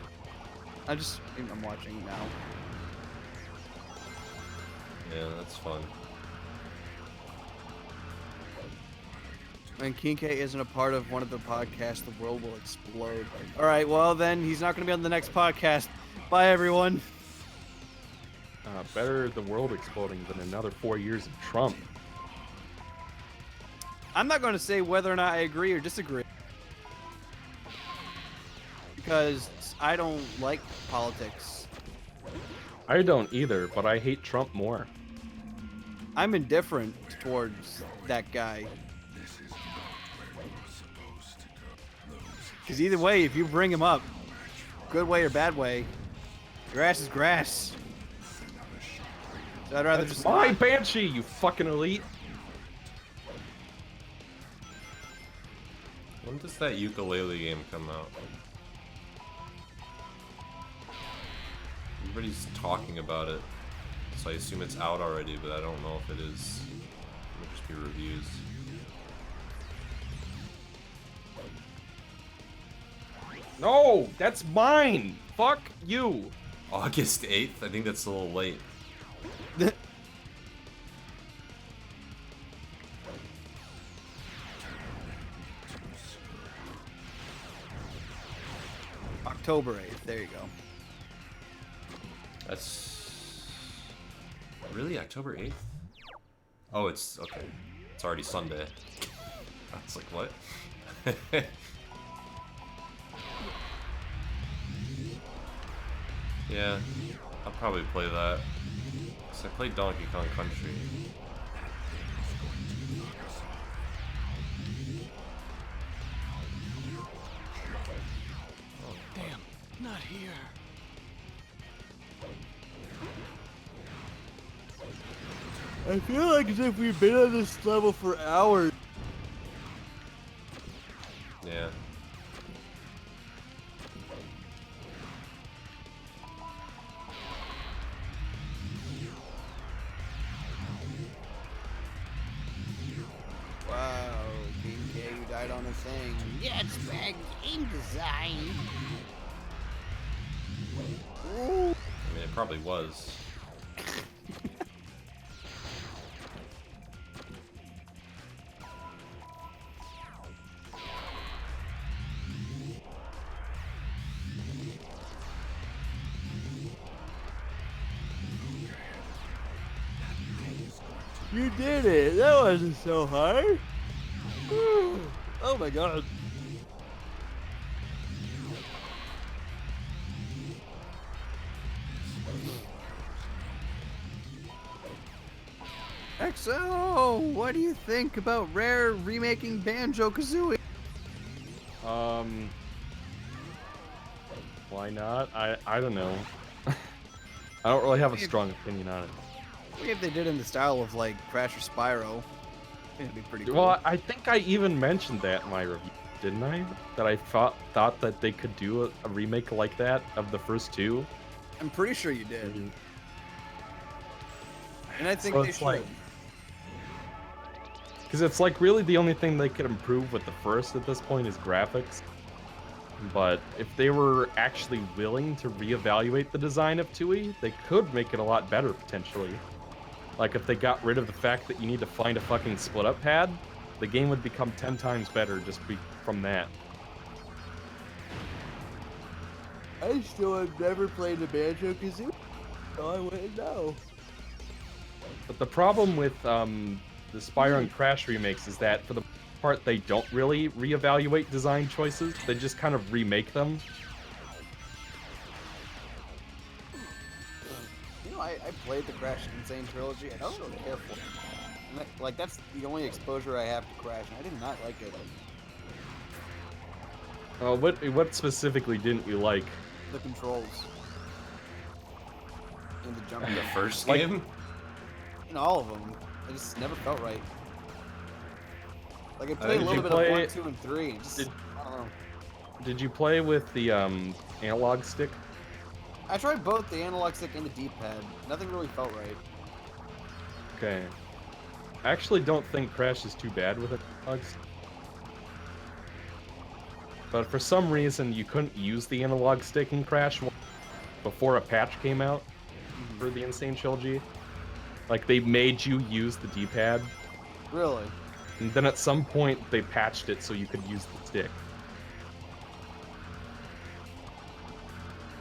I'm watching now. Yeah, that's fun. When King K isn't a part of one of the podcasts, the world will explode. Alright, well then, he's not going to be on the next podcast. Bye, everyone. Better the world exploding than another 4 years of Trump. I'm not going to say whether or not I agree or disagree. Because I don't like politics. I don't either, but I hate Trump more. I'm indifferent towards that guy. Because either way, if you bring him up, good way or bad way, grass is grass. So I'd rather just my Banshee, you fucking elite. When does that ukulele game come out? Everybody's talking about it, so I assume it's out already, but I don't know if it is. It might just be reviews. No, that's mine. Fuck you. August 8th? I think that's a little late. October 8th, there you go. That's... Really? October 8th? Oh, it's... okay. It's already Sunday. I was like, what? Yeah, I'll probably play that. Cause I played Donkey Kong Country. Damn, not here. I feel like as if we've been on this level for hours. Yeah. Wow, King K, you died on saying, yeah, it's bad game design. Ooh. I mean, it probably was. You did it. That wasn't so hard. Oh my god. XO, what do you think about Rare remaking Banjo-Kazooie? Why not? I don't know. I don't really have a strong opinion on it. Maybe if they did it in the style of like Crash or Spyro, it'd be pretty cool. Well, I think I even mentioned that in my review, didn't I? That I thought that they could do a remake like that of the first two. I'm pretty sure you did. And I think So they it's should. like, because it's like really the only thing they could improve with the first at this point is graphics. But if they were actually willing to reevaluate the design of Tui, they could make it a lot better potentially. Like if they got rid of the fact that you need to find a fucking split up pad, the game would become 10 times better just from that. I still have never played a Banjo-Kazooie, so I wouldn't know. But the problem with the Spyro and Crash remakes is that for the part they don't really reevaluate design choices, they just kind of remake them. You know, I played the Crash Insane trilogy. I don't really care for it. And like that's the only exposure I have to Crash, and I did not like it. What specifically didn't you like? The controls and the jumping. In the first Like- game? In all of them, it just never felt right. Like I played a did little you bit play- of 1, 2, and 3. And just, I don't know. Did you play with the analog stick? I tried both the analog stick and the D-pad. Nothing really felt right. Okay. I actually don't think Crash is too bad with analog stick. But for some reason, you couldn't use the analog stick in Crash before a patch came out for the Insane Trilogy. Like, they made you use the D-pad, Really? and then at some point, they patched it so you could use the stick.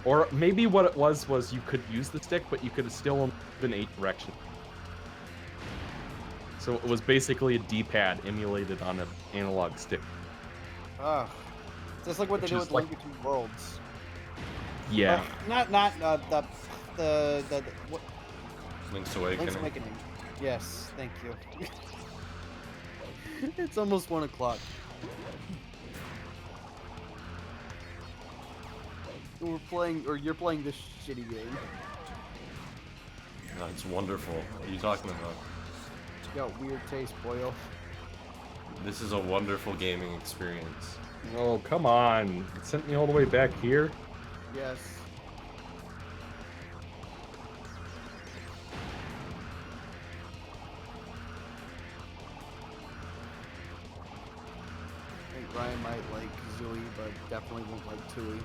Or maybe what it was you could use the stick, but you could still move in 8 directions. So it was basically a D-pad emulated on an analog stick. Ugh. Just like what Which they do is with like- Link Between Worlds. Yeah. Not the what? Link's Awakening. Link's Awakening. Yes, thank you. It's almost 1 o'clock. We're playing, or you're playing this shitty game. No, it's wonderful. What are you talking about? You got weird taste, boyo. This is a wonderful gaming experience. Oh, come on. It sent me all the way back here. Yes. I think Ryan might like Zooey, but definitely won't like Tui.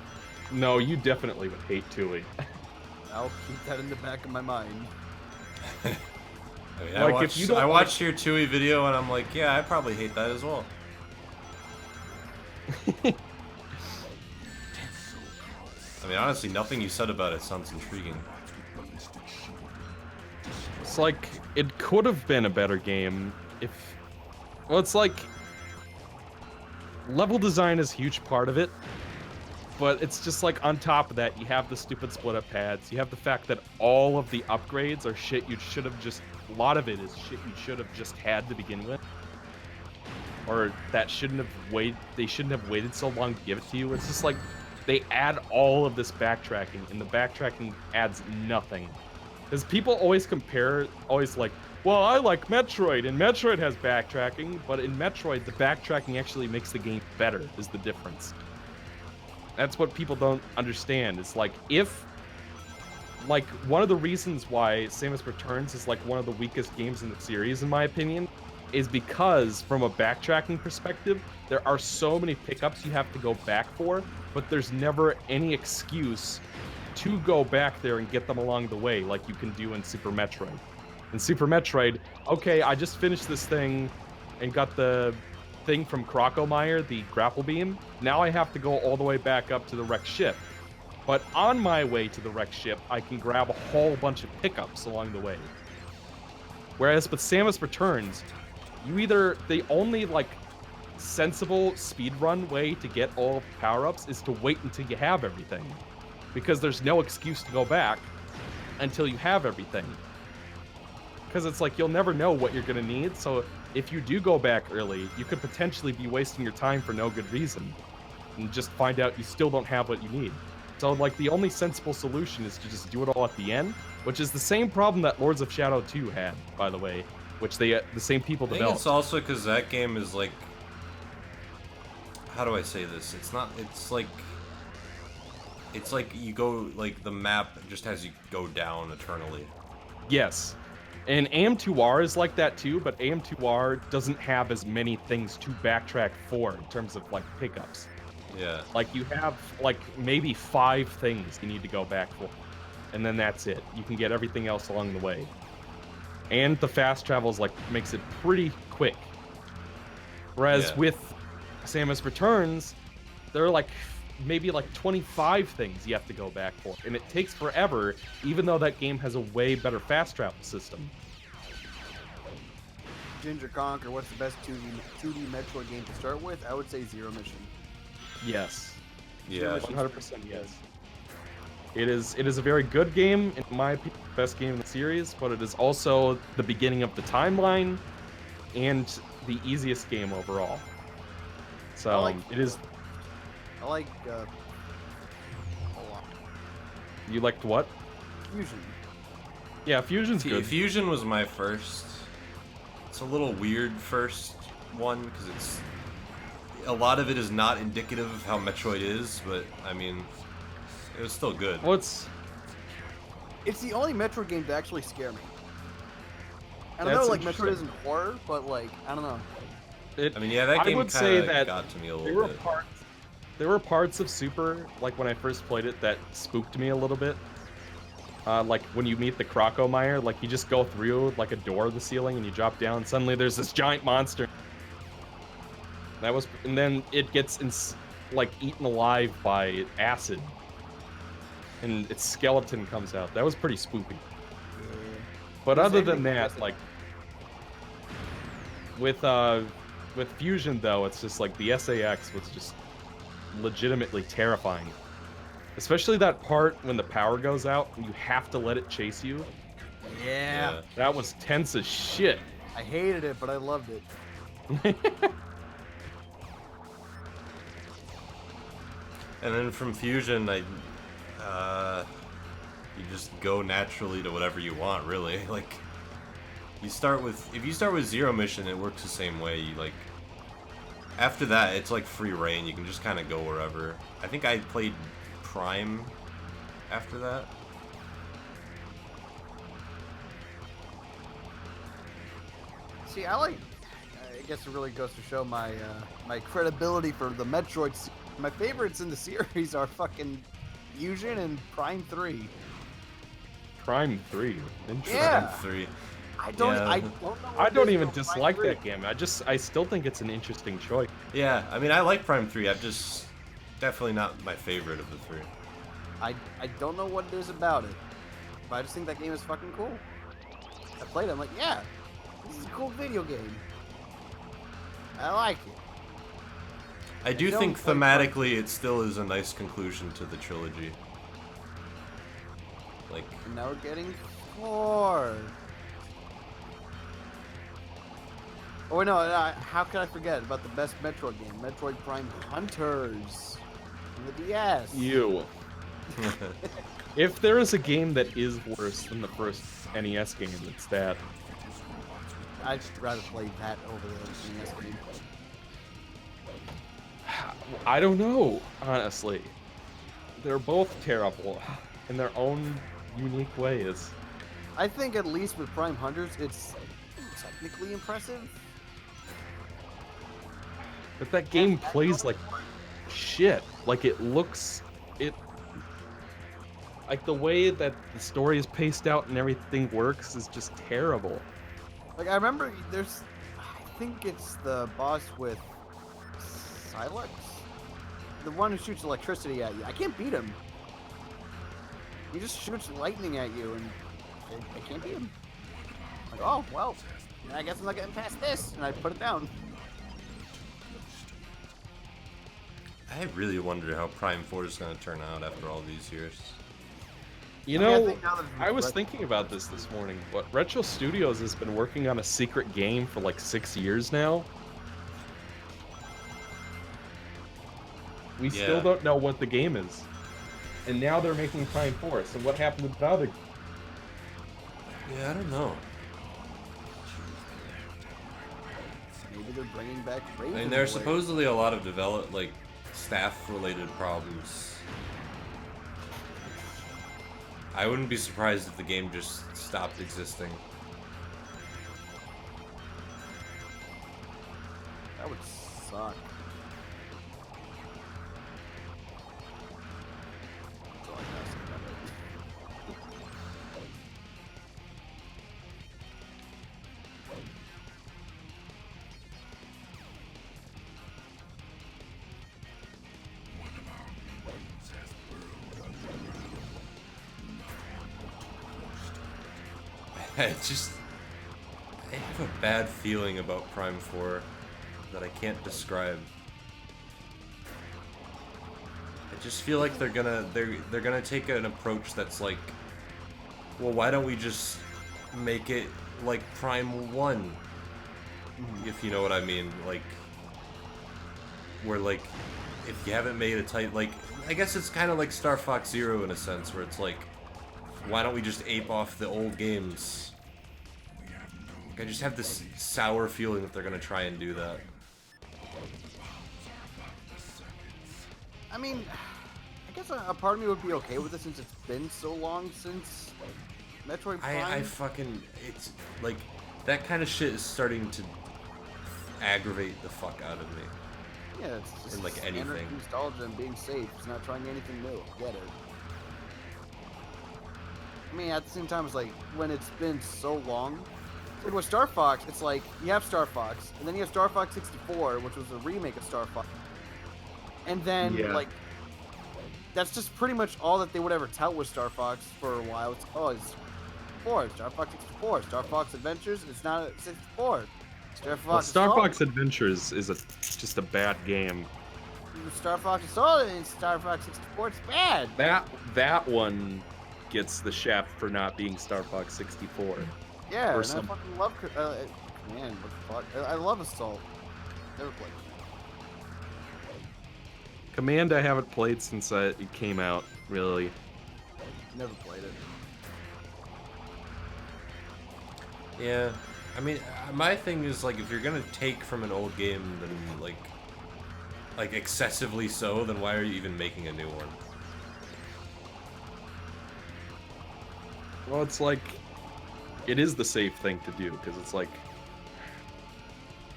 No, you definitely would hate Tui. I'll keep that in the back of my mind. I mean, Like, if you don't I like- watched your Tui video and I'm like, yeah, I probably hate that as well. I mean, honestly, nothing you said about it sounds intriguing. It's like, it could have been a better game if... Well, it's like... Level design is a huge part of it, but it's just like on top of that, you have the stupid split-up pads, you have the fact that all of the upgrades are shit you should have just... A lot of it is shit you should have just had to begin with. Or that shouldn't have waited... They shouldn't have waited so long to give it to you. It's just like, they add all of this backtracking, and the backtracking adds nothing. Because people always compare, always like, well, I like Metroid, and Metroid has backtracking, but in Metroid, the backtracking actually makes the game better, is the difference. That's what people don't understand. It's like, if... Like, one of the reasons why Samus Returns is like one of the weakest games in the series, in my opinion, is because, from a backtracking perspective, there are so many pickups you have to go back for, but there's never any excuse to go back there and get them along the way like you can do in Super Metroid. In Super Metroid, okay, I just finished this thing and got the thing from Crocomire, the grapple beam. Now I have to go all the way back up to the wrecked ship. But on my way to the wrecked ship, I can grab a whole bunch of pickups along the way. Whereas with Samus Returns, the only like sensible speedrun way to get all of the power-ups is to wait until you have everything. Because there's no excuse to go back until you have everything. Because it's like you'll never know what you're gonna need, so if you do go back early, you could potentially be wasting your time for no good reason. And just find out you still don't have what you need. So like the only sensible solution is to just do it all at the end, which is the same problem that Lords of Shadow 2 had, by the way, which the same people I think developed. it's also because that game is like, how do I say this? It's like you go, like the map just has you go down eternally. Yes. And AM2R is like that too, but AM2R doesn't have as many things to backtrack for in terms of like pickups. Yeah. Like you have like maybe 5 things you need to go back for. And then that's it. You can get everything else along the way. And the fast travels like makes it pretty quick. Whereas with Samus Returns, there are like maybe like 25 things you have to go back for. And it takes forever, even though that game has a way better fast travel system. Ginger Conquer, what's the best 2D Metroid game to start with? I would say Zero Mission. Yes. Yeah. 100% yes. It is a very good game, in my opinion, best game in the series, but it is also the beginning of the timeline and the easiest game overall. So it is. I like. You liked what? Fusion. Yeah, Fusion's good. Fusion was my first. It's a little weird first one because it's a lot of it is not indicative of how Metroid is, but I mean, it was still good. Well, it's the only Metroid game to actually scare me. I don't That's know, like Metroid interesting. isn't horror, but like I don't know. I mean, yeah, that game I would say kinda that got to me a there little were bit. There were parts of Super, like when I first played it, that spooked me a little bit. Like when you meet the Crocomire, like you just go through like a door of the ceiling and you drop down, and suddenly there's this giant monster. And then it gets like eaten alive by acid, and its skeleton comes out. That was pretty spooky. But other than that, like with Fusion though, it's just like the SAX was just legitimately terrifying. Especially that part when the power goes out and you have to let it chase you. Yeah. That was tense as shit. I hated it, but I loved it. And then from Fusion, you just go naturally to whatever you want, really. Like, if you start with Zero Mission, it works the same way. You like, after that, it's like free reign. You can just kind of go wherever. I think I played Prime after that. See, I guess it really goes to show my my credibility for the Metroid. My favorites in the series are fucking Fusion and Prime 3. Prime 3. Interesting. Yeah. Prime 3. I don't know. I don't even about Prime dislike 3. that game. I still think it's an interesting choice. Yeah, I mean, I like Prime 3. I'm just definitely not my favorite of the 3. I don't know what it is about it, but I just think that game is fucking cool. I played it, I'm like, yeah, this is a cool video game. I like it. I do don't think like thematically it still is a nice conclusion to the trilogy. Like, And now we're getting 4. Oh wait, no, how can I forget about the best Metroid game? Metroid Prime Hunters on the DS. You. If there is a game that is worse than the first NES game, it's that. I'd rather play that over the NES game. I don't know, honestly. They're both terrible in their own unique ways. I think at least with Prime Hunters, it's technically impressive. But that game plays like shit. Like it looks, like the way that the story is paced out and everything works is just terrible. Like I remember I think it's the boss with Silex, the one who shoots electricity at you. I can't beat him. He just shoots lightning at you, and I can't beat him. Like, oh well, I guess I'm not getting past this, and I put it down. I really wonder how Prime 4 is going to turn out after all these years. You know, I was thinking about this morning. What Retro Studios has been working on a secret game for like 6 years now. We still don't know what the game is. And now they're making Prime 4, so what happened to the other? Yeah, I don't know. Maybe they're bringing back Raven. I mean, there are supposedly a lot of staff-related problems. I wouldn't be surprised if the game just stopped existing. That would suck. That's all I gotta say about it. I have a bad feeling about Prime 4 that I can't describe. I just feel like they're gonna take an approach that's like, well, why don't we just make it like Prime 1? If you know what I mean, like, where like, if you haven't made a tight, like, I guess it's kind of like Star Fox Zero in a sense, where it's like, why don't we just ape off the old games? Like, I just have this sour feeling that they're gonna try and do that. I mean, I guess a part of me would be okay with it since it's been so long since Metroid Prime. It's like, that kind of shit is starting to aggravate the fuck out of me. Yeah, it's just in like standard anything. nostalgia and being safe. It's not trying anything new. Get it? I mean, at the same time, it's like when it's been so long. Like with Star Fox, it's like you have Star Fox, and then you have Star Fox 64, which was a remake of Star Fox, and then like that's just pretty much all that they would ever tell with Star Fox for a while. It's it's Star Fox 64, Star Fox Adventures. It's not a 64. Star Fox. Star Fox Adventures is just a bad game. Star Fox Assault and Star Fox 64. It's bad. That one gets the shaft for not being Star Fox 64. Yeah, and I fucking love man, what the fuck? I love Assault. Never played Command I haven't played since it came out, really. Never played it. Yeah, I mean, my thing is, like, if you're gonna take from an old game, then, like excessively so, then why are you even making a new one? Well, it's like, it is the safe thing to do, because it's like,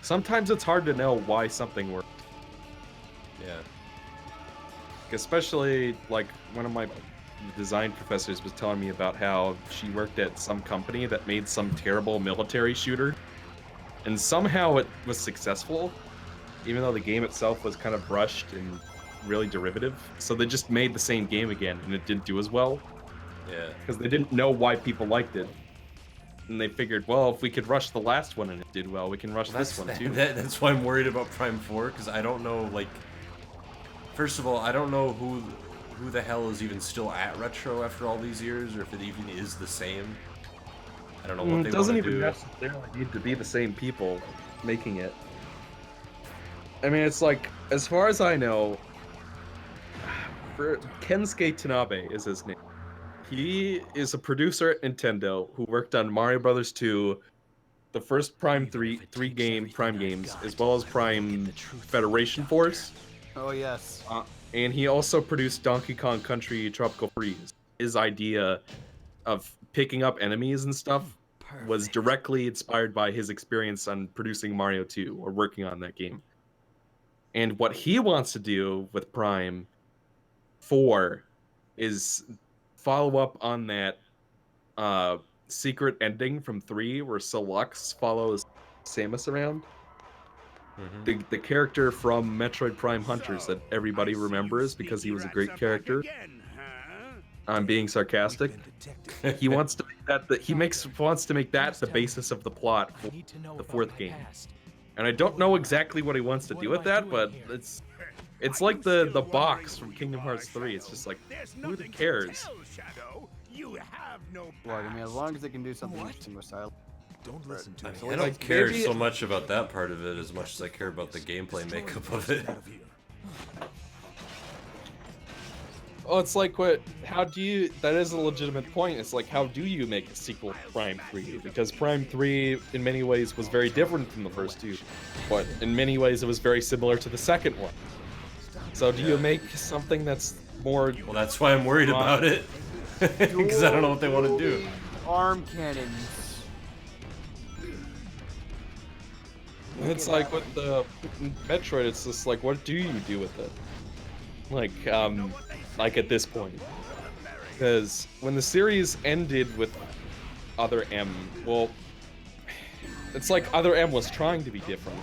sometimes it's hard to know why something worked. Yeah. Especially, like, one of my design professors was telling me about how she worked at some company that made some terrible military shooter, and somehow it was successful, even though the game itself was kind of rushed and really derivative. So they just made the same game again, and it didn't do as well. Yeah. Because they didn't know why people liked it. And they figured, well, if we could rush the last one and it did well, we can rush this one too. That's why I'm worried about Prime 4, because I don't know, like... First of all, I don't know who the hell is even still at Retro after all these years, or if it even is the same. I don't know what they want to do. It doesn't even necessarily need to be the same people making it. I mean, it's like, as far as I know, Kensuke Tanabe is his name. He is a producer at Nintendo who worked on Mario Bros. 2, the first Prime 3 Prime games, as well as Prime Federation Force. Oh, yes. And he also produced Donkey Kong Country Tropical Freeze. His idea of picking up enemies and stuff was directly inspired by his experience on producing Mario 2, or working on that game. And what he wants to do with Prime 4 is follow up on that secret ending from 3 where Solux follows Samus around. The character from Metroid Prime Hunters that everybody remembers because he was a great character. I'm being sarcastic. He wants to make that wants to make that the basis of the plot for the 4th game. And I don't know exactly what he wants to do with that, but it's like the box from Kingdom Hearts 3. It's just like, who cares? Well, I mean, as long as they can do something interesting with Silent. Don't listen to I don't care so much about that part of it as much as I care about the gameplay makeup of it. Oh, it's like that is a legitimate point. It's like, how do you make a sequel to Prime 3? Because Prime 3, in many ways, was very different from the first two, but in many ways, it was very similar to the second one. So do you make something that's more... Well, that's why I'm worried about it. Because I don't know what they want to do. Arm cannons. It's like with the Metroid, it's just like, what do you do with it? Like at this point. Because when the series ended with Other M, well, it's like Other M was trying to be different.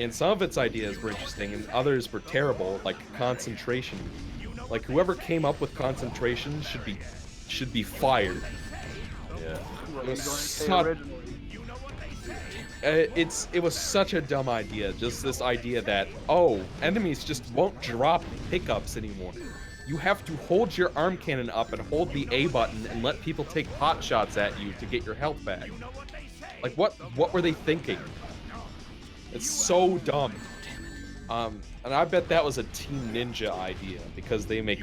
And some of its ideas were interesting, and others were terrible, like concentration. Like whoever came up with concentration should be fired. Yeah. It was such a dumb idea. Just this idea that, oh, enemies just won't drop pickups anymore. You have to hold your arm cannon up and hold the A button and let people take pot shots at you to get your health back. Like what were they thinking? It's so dumb. And I bet that was a Team Ninja idea because they make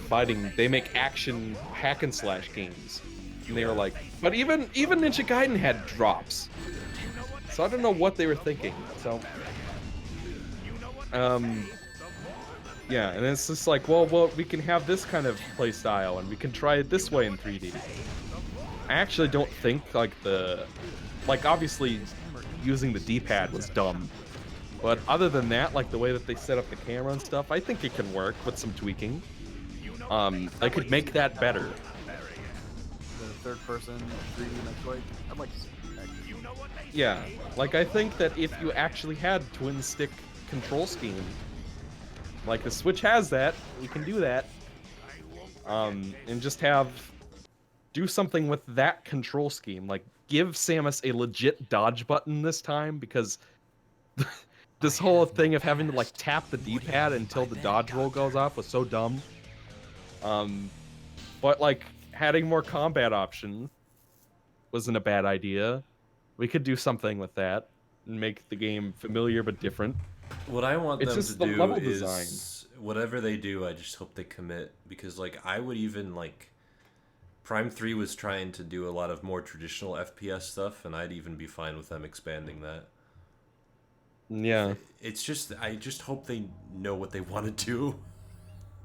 action hack and slash games. And they were like, but even Ninja Gaiden had drops. So I don't know what they were thinking. So, yeah, and it's just like, well, we can have this kind of play style, and we can try it this way in 3D. I actually don't think obviously using the D-pad was dumb, but other than that, like the way that they set up the camera and stuff, I think it can work with some tweaking. I could make that better. The third-person 3D Metroid. I'd like to see that. Yeah, like I think that if you actually had twin stick control scheme, like the Switch has that, we can do that. And just do something with that control scheme. Like give Samus a legit dodge button this time, because this whole thing of having to like tap the D-pad until the dodge roll goes off was so dumb. But like adding more combat options wasn't a bad idea. We could do something with that and make the game familiar but different. What I want them to do level is design. Whatever they do, I just hope they commit, because like I would even like Prime 3 was trying to do a lot of more traditional FPS stuff, and I'd even be fine with them expanding that. Yeah. It's just I just hope they know what they want to do.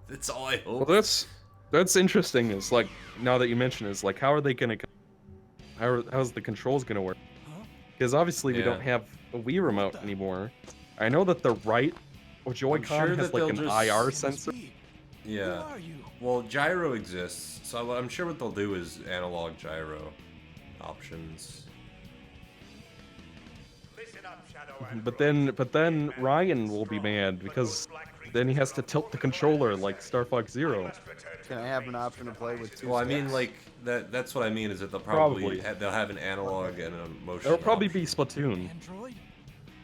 That's all I hope. Well, that's interesting. Is like, now that you mention it, is like, how are they gonna? How's the controls gonna work? Because obviously we don't have a Wii remote anymore. I know that the right Joy-Con has like an IR sensor. Yeah. Well, gyro exists, so I'm sure what they'll do is analog gyro options. But then Ryan will be mad because then he has to tilt the controller like Star Fox Zero. Can I have an option to play with two Well, I sticks? mean, like that's what I mean is that they'll probably they'll have an analog and a motion. It'll probably be Splatoon.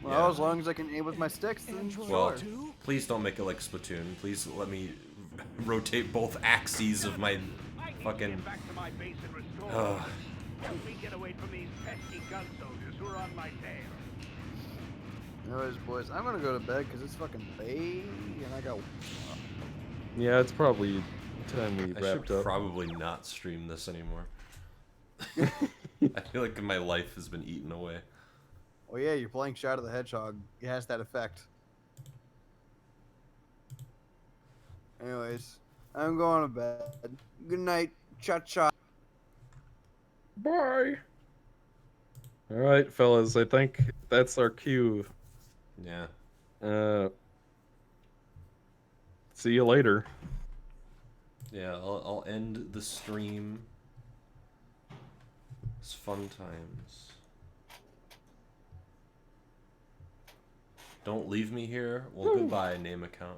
Well, as long as I can aim with my sticks, then Well, sure. please don't make it like Splatoon. Please let me rotate both axes of my fucking. Anyways, boys, I'm gonna go to bed because it's fucking late and I got. Yeah, it's probably time we I wrapped should up. probably not stream this anymore. I feel like my life has been eaten away. Oh yeah, you're playing Shadow the Hedgehog. It has that effect. Anyways, I'm going to bed. Good night. Cha-cha. Bye. All right, fellas. I think that's our cue. Yeah. See you later. Yeah, I'll end the stream. It's fun times. Don't leave me here. Well, goodbye, name account.